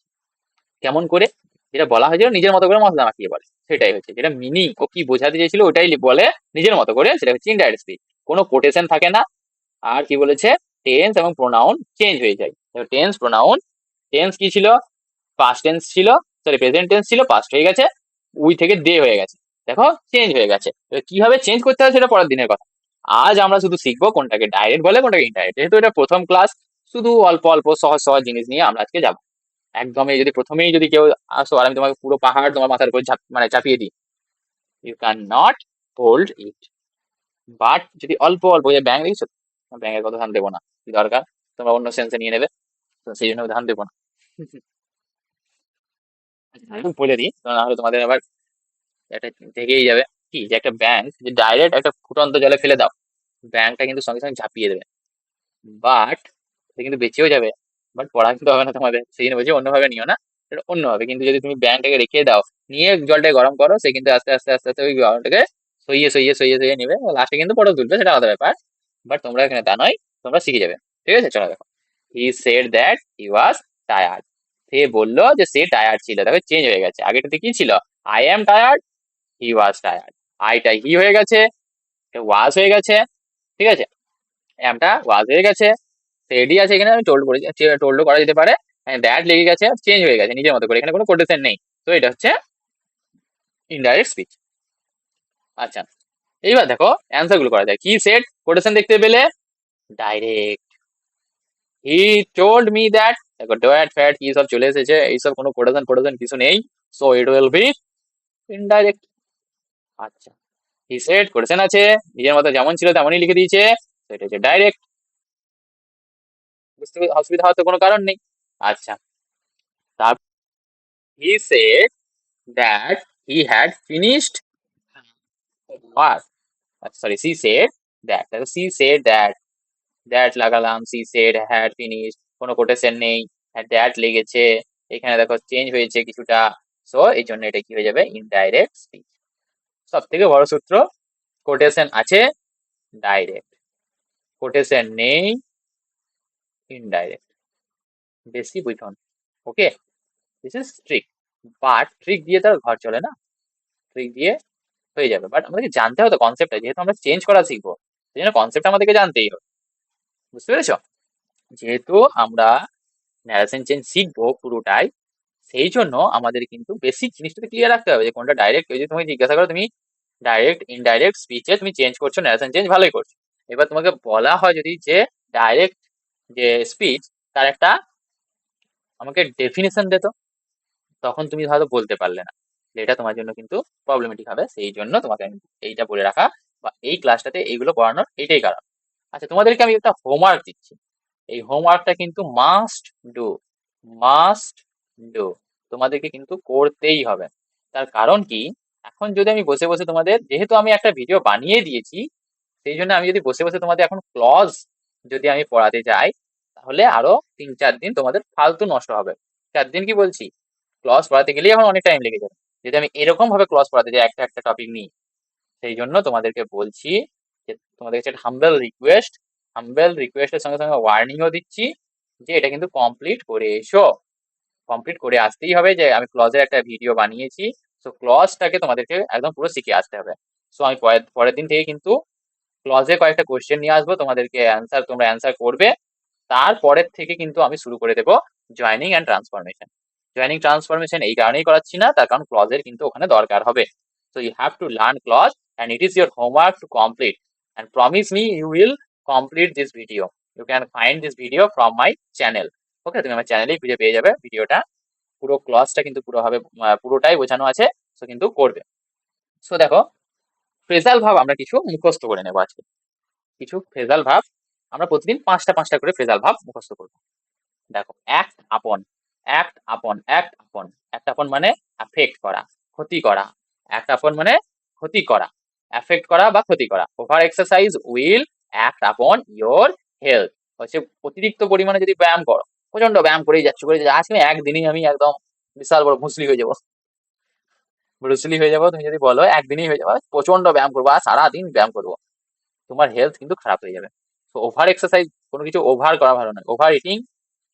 কেমন করে? যেটা বলা হয়েছিল নিজের মতো করে মশলা মাখিয়ে বলে, সেটাই হচ্ছে যেটা মিনিং, ও কি বোঝাতে চেয়েছিল ওটাই বলে নিজের মতো করে, সেটা হচ্ছে ইনডাইরেক্ট স্পিচ। কোনো কোটেশন থাকে না। আর কি বলেছে? টেন্স এবং প্রোনাউন চেঞ্জ হয়ে যায়। টেন্স প্রোনাউন, টেন্স কি ছিল? পাস্ট টেন্স ছিল, সরি প্রেজেন্ট টেন্স ছিল, পাস্ট হয়ে গেছে, উই থেকে দে হয়ে গেছে। দেখো, চেঞ্জ হয়ে গেছে। কিভাবে চেঞ্জ করতে হয় সেটা পরের দিনের কথা। আজ আমরা শুধু শিখবো কোনটাকে ডাইরেক্ট বলে কোনটাকে ইনডাইরেক্ট। যেহেতু এটা প্রথম ক্লাস, শুধু অল্প অল্প সহজ সহজ জিনিস নিয়ে আমরা আজকে যাবো। একদমই যদি প্রথমেই যদি কেউ আসো আর আমি তোমাকে পুরো পাহাড় তোমার মাথার উপর মানে চাপিয়ে দিই, you can not hold it. But যদি অল্প অল্প, ওই ব্যাংক দেখছো, ব্যাংকের কথা ধ্যান দেবো না, কি দরকার, তোমরা অন্য সেন্সে নিয়ে নেবে, তো সেই জন্য ধ্যান দেবো না। আমি বলে দিই, না হলে তোমাদের আবার একটা থেকেই যাবে। কি, যে একটা ব্যাংক যে ডাইরেক্ট একটা ফুটন্ত জলে ফেলে দাও, ব্যাংকটা কিন্তু সঙ্গে সঙ্গে ঝাঁপিয়ে দেবে, বাট সে কিন্তু বেঁচেও যাবে। বাট পড়া কিন্তু হবে না তোমাদের, সেই জন্য বলছি অন্যভাবে নিও না, এটা অন্যভাবে। কিন্তু যদি তুমি ব্যাংকটাকে রেখে দাও, নিয়ে জলটাকে গরম করো, সে কিন্তু আস্তে আস্তে আস্তে আস্তে ওই গরমটাকে সইয়ে সইয়ে সইয়ে সইয়ে নিবে, লাস্টে কিন্তু পটল তুলবে, সেটা আলাদা ব্যাপার। বাট তোমরা এখানে তা নয়, তোমরা শিখে যাবে। ঠিক আছে, চলো দেখো। He said that he was tired, সে বললো যে সে টায়ার্ড ছিল। দেখো, চেঞ্জ হয়ে গেছে, আগেটাতে কি ছিল? I am tired, he was tired. আইটা হি হয়ে গেছে, ওয়াজ হয়ে গেছে, ঠিক আছে। অ্যামটা ওয়াজ হয়ে গেছে, রেডি আছে, এখানে আমি টোল্ড করে টোল্ড করা যেতে পারে, দ্যাট লেগে গেছে, চেঞ্জ হয়ে গেছে নিজের মতো করে, এখানে কোনো কোটেশন নেই। তো এটা হচ্ছে ইনডাইরেক্ট স্পিচ। আচ্ছা, এইবার দেখো অ্যান্সার গুলো করা যায়। কি সেট কোটেশন দেখতে পেলে direct, he told me that, দেখো ড্যাট ফ্যাট কি সব চলে এসেছে, এইসব কোনো কোটেশন কোটেশন কিছু নেই, so it will B indirect. আচ্ছা, হি সেড কোটেশন আছে, নিজের মতো যেমন ছিল তেমনই লিখে দিয়েছে, তো এটা হচ্ছে ডাইরেক্ট, বুঝতে অসুবিধা হওয়ার তো কোনো কারণ নেই। আচ্ছা, তারপর হি said that he had finished work, sorry she said that, she said that, that লাগালাম, সি সেড হ্যাড ফিনিশড, কোনো কোটেশন নেই, দ্যাট লেগেছে, এখানে দেখো চেঞ্জ হয়েছে কিছুটা, সো এই জন্য এটা কি হয়ে যাবে ইনডাইরেক্ট স্পিচ। সব থেকে বড় সূত্র, কোটেশন আছে ডাইরেক্ট, কোটেশন নেই ইনডাইরেক্ট, বেশি বুঝুন। Okay, this is trick, but trick দিয়ে তার ঘর চলে না, ট্রিক দিয়ে হয়ে যাবে, বাট আমাদেরকে জানতে হবে তো কনসেপ্টটা, যেহেতু আমরা চেঞ্জ করা শিখবো সেই জন্য কনসেপ্ট আমাদেরকে জানতেই হবে, বুঝতে পেরেছো? যেহেতু আমরা ন্যারেশন চেঞ্জ শিখবো পুরোটাই, সেই জন্য আমাদের কিন্তু বেসিক জিনিসটা ক্লিয়ার রাখতে হবে যে কোনটা ডাইরেক্ট। যদি তুমি জিজ্ঞাসা করো তুমি ডাইরেক্ট ইনডাইরেক্ট স্পিচে তুমি চেঞ্জ করছো, ন্যারেশন চেঞ্জ ভালোই করছো, এবার তোমাকে বলা হয় যদি যে ডাইরেক্ট যে স্পিচ তার একটা আমাকে ডেফিনেশন দিত, তখন তুমি হয়তো বলতে পারলে না, এটা তোমার জন্য কিন্তু প্রবলেমেটিক হবে, সেই জন্য তোমাকে আমি এইটা বলে রাখা বা এই ক্লাসটাতে এইগুলো পড়ানোর এইটাই কারণ। আচ্ছা, তোমাদেরকে আমি একটা হোমওয়ার্ক দিচ্ছি, এই হোমওয়ার্কটা কিন্তু মাস্ট ডু, মাস্ট ডু, তোমাদেরকে কিন্তু করতেই হবে। তার কারণ কি, এখন যদি আমি বসে বসে তোমাদের, যেহেতু আমি একটা ভিডিও বানিয়ে দিয়েছি, সেই জন্য আমি যদি বসে বসে তোমাদের এখন ক্লজ যদি আমি পড়াতে যাই, তাহলে আরো 3-4 দিন তোমাদের ফালতু নষ্ট হবে। 4 দিন কি বলছি, ক্লজ পড়াতে গেলেই এখন অনেক টাইম লেগে যাবে, যদি আমি এরকম ভাবে ক্লজ পড়াতে যাই একটা একটা টপিক নিয়ে। সেই জন্য তোমাদেরকে বলছি যে তোমাদের কাছে একটা হাম্বেল রিকোয়েস্টের সঙ্গে সঙ্গে ওয়ার্নিংও দিচ্ছি যে এটা কিন্তু কমপ্লিট করে এসো, কমপ্লিট করে আসতেই হবে, যে আমি ক্লজের একটা ভিডিও বানিয়েছি, সো ক্লজটাকে তোমাদেরকে একদম পুরো শিখে আসতে হবে। সো আমি পরের দিন থেকে কিন্তু ক্লজে কয়েকটা কোয়েশ্চেন নিয়ে আসবো, তোমাদেরকে অ্যান্সার, তোমরা অ্যান্সার করবে, তারপরের থেকে কিন্তু আমি শুরু করে দেবো joining and transformation. Joining transformation এই কারণেই করাচ্ছি না, তার কারণ ক্লজের কিন্তু ওখানে দরকার হবে। So you have to learn clause and it is your homework to complete, and promise me you will complete this video. You can find this video from my channel. Okay, তুমি আমার চ্যানেলেই খুঁজে পেয়ে যাবে ভিডিওটা, পুরো ক্লজটা কিন্তু পুরো হবে, পুরোটাই বোঝানো আছে, সো কিন্তু করবে। সো দেখো, ফ্রেজাল ভাব আমরা কিছু মুখস্থ করে নেবো আজকে, কিছু ফ্রেজাল ভাব আমরা প্রতিদিন 5টা 5টা করে ফ্রেজাল ভাব মুখস্থ করবো। দেখো, অ্যাক্ট আপন, অ্যাক্ট আপন, অ্যাক্ট আপন, অ্যাক্ট আপন মানে অ্যাফেক্ট করা, ক্ষতি করা, অ্যাক্ট আপন মানে ক্ষতি করা, অ্যাফেক্ট করা বা ক্ষতি করা। ওভার এক্সারসাইজ উইল অ্যাক্ট আপন ইয়োর হেলথ, হচ্ছে অতিরিক্ত পরিমাণে যদি ব্যায়াম করো, প্রচন্ড ব্যায়াম করেই যাচ্ছ করে আজকে একদিনই আমি একদম বিশাল বড় ভুসলি হয়ে যাবো, ব্রুসলি হয়ে যাবো, তুমি যদি বলো একদিনই হয়ে যাবো, প্রচন্ড ব্যায়াম করবো আর সারাদিন ব্যায়াম করবো, তোমার হেলথ কিন্তু খারাপ হয়ে যাবে। তো ওভার এক্সারসাইজ, কোনো কিছু ওভার করা ভালো নয়, over eating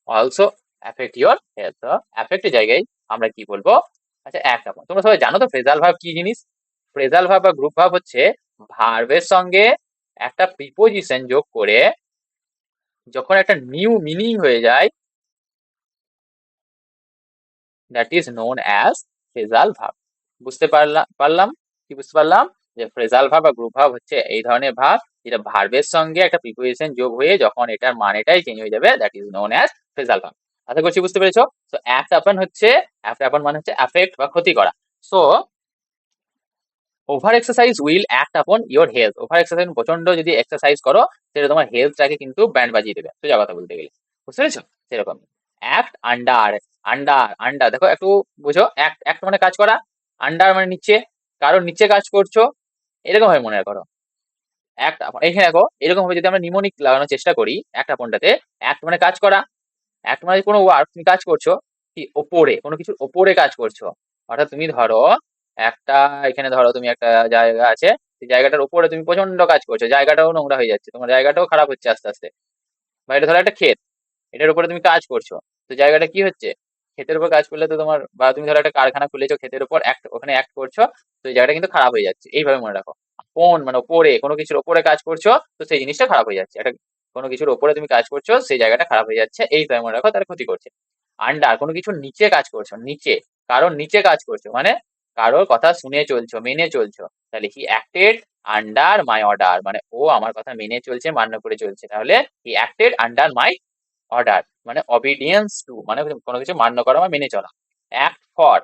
also affect your health. তো অ্যাফেক্টের জায়গায় আমরা কি বলবো, আচ্ছা এক আপন, তোমরা সবাই জানো তো ফ্রেজাল ভাব কি জিনিস? ফ্রেজাল ভাব বা গ্রুপ ভাব হচ্ছে ভার্বের সঙ্গে একটা প্রিপোজিশন যোগ করে যখন একটা নিউ মিনিং হয়ে যায়, that is known as phrasal ভাব। বুঝতে পারলাম কি বুঝতে পারলাম যে ফ্রেজাল ভাব বা গ্রুপ ভাব হচ্ছে এই ধরনের ভাব যেটা ভার্বের সঙ্গে একটা প্রিপোজিশন যোগ হয়ে যখন এটার মানেটাই চেঞ্জ হয়ে যাবে, that is known as phrasal ভাব। আশা করছি বুঝতে পেরেছো। সো অ্যাক্ট আপন হচ্ছে, অ্যাক্ট আপন মানে হচ্ছে অ্যাফেক্ট বা ক্ষতি করা। So over exercise will act আপন ইওর হেলথ, ওভার এক্সারসাইজ প্রচন্ড যদি এক্সারসাইজ করো সেটা তোমার হেলথটাকে কিন্তু ব্যান্ড বাজিয়ে দেবে, সোজা কথা বলতে গেলে, বুঝতে পেরেছো? সেরকম অ্যাক্ট আন্ডার, আন্ডার আন্ডার দেখো একটু বুঝো, অ্যাক্ট অ্যাক্ট মানে কাজ করা, আন্ডার মানে নিচে, কারোর নিচে কাজ করছো, এরকম ভাবে মনে করো। অ্যাক্ট এখানে দেখো এরকম ভাবে যদি আমরা নিমোনিক লাগানোর চেষ্টা করি অ্যাক্ট আপনটাতে, অ্যাক্ট মানে কাজ করা, অ্যাক্ট মানে কোনো ওয়ার্ক তুমি কাজ করছো কি ওপরে, কোনো কিছুর ওপরে কাজ করছো, অর্থাৎ তুমি ধরো একটা, এখানে ধরো তুমি একটা জায়গা আছে, সেই জায়গাটার উপরে তুমি প্রচন্ড কাজ করছো, জায়গাটাও নোংরা হয়ে যাচ্ছে, তোমার জায়গাটাও খারাপ হচ্ছে আস্তে আস্তে, বা এটা ধরো একটা ক্ষেত, এটার উপরে তুমি কাজ করছো, তো জায়গাটা কি হচ্ছে, ক্ষেতের উপর কাজ করলে তো তোমার, বা তুমি ধরো একটা কারখানা খুলেছো ক্ষেতের উপর, ওখানে অ্যাক্ট করছো, তো এই জায়গাটা কিন্তু খারাপ হয়ে যাচ্ছে, এইভাবে মনে রাখো। আপন মানে ওপরে, কোনো কিছুর ওপরে কাজ করছো, তো সেই জিনিসটা খারাপ হয়ে যাচ্ছে, এটা কোনো কিছুর ওপরে তুমি কাজ করছো, সেই জায়গাটা খারাপ হয়ে যাচ্ছে, এই তুমি মনে রাখো, তার ক্ষতি করছে। আন্ডার, কোনো কিছুর নিচে কাজ করছো, নিচে, কারোর নিচে কাজ করছো, মানে কারোর কথা শুনে চলছো, মেনে চলছো, তাহলে হি অ্যাক্টেড আন্ডার মাই অর্ডার, মানে ও আমার কথা মেনে চলছে, মান্য করে চলছে, তাহলে হি অ্যাক্টেড আন্ডার মাই অর্ডার, মানে অবিডিয়েন্স টু, মানে কোনো কিছু মান্য করা বা মেনে চলা। অ্যাক্ট ফর,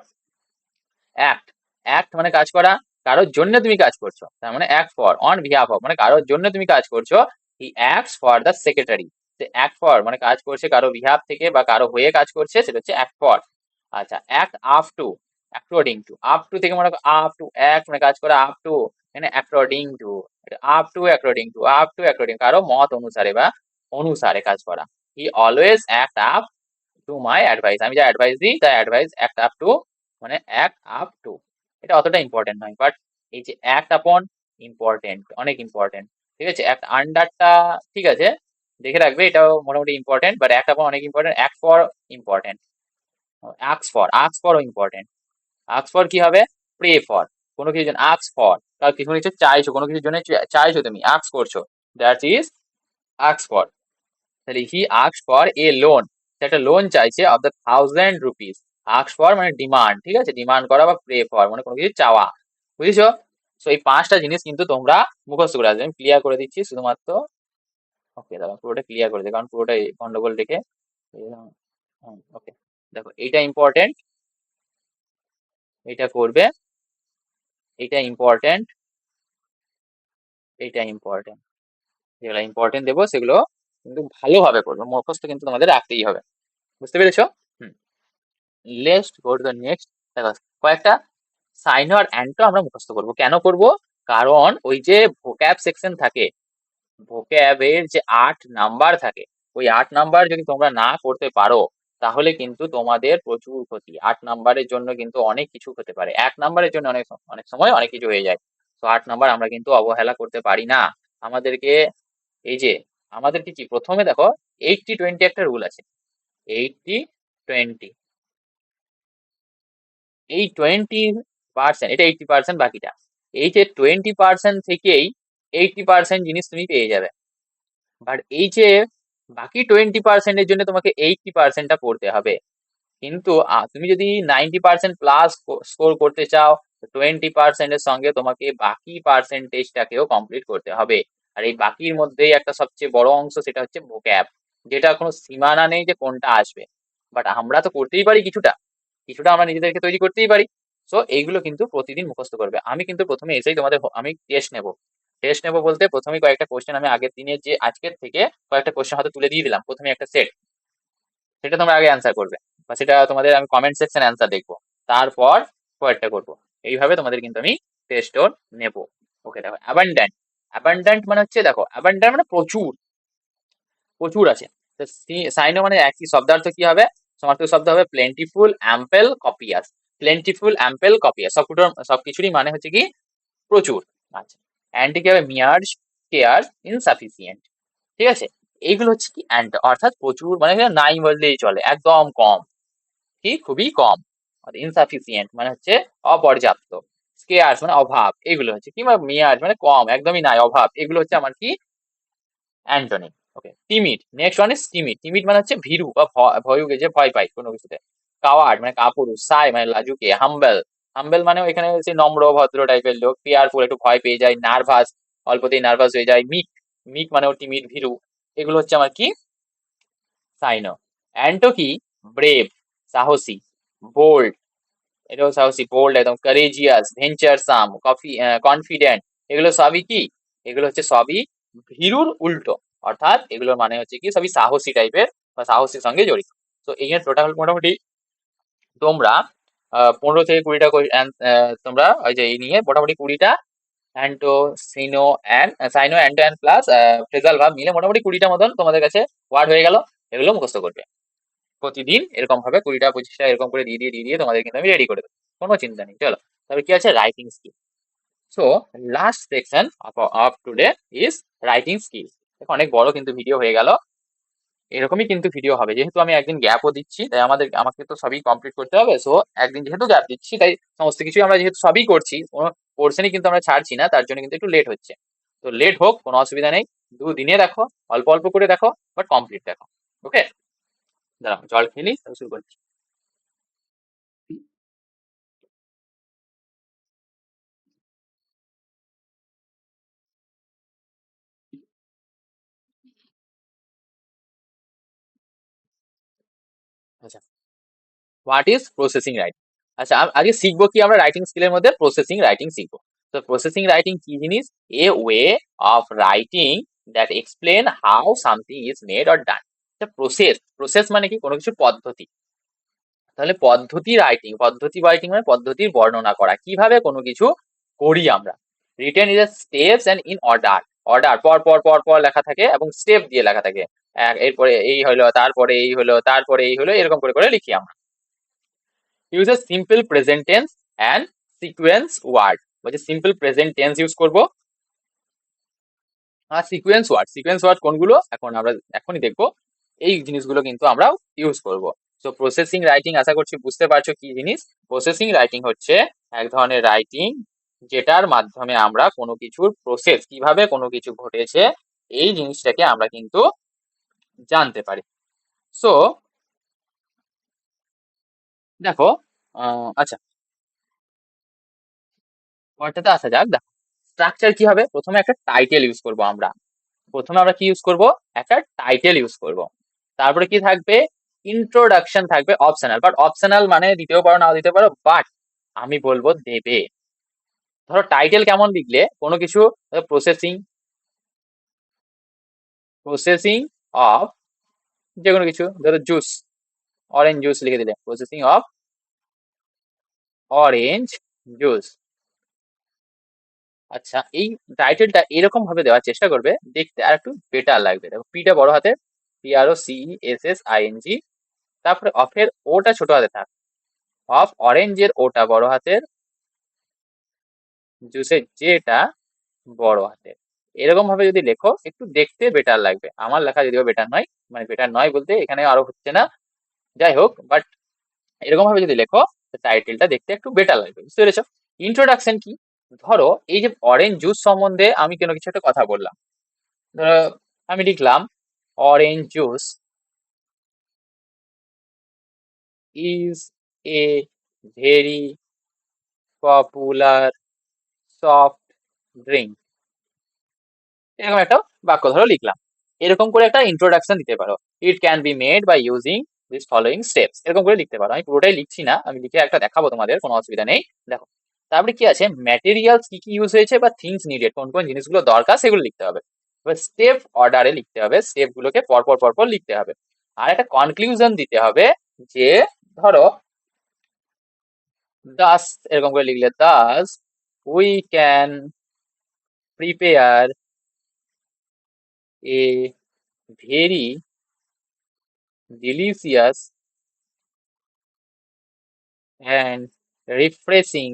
অ্যাক্ট, অ্যাক্ট মানে কাজ করা, কারোর জন্য তুমি কাজ করছো, তার মানে act for, on behalf of মানে কারোর জন্য তুমি কাজ করছো, he acts for the secretary, act for মানে কাজ করছে কারো বিহাফ থেকে বা কারো হয়ে কাজ করছে, সেটা হচ্ছে অ্যাক্ট ফর। আচ্ছা, act up to, according to, up to থেকে মনে করো আপ টু, অ্যাক্ট মানে কাজ করা, আপ টু মানে according to, up to according to, up to according, কারো মত অনুসারে বা অনুসারে কাজ করা। He always act up to my advice, আমি যা অ্যাডভাইস দিই তা অ্যাডভাইস অ্যাক্ট আপ টু, মানে অ্যাক্ট আপ টু, এটা অতটা ইম্পর্টেন্ট নয়, বাট এই যে অ্যাক্ট আপন ইম্পর্টেন্ট, অনেক ইম্পর্টেন্ট। ঠিক আছে, অ্যাক্ট আন্ডারটা ঠিক আছে, দেখে রাখবে, এটাও মোটামুটি ইম্পর্টেন্ট, বাট অ্যাক্ট আপন অনেক ইম্পর্টেন্ট, অ্যাক্ট ফর ইম্পর্টেন্ট, আক্স ফর, আক্স ফরও ইম্পর্টেন্ট। আক্স ফর কি হবে? প্রে ফর, কোনো কিছুর জন্য আক্স ফর, কারণ কিছু কিছু চাইছো, কোনো কিছুর জন্য চাইছো, তুমি আক্স করছো, দ্যাট ইজ আক্স ফর। তাহলে he asked for a loan, একটা লোন চাইছে of the 1000 rupees, asked for মানে ডিমান্ড, ঠিক আছে, ডিমান্ড করা বা প্রে ফর মানে কোনো কিছু চাওয়া, বুঝেছো? সো এই পাঁচটা জিনিস কিন্তু তোমরা মুখস্থ করে আসবে, আমি ক্লিয়ার করে দিচ্ছি শুধুমাত্র। ওকে, দাদা পুরোটা ক্লিয়ার করে দিই, কারণ পুরোটাই গন্ডগোল রেখে। ওকে, দেখো এইটা ইম্পর্টেন্ট, এটা করবে, এটা ইম্পর্টেন্ট, এটা ইম্পর্টেন্ট, যেগুলো ইম্পর্টেন্ট দেবো সেগুলো কিন্তু ভালোভাবে করবে, মুখস্থ কিন্তু তোমাদের রাখতেই হবে, বুঝতে পেরেছো? Hmm, let's go to the next. দেখো, কয়েকটা সাইনো আর অ্যান্টো আমরা মুখস্থ করব, কেন করব? কারণ ওই যে ভোক্যাব সেকশন থাকে, ভোক্যাবের যে 8 নাম্বার থাকে, ওই 8 নাম্বার যদি তোমরা না করতে পারো, তাহলে কিন্তু তোমাদের প্রচুর ক্ষতি। 8 নাম্বারের জন্য কিন্তু অনেক কিছু হতে পারে, 1 নাম্বারের জন্য অনেক অনেক সময় অনেক কিছু হয়ে যায়। তো 8 নাম্বার আমরা কিন্তু অবহেলা করতে পারি না। আমাদেরকে এই যে আমাদেরকে কি প্রথমে দেখো, 80-20 একটা রুল আছে, 80-20, এই 20%, এটা 80%, বাকিটা, এই যে 20% থেকেই 80% জিনিস তুমি পেয়ে যাবে, বাট এই যে বাকি 20%-এর জন্য তোমাকে 80%টা পড়তে হবে। কিন্তু তুমি যদি 90% প্লাস স্কোর করতে চাও, 20%-এর সঙ্গে তোমাকে বাকি পার্সেন্টেজটাকেও কমপ্লিট করতে হবে। আর এই বাকির মধ্যেই একটা সবচেয়ে বড় অংশ, সেটা হচ্ছে ভোক্যাব, যেটা কোনো সীমানা নেই যে কোনটা আসবে, বাট আমরা তো করতেই পারি কিছুটা, কিছুটা আমরা নিজেদেরকে তৈরি করতেই পারি। সো এইগুলো কিন্তু প্রতিদিন মুখস্থ করবে। আমি কিন্তু প্রথমে এসেই তোমাদের আমি টেস্ট নেব, টেস্ট নেব বলতে প্রথমেই কয়েকটা কোশ্চেন আমি আগের দিনের যে আজকের থেকে কয়েকটা কোশ্চেন হয়তো তুলে দিয়ে দিলাম, প্রথমে একটা সেট, সেটা তোমরা আগে অ্যান্সার করবে, বা সেটা তোমাদের আমি কমেন্ট সেকশন অ্যান্সার দেখবো, তারপর পরেরটা করবো, এইভাবে তোমাদের কিন্তু আমি টেস্টও নেব। ওকে, দেখো অ্যাবান্ডেন্ট, অ্যাবান্ডেন্ট মানে হচ্ছে, দেখো অ্যাবান্ডেন্ট মানে প্রচুর, প্রচুর আছে। তো সাইনো মানে একই শব্দার্থ কি হবে? সমার্থক শব্দ হবে প্লেন্টিফুল, অ্যাম্পেল, কপিয়াস। প্লেন্টিফুল, অ্যাম্পেল, কপিয়াস, সবকিছুরই মানে হচ্ছে কি প্রচুর। আচ্ছা, অ্যান্টি কি হবে? মিয়ার, স্কেয়ার, ইনসাফিসিয়েন্ট, ঠিক আছে, এইগুলো হচ্ছে কি অ্যান্ট, অর্থাৎ প্রচুর মানে নাই বললেই চলে, একদম কম, কি খুবই কম। ইনসাফিসিয়েন্ট মানে হচ্ছে অপর্যাপ্ত, স্কেয়ার্স মানে অভাব, এগুলো হচ্ছে কি, মিয়ার মানে কম, একদমই নাই, অভাব, এগুলো হচ্ছে আমার কি antonym. Okay, timid, next one is timid, timid মানে হচ্ছে ভীরু বা ভয়ুকে, যে ভয় পায় কোনো কিছুতে। কাওয়ার্ড মানে কাপুরুষ, সাই মানে লাজুকে, হাম্বেল, হাম্বেল মানে এখানে হচ্ছে নম্র ভদ্র টাইপের লোক, ফিয়ারফুল একটু ভয় পেয়ে যায়, নার্ভাস অল্পতেই নার্ভাস হয়ে যায়, মিক, মিক মানে টিমিড ভীরু, এগুলো হচ্ছে আমার কি সাইনো। অ্যান্টো কি? ব্রেভ, সাহসী, বোল্ড, এটাও সাহসী, বোল্ড একদম, কারেজিয়াস, ভেঞ্চারসাম, কনফিডেন্ট, এগুলো সবই কি, এগুলো হচ্ছে সবই ভীরুর উল্টো, অর্থাৎ এগুলোর মানে হচ্ছে কি সবই সাহসী টাইপের বা সাহসীর সঙ্গে জড়িত। তো এই টোটাল মোটামুটি তোমরা 15 থেকে 20টা তোমরা ওই যে এই নিয়ে মোটামুটি 20টা অ্যান্টো, সিনো অ্যান্ড সাইনো, অ্যান্টো অ্যান্ড প্লাস ফ্রেজাল ভাব মিলে মোটামুটি 20টা মতন তোমাদের কাছে ওয়ার্ড হয়ে গেল, এগুলো মুখস্থ করবে প্রতিদিন, এরকম ভাবে 20টা 25টা এরকম করে দিয়ে দিয়ে তোমাদের কিন্তু আমি রেডি করে দেবো, কোনো চিন্তা নেই। চলো, তবে কি আছে, writing skill. So last section of today is writing skill. দেখো অনেক বড় কিন্তু ভিডিও হয়ে গেল, এরকমই কিন্তু ভিডিও হবে, যেহেতু আমি একদিন গ্যাপও দিচ্ছি, তাই আমাকে তো সবই কমপ্লিট করতে হবে। সো একদিন যেহেতু গ্যাপ দিচ্ছি, তাই সমস্ত কিছুই আমরা যেহেতু সবই করছি, কোনো পোর্শনই কিন্তু আমরা ছাড়ছি না, তার জন্য কিন্তু একটু লেট হচ্ছে। তো লেট হোক কোনো অসুবিধা নেই, 2 দিনে দেখো, অল্প অল্প করে দেখো, বাট কমপ্লিট দেখো। ওকে, দাঁড়াও জল খেলি, শুরু করছি। আচ্ছা, হোয়াট ইজ প্রসেসিং রাইটিং? আচ্ছা, আজকে শিখবো কি আমরা রাইটিং স্কিলের মধ্যে প্রসেসিং রাইটিং শিখবো। তো প্রসেসিং রাইটিং কি জিনিস? A way of writing that explain how something is made or done. Process, process মানে কি? কোনো কিছু পদ্ধতি। তাহলে পদ্ধতি রাইটিং মানে পদ্ধতির বর্ণনা করা, কিভাবে কোনো কিছু করি আমরা। Written is a steps and in order, order পর পর পর পর লেখা থাকে এবং স্টেপ দিয়ে লেখা থাকে। এরপরে এই হলো, তারপরে এই হলো, তারপরে এই হলো, এরকম করে করে লিখি আমরা। Use a simple present tense and sequence word. বলছে সিম্পল প্রেজেন্ট টেন্স ইউজ করবো আর সিকোয়েন্স ওয়ার্ড কোনগুলো এখন আমরা এখনই দেখবো। এই জিনিসগুলো কিন্তু আমরা ইউজ করব। তো প্রসেসিং রাইটিং আশা করছি বুঝতে পারছো কি জিনিস। প্রসেসিং রাইটিং হচ্ছে এক ধরনের রাইটিং যেটার মাধ্যমে আমরা কোনো কিছুর প্রসেস, কিভাবে কোনো কিছু ঘটেছে, এই জিনিসটাকে আমরা কিন্তু জানতে পারি। সো দেখো, আচ্ছা, পরেরটাতে আসা যাক। দেখো স্ট্রাকচার কি হবে, প্রথমে একটা টাইটেল ইউজ করব আমরা। প্রথমে আমরা কি ইউজ করব? একটা টাইটেল ইউজ করব। তারপরে কি থাকবে? ইন্ট্রোডাকশন থাকবে, অপশনাল। বাট অপশনাল মানে দিতেও পারো, নাও দিতে পারো, বাট আমি বলবো দেবে। ধরো টাইটেল কেমন লিখলে কোনো কিছু, প্রসেসিং, প্রসেসিং অফ যে কোনো কিছু, ধরো জুস, অরেঞ্জ জুস লিখে দিলে প্রসেসিং অফ অরেঞ্জ জুস। আচ্ছা, এই টাইটেলটা এরকম ভাবে দেওয়ার চেষ্টা করবে, দেখতে আর একটু বেটার লাগবে। দেখো পিটা বড় হাতের, PROCESSING, তারপরে অফের ওটা ছোট হাতে থাক, অফ অরেঞ্জের ওটা বড় হাতের, জুসের যেটা বড় হাতের। এরকম ভাবে যদি লেখো একটু দেখতে বেটার লাগবে। আমার লেখা যদিও বেটার নয়, মানে বেটার নয় বলতে এখানে আরো হচ্ছে না, যাই হোক, বাট এরকম ভাবে যদি লেখো টাইটেলটা দেখতে একটু বেটার লাগবে। বুঝতে পেরেছো? ইন্ট্রোডাকশন কি? ধরো এই যে অরেঞ্জ জুস সম্বন্ধে আমি কোনো কিছু একটা কথা বললাম, ধরো আমি লিখলাম orange juice is a very popular soft drink, এরকম একটা বাক্য ধরো লিখলাম। এরকম করে একটা ইন্ট্রোডাকশন দিতে পারো। It can be made by using this following steps, এরকম করে লিখতে পারো। আমি পুরোটাই লিখছি না, আমি লিখে একটা দেখাবো তোমাদের, কোনো অসুবিধা নেই। দেখো তারপরে কি আছে, ম্যাটেরিয়ালস কি কি ইউজ হয়েছে বা থিংস নিডেড, কোন কোন জিনিসগুলো দরকার সেগুলো লিখতে হবে। এবার স্টেপ অর্ডারে লিখতে হবে, স্টেপ গুলোকে পরপর পরপর লিখতে হবে। আর একটা কনক্লুশন দিতে হবে যে ধরো দাস, এরকম করে লিখলে Das we can prepare a very delicious and refreshing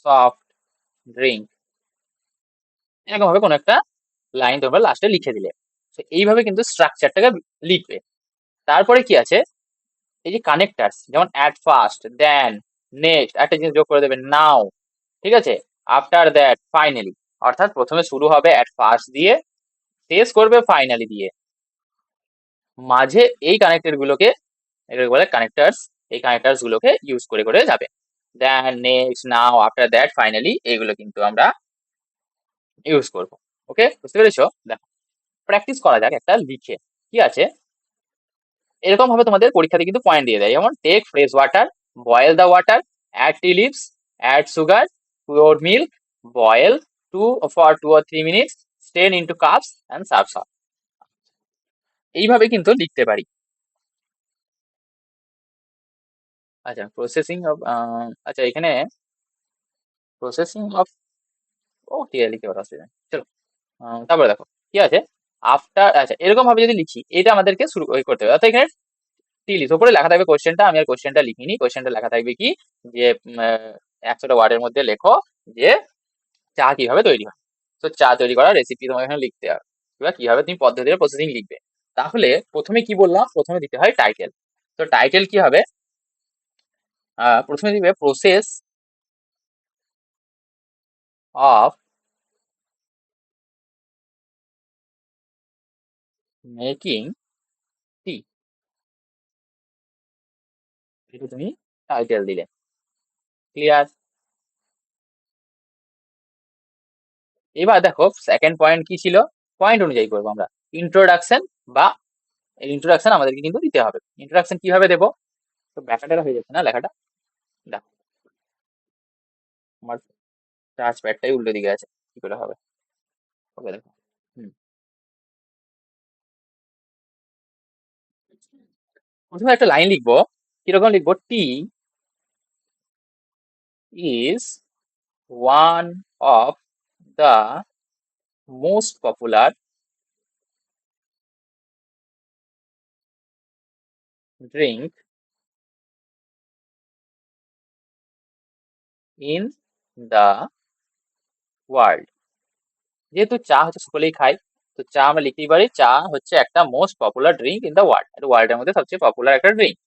soft drink, এরকম ভাবে কোনো একটা লাইন তোমরা লাস্টে লিখে দিলে। তো এইভাবে কিন্তু স্ট্রাকচারটাকে লিখবে। তারপরে কি আছে, এই যে কানেক্টার্স, যেমন অ্যাট ফার্স্ট, দেন, নেক্সট, একটা জিনিস যোগ করে দেবে নাও, ঠিক আছে, আফটার দ্যাট, ফাইনালি। অর্থাৎ প্রথমে শুরু হবে অ্যাট ফার্স্ট দিয়ে, শেষ করবে ফাইনালি দিয়ে। মাঝে এই কানেক্টর গুলোকে, এগুলো বলে কানেক্টার্স, এই কানেক্টার্স গুলোকে ইউজ করে করে যাবে। Then, next, now, after that, finally, এইগুলো কিন্তু আমরা ইউজ করব। ওকে, বুঝতে পেরেছো? দেখো প্র্যাকটিস করা যাক একটা লিখে। কি আছে, এরকম ভাবে তোমাদের পরীক্ষাতে কিন্তু পয়েন্ট দিয়ে দেয়, যেমন take fresh water, boil the water, add tea leaves, add sugar, pure milk, boil to for 2 or 3 minutes, strain into cups and serve hot. এইভাবে কিন্তু লিখতে পারি। আচ্ছা, প্রসেসিং অফ, আচ্ছা এখানে প্রসেসিং অফ, ও ঠিক আছে লিখতে পারো, অসুবিধা নেই। চলো, তারপরে দেখো কি আছে, আফটার, আচ্ছা এরকম ভাবে যদি লিখি, এটা আমাদেরকে শুরু করতে হবে। অর্থাৎ এখানে লিস্ট উপরে লেখা থাকবে কোশ্চেনটা, আমি আর কোশ্চেনটা লিখিনি। কোশ্চেনটা লেখা থাকবে কি, যে 100টা ওয়ার্ডের মধ্যে লেখো যে চা কিভাবে তৈরি হয়। তো চা তৈরি করার রেসিপি তোমাকে এখানে লিখতে হবে, এবার কিভাবে তুমি পদ্ধতির প্রসেসিং লিখবে। তাহলে প্রথমে কি বললাম, প্রথমে দিতে হয় টাইটেল। তো টাইটেল কি হবে, প্রথমে দিবে প্রসেস অফ মেকিং টি, এটা তুমি টাইটেল দিলে। ক্লিয়ার? এবার দেখো সেকেন্ড পয়েন্ট কি ছিল, পয়েন্ট অনুযায়ী করবো আমরা। ইন্ট্রোডাকশন বা ইন্ট্রোডাকশন আমাদেরকে কিন্তু দিতে হবে। ইন্ট্রোডাকশন কিভাবে দেবো? তো ব্যাখ্যাটা হয়ে যাচ্ছে না লেখাটা, দেখো আমার টাচ প্যাডটাই উল্টো দিকে আছে, কি করে হবে? ওকে দেখো, হুম, প্রথমে একটা লাইন লিখবো, কিরকম লিখবো? Tea is one of the most popular drink in the world. যেহেতু চা হচ্ছে সকলেই খায়, তো চা আমরা লিখতেই পারি চা হচ্ছে একটা most popular drink in the world, এটা ওয়ার্ল্ডের মধ্যে সবচেয়ে পপুলার একটা ড্রিঙ্ক,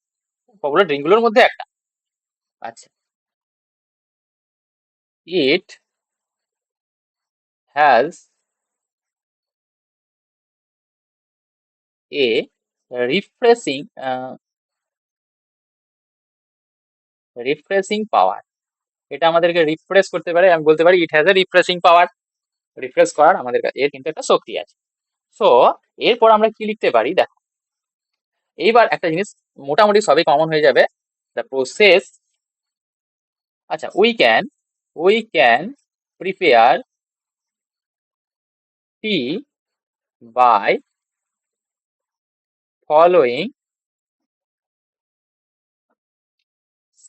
পপুলার ড্রিঙ্ক গুলোর মধ্যে একটা। আচ্ছা, it has a refreshing refreshing power. এটা আমাদেরকে রিফ্রেশ করতে পারে, আমি বলতে পারি it has a refreshing power. Refresh করার আমাদের কাছে এর কিন্তু একটা শক্তি আছে। সো এরপর আমরা কি লিখতে পারি দেখো, এইবার একটা জিনিস মোটামুটি সবই কমন হয়ে যাবে। দ্য প্রসেস, আচ্ছা, we can prepare tea by following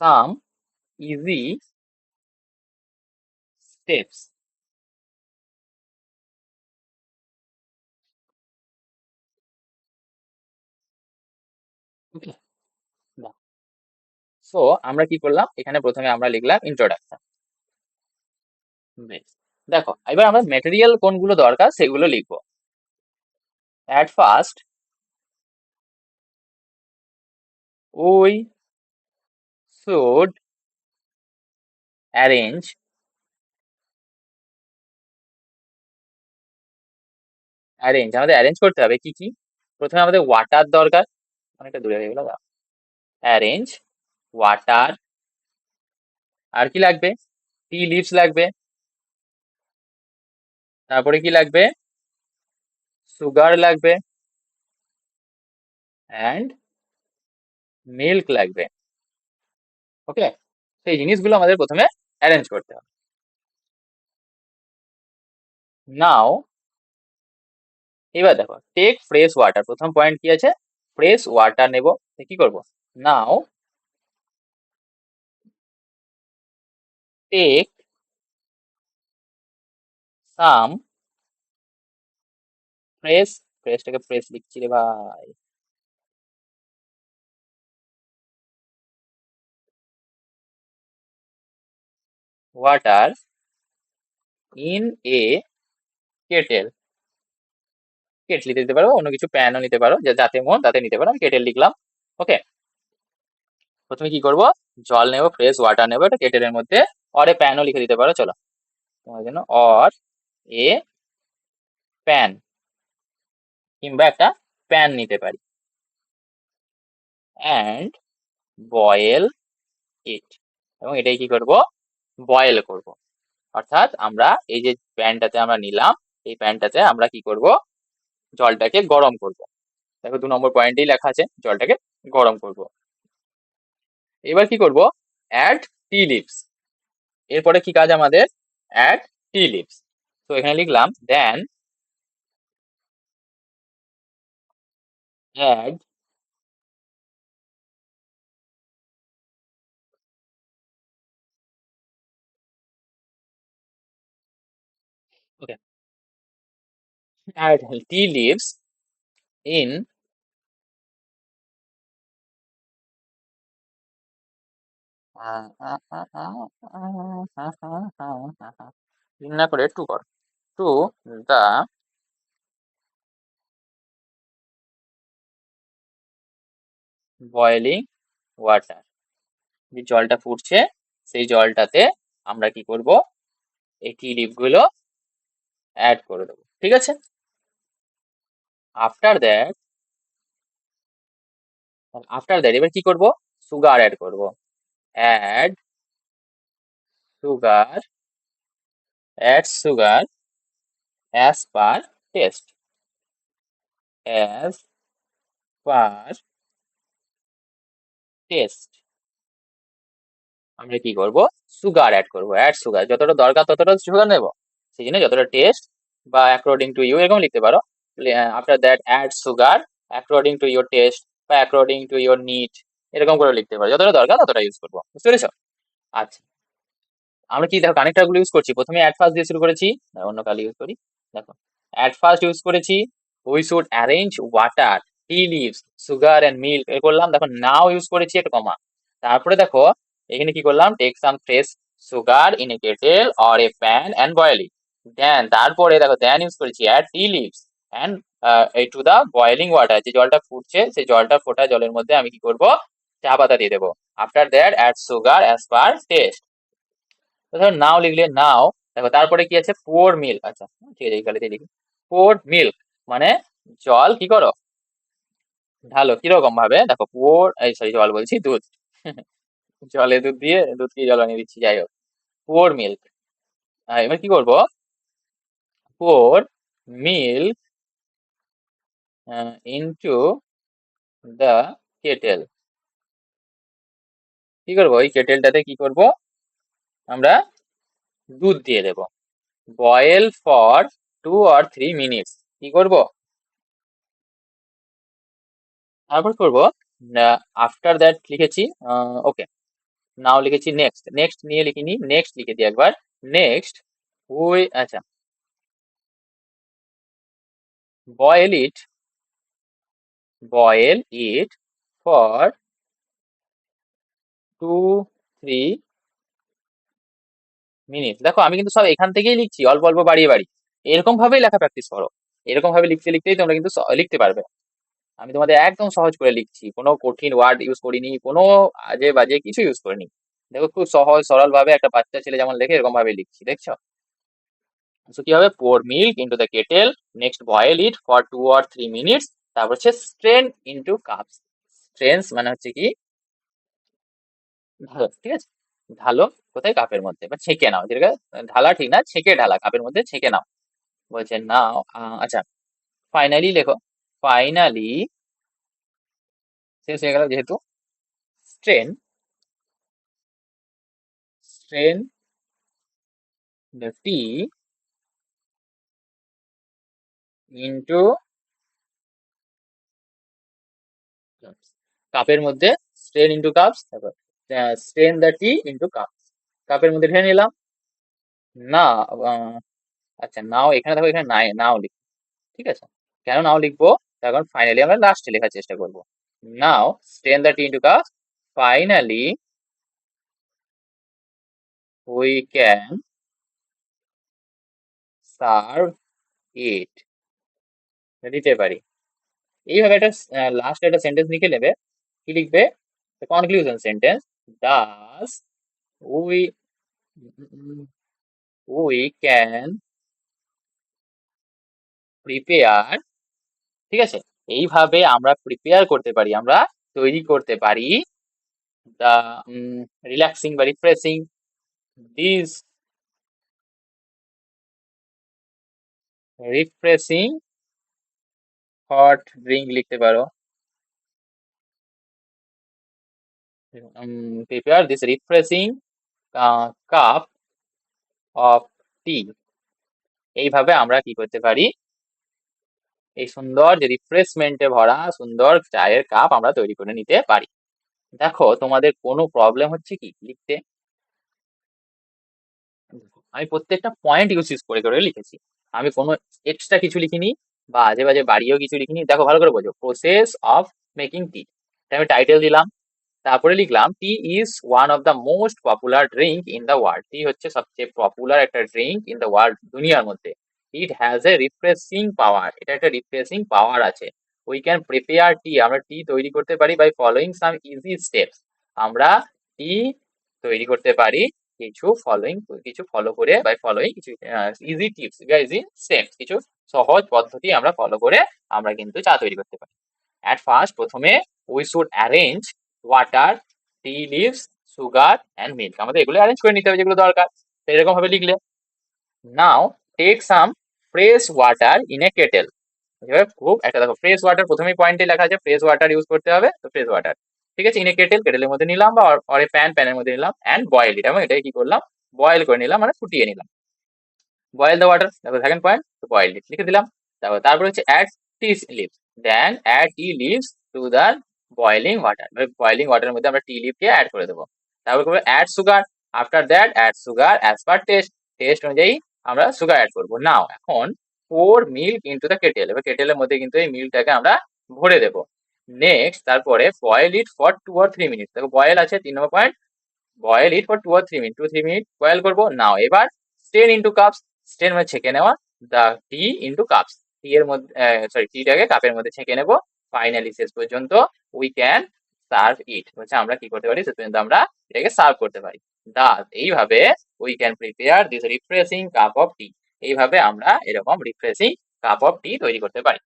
some easy steps. Okay, so আমরা কি করলাম, এখানে প্রথমে আমরা লিখলাম ইন্ট্রোডাকশন। বেশ, দেখো এবার আমরা ম্যাটেরিয়াল কোনগুলো দরকার সেগুলো লিখবো। At first we should arrange, আমাদের অ্যারেঞ্জ করতে হবে কি কি। প্রথমে আমাদের ওয়াটার দরকার, অনেকটা দূরে হয়ে গেল, অ্যারেঞ্জ ওয়াটার। আর কি লাগবে? টি লিভস লাগবে। তারপরে কি লাগবে? সুগার লাগবে অ্যান্ড মিল্ক লাগবে। ওকে, সেই জিনিসগুলো আমাদের প্রথমে অ্যারেঞ্জ করতে হবে। নাও, এবার দেখো টেক ফ্রেশ ওয়াটার, প্রথম পয়েন্ট কি আছে? ফ্রেশ ওয়াটার নেব, কি করব? নাও টেক সাম ফ্রেশ, ফ্রেশটাকে ফ্রেশ লিখছি রে ভাই, water in a kettle. Kettle দিতে পারো, অন্য কিছু প্যানও নিতে পারো, যাতে মন তাতে নিতে পারো, আমি কেটেল লিখলাম। ওকে, প্রথমে কি করব? জল নেব, ফ্রেশ ওয়াটার নেবো, এটা কেটেলের মধ্যে, অর এ প্যানও লিখে দিতে পারো, চলো তোমার জন্য, অর এ প্যান, কিংবা একটা প্যান নিতে পারি। অ্যান্ড বয়েল ইট, এবং এটাই কি করব? বয়েল করব। অর্থাৎ আমরা এই যে প্যানটাতে আমরা নিলাম, এই প্যানটাতে আমরা কি করব? জলটাকে গরম করব। দেখো 2 নম্বর পয়েন্টেই লেখা আছে জলটাকে গরম করব। এবার কি করব? Add tea leaves. এরপরে কি কাজ আমাদের? Add tea leaves. তো এখানে লিখলাম then add okay, add tea leaves in না করে টু কর, টু দা বয়েলিং ওয়াটার। যে জলটা ফুটছে সেই জলটাতে আমরা কি করব? এই টি লিভ গুলো অ্যাড করে দেবো, ঠিক আছে। আফটার দ্যাট এবার কি করব, সুগার অ্যাড করব। Add sugar sugar as per taste, as per taste. আমরা কি করব, সুগার অ্যাড করব, অ্যাড সুগার, যতটা দরকার ততটা সুগার নেব, সেই জন্য যতটা টেস্ট বা অ্যাকর্ডিং টু ইউ এরকম লিখতে পারো। After that add sugar according to your taste বা অ্যাকর্ডিং টু ইউর নিড, এরকম করে লিখতে পারো, যতটা দরকার ততটা ইউজ করবো, বুঝতে পেরেছো? আচ্ছা, আমরা কি দেখো কানেক্টর গুলো ইউজ করছি, প্রথমে অ্যাট ফার্স্ট দিয়ে শুরু করেছি, অন্য কালি ইউজ করি, দেখো অ্যাট ফার্স্ট ইউজ করেছি, we should arrange water, tea leaves, sugar and milk এ করলাম, দেখো নাও ইউজ করেছি একটা কমা, তারপরে দেখো এখানে কি করলাম, take some fresh sugar in a kettle or a pan and boil it, then তারপরে দেখো দেন ইউজ করেছি add tea leaves and to the boiling water, যে জলটা ফুটছে সেই জলটা ফোটা জলের মধ্যে আমি কি করব, চা পাতা দিয়ে দেবো। After that add sugar as per taste, ধরো নাও লিখলে নাও, দেখো তারপরে কি আছে, পোর মিল্ক, আচ্ছা ঠিক আছে এই কালিতে লিখি, পোর মিল্ক মানে জল কি করো, ঢালো, কিরকম ভাবে, দেখো পোর, এই সরি জল বলছি, দুধ জলে দুধ দিয়ে দুধকে জল বানিয়ে দিচ্ছি, যাই হোক, পোর মিল্ক, এবার কি করব, পোর মিল্ক ইনটু দা কেটেল, কি করবো, এই কেটেলটাতে কি করব, আমরা দুধ দিয়ে দেব, বয়েল ফর 2 or 3 মিনিটস, কি করব, তারপর করব, আফটার দ্যাট লিখেছি, ওকে, নাও লিখেছি, নেক্সট, নেক্সট নিয়ে লিখিনি, নেক্সট লিখে দিই একবার, নেক্সট উই, আচ্ছা, boil it, boil it for 2-3 minute, দেখো আমি কিন্তু সব এখান থেকেই লিখছি, অল্প অল্প বাড়িয়ে বাড়ি, এরকম ভাবেই লেখা প্র্যাকটিস করো, এরকম ভাবে লিখতে লিখতেই তোমরা কিন্তু লিখতে পারবে। আমি তোমাদের একদম সহজ করে লিখছি, কোনো কঠিন ওয়ার্ড ইউজ করিনি, কোনো আজে বাজে কিছু ইউজ করিনি, দেখো খুব সহজ সরল ভাবে একটা বাচ্চা ছেলে যেমন লেখে এরকম ভাবে লিখছি, দেখছো? সো কি হবে, pour milk into the kettle, next boil it for 2 or 3 minutes, তারপর হচ্ছে স্ট্রেন ইনটু কাপস, স্ট্রেন্স মানে হচ্ছে কি, ঢালো, ঠিক আছে, ঢালো কোথায়, কাপের মধ্যে, বা ছেঁকে নাও, যেটা ঢালা ঠিক না, ছেঁকে ঢালা, কাপের মধ্যে ছেঁকে নাও, বলছে নাও, আচ্ছা ফাইনালি লেখো, ফাইনালি শেষ হয়ে গেল যেহেতু, strain, strain the tea into কাপের মধ্যে, স্ট্রেন ইনটু কাপস, তারপর strain the tea into cups, কাপের মধ্যে ঢেলে নিলাম, না, আচ্ছা নাও এখানে দেখো, এখানে নাই নাও লিখবো, ঠিক আছে, কেন নাও লিখবো, কারণ ফাইনালি আমরা লাস্টে লেখার চেষ্টা করব, now strain the tea into cups, finally we can serve it, দিতে পারি, এইভাবে একটা লাস্ট একটা সেন্টেন্স লিখে নেবে, কি লিখবে, conclusion sentence, Das we can prepare, ঠিক আছে, এইভাবে আমরা প্রিপেয়ার করতে পারি, আমরা তৈরি করতে পারি, দা রিল্যাক্সিং বা refreshing, this refreshing hot drink লিখতে পারো, prepare this refreshing cup of tea, এইভাবে আমরা কি করতে পারি, এই সুন্দর যে রিফ্রেশমেন্টে ভরা সুন্দর চায়ের কাপ আমরা তৈরি করে নিতে পারি। দেখো তোমাদের কোনো প্রবলেম হচ্ছে কি লিখতে, আমি প্রত্যেকটা পয়েন্ট ইউজ করে করে লিখেছি, আমি কোনো এক্সট্রা কিছু লিখিনি বা আজে বাজে বাড়িয়েও কিছু লিখিনি, দেখো ভালো করে বোঝো, প্রসেস অফ মেকিং টি, আমি টাইটেল দিলাম, তারপরে লিখলাম tea is one of the most popular drink in the world, tea হচ্ছে সবচেয়ে পপুলার একটা ড্রিঙ্ক ইন দ্য ওয়ার্ল্ড, দুনিয়ার মধ্যে, ইট হ্যাজ এ রিফ্রেশিং পাওয়ার, এটা একটা রিফ্রেশিং পাওয়ার আছে, উই ক্যান প্রিপেয়ার টি, আমরা টি তৈরি করতে পারি by following some easy steps, আমরা টি তৈরি করতে পারি কিছু ফলো করে বাই ফলোইং কিছু ইজি টিপস ইজি স্টেপস কিছু সহজ পদ্ধতি আমরা ফলো করে আমরা কিন্তু চা তৈরি করতে পারি। অ্যাট ফার্স্ট প্রথমে we should arrange water, tea leaves, sugar and milk. আমাদের এগুলো অ্যারেঞ্জ করে নিতে হবে যেগুলো দরকার। তো এরকম ভাবে লিখলে, now take some fresh water in a kettle. এবার খুব একটা দেখো, ফ্রেশ ওয়াটার প্রথমেই পয়েন্টে লেখা আছে ফ্রেশ ওয়াটার ইউজ করতে হবে, তো ফ্রেশ ওয়াটার ঠিক আছে, ইন এ কেটেল, কেটেলের মধ্যে নিলাম বা অর প্যানের মধ্যে নিলাম, অ্যান্ড বয়েল ইট, এবং এটাকে কি করলাম, বয়েল করে নিলাম, মানে ফুটিয়ে নিলাম। বয়েল দ্য ওয়াটার, তারপর সেকেন্ড পয়েন্ট, বয়েল ইট লিখে দিলাম। তারপর হচ্ছে add tea leaves, then add tea leaves to the boiling water, boiling ওয়াটারের মধ্যে আমরা টি লিভকে অ্যাড করে দেবো। তারপর করবো add sugar, after that add sugar as per taste, taste অনুযায়ী আমরা সুগার অ্যাড করবো। নাও এখন pour milk into the kettle, এবার কেটেলের মধ্যে কিন্তু এই মিল্কটাকে আমরা ভরে দেবো। নেক্সট তারপরে boil it for 2 or 3 minute, দেখো বয়েল আছে 3 number point, boil it for 2 or 3 minute, 2-3 minute boil করবো। নাও এবার স্টেন ইন্টু কাপস, স্টেন মানে ছেঁকে নেওয়া, দা টি ইন্টু কাপস, টি এর মধ্যে সরি টিটাকে কাপের মধ্যে ছেঁকে নেবো। ফাইনালি শেষ পর্যন্ত উই ক্যান সার্ভ ইট, বলছে আমরা কি করতে পারি, শেষ পর্যন্ত আমরা এটাকে সার্ভ করতে পারি। দাস এইভাবে we can prepare this refreshing cup of tea, এইভাবে আমরা এরকম রিফ্রেশিং কাপ অফ টি তৈরি করতে পারি।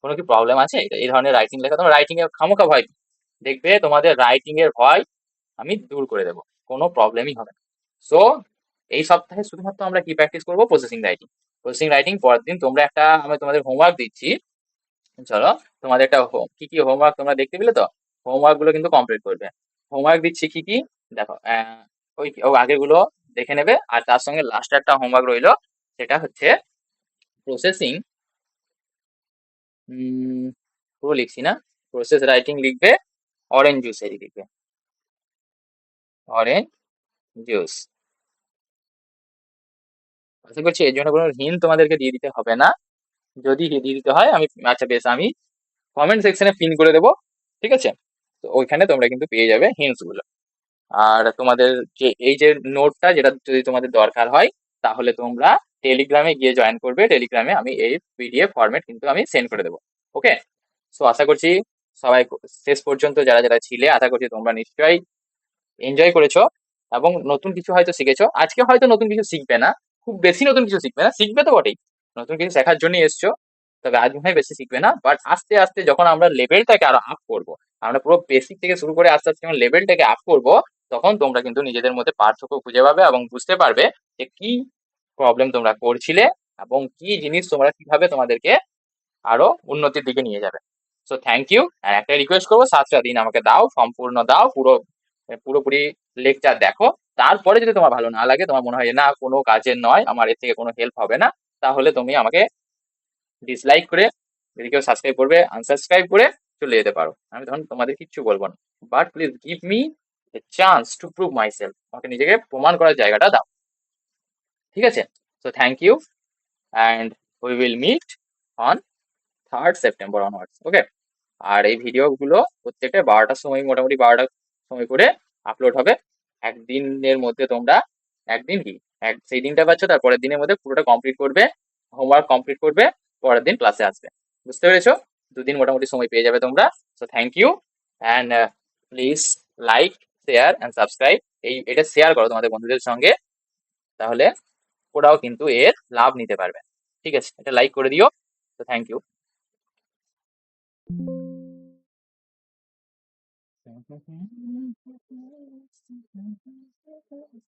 কোনো কি প্রবলেম আছে এই ধরনের রাইটিং লেখা? তোমার রাইটিং এ খামোখা ভয় পেও। দেখবে তোমাদের রাইটিং এর ভয় আমি দূর করে দেবো, কোনো প্রবলেমই হবে না। সো এই সপ্তাহে শুধুমাত্র আমরা কি প্র্যাকটিস করবো, প্রসেসিং রাইটিং। প্রসেসিং রাইটিং পরের দিন তোমরা একটা, আমি তোমাদের হোমওয়ার্ক দিচ্ছি, চলো তোমাদের একটা কি কি হোমওয়ার্ক তোমরা দেখতে পেলে তো, হোমওয়ার্ক গুলো কিন্তু কমপ্লিট করবে। হোমওয়ার্ক দিচ্ছি কি কি, দেখো ওই আগের গুলো দেখে নেবে, আর তার সঙ্গে লাস্ট একটা হোমওয়ার্ক রইলো, সেটা হচ্ছে প্রসেসিং, পুরো লিখছি না, প্রসেস রাইটিং লিখবে, অরেঞ্জ জুসের লিখবে, অরেঞ্জ জুস। আশা করছি এর জন্য কোনো হিন্ট তোমাদেরকে দিয়ে দিতে হবে না, যদি দিয়ে দিতে হয় আমি, আচ্ছা বেশ, আমি কমেন্ট সেকশনে পিন করে দেবো, ঠিক আছে? তো ওইখানে তোমরা কিন্তু পেয়ে যাবে হিন্টস গুলো। আর তোমাদের যে এই যে নোটটা, যেটা যদি তোমাদের দরকার হয় তাহলে তোমরা টেলিগ্রামে গিয়ে জয়েন করবে, টেলিগ্রামে আমি এই পিডিএফ ফরম্যাট কিন্তু আমি সেন্ড করে দেবো। ওকে, সো আশা করছি সবাই শেষ পর্যন্ত যারা যারা ছিলে, আশা করছি তোমরা নিশ্চয়ই এনজয় করেছো এবং নতুন কিছু হয়তো শিখেছো। আজকে হয়তো নতুন কিছু শিখবে না, খুব বেশি নতুন কিছু শিখবে না, শিখবে তো বটেই, নতুন কিছু শেখার জন্যই এসছো, তবে আজ মনে হয় বেশি শিখবে না। বাট আস্তে আস্তে যখন আমরা লেভেলটাকে আরো আপ করবো, আমরা পুরো বেসিক থেকে শুরু করে আস্তে আস্তে যখন লেভেলটাকে আপ করবো, তখন তোমরা কিন্তু নিজেদের মধ্যে পার্থক্য খুঁজে পাবে এবং বুঝতে পারবে যে কি প্রবলেম তোমরা করছিলে এবং কি জিনিস তোমরা কিভাবে তোমাদেরকে আরো উন্নতির দিকে নিয়ে যাবে। সো থ্যাংক ইউ, আর একটা রিকোয়েস্ট করবো, 7টা দিন আমাকে দাও, সম্পূর্ণ দাও, পুরোপুরি লেকচার দেখো। তারপরে যদি তোমার ভালো না লাগে, তোমার মনে হয় যে না কোনো কাজের নয়, আমার এর থেকে কোনো হেল্প হবে না, তাহলে তুমি আমাকে ডিসলাইক করে, যদি কেউ সাবস্ক্রাইব করবে আনসাবস্ক্রাইব করে চলে যেতে পারো, আমি তখন তোমাদের কিচ্ছু বলবো না। But please give me a chance to prove myself, আমাকে নিজেকে প্রমাণ করার জায়গাটা দাও, ঠিক আছে? So thank you, and we will meet on 3rd September onwards, okay? আর এই ভিডিওগুলো প্রত্যেকটা 12টার সময়, মোটামুটি 12টার সময় করে আপলোড হবে। একদিনের মধ্যে তোমরা, একদিন কি, সেই দিনটা পাচ্ছ, তার পরের দিনের মধ্যে পুরোটা কমপ্লিট করবে, হোমওয়ার্ক কমপ্লিট করবে, পরের দিন ক্লাসে আসবে। বুঝতে পেরেছো? 2 দিন মোটামুটি সময় পেয়ে যাবে তোমরা। So thank you, and please like, share and subscribe, এটা শেয়ার করো তোমাদের বন্ধুদের সঙ্গে, তাহলে ওরাও কিন্তু এর লাভ নিতে পারবে। ঠিক আছে, এটা লাইক করে দিও। তো থ্যাংক ইউ।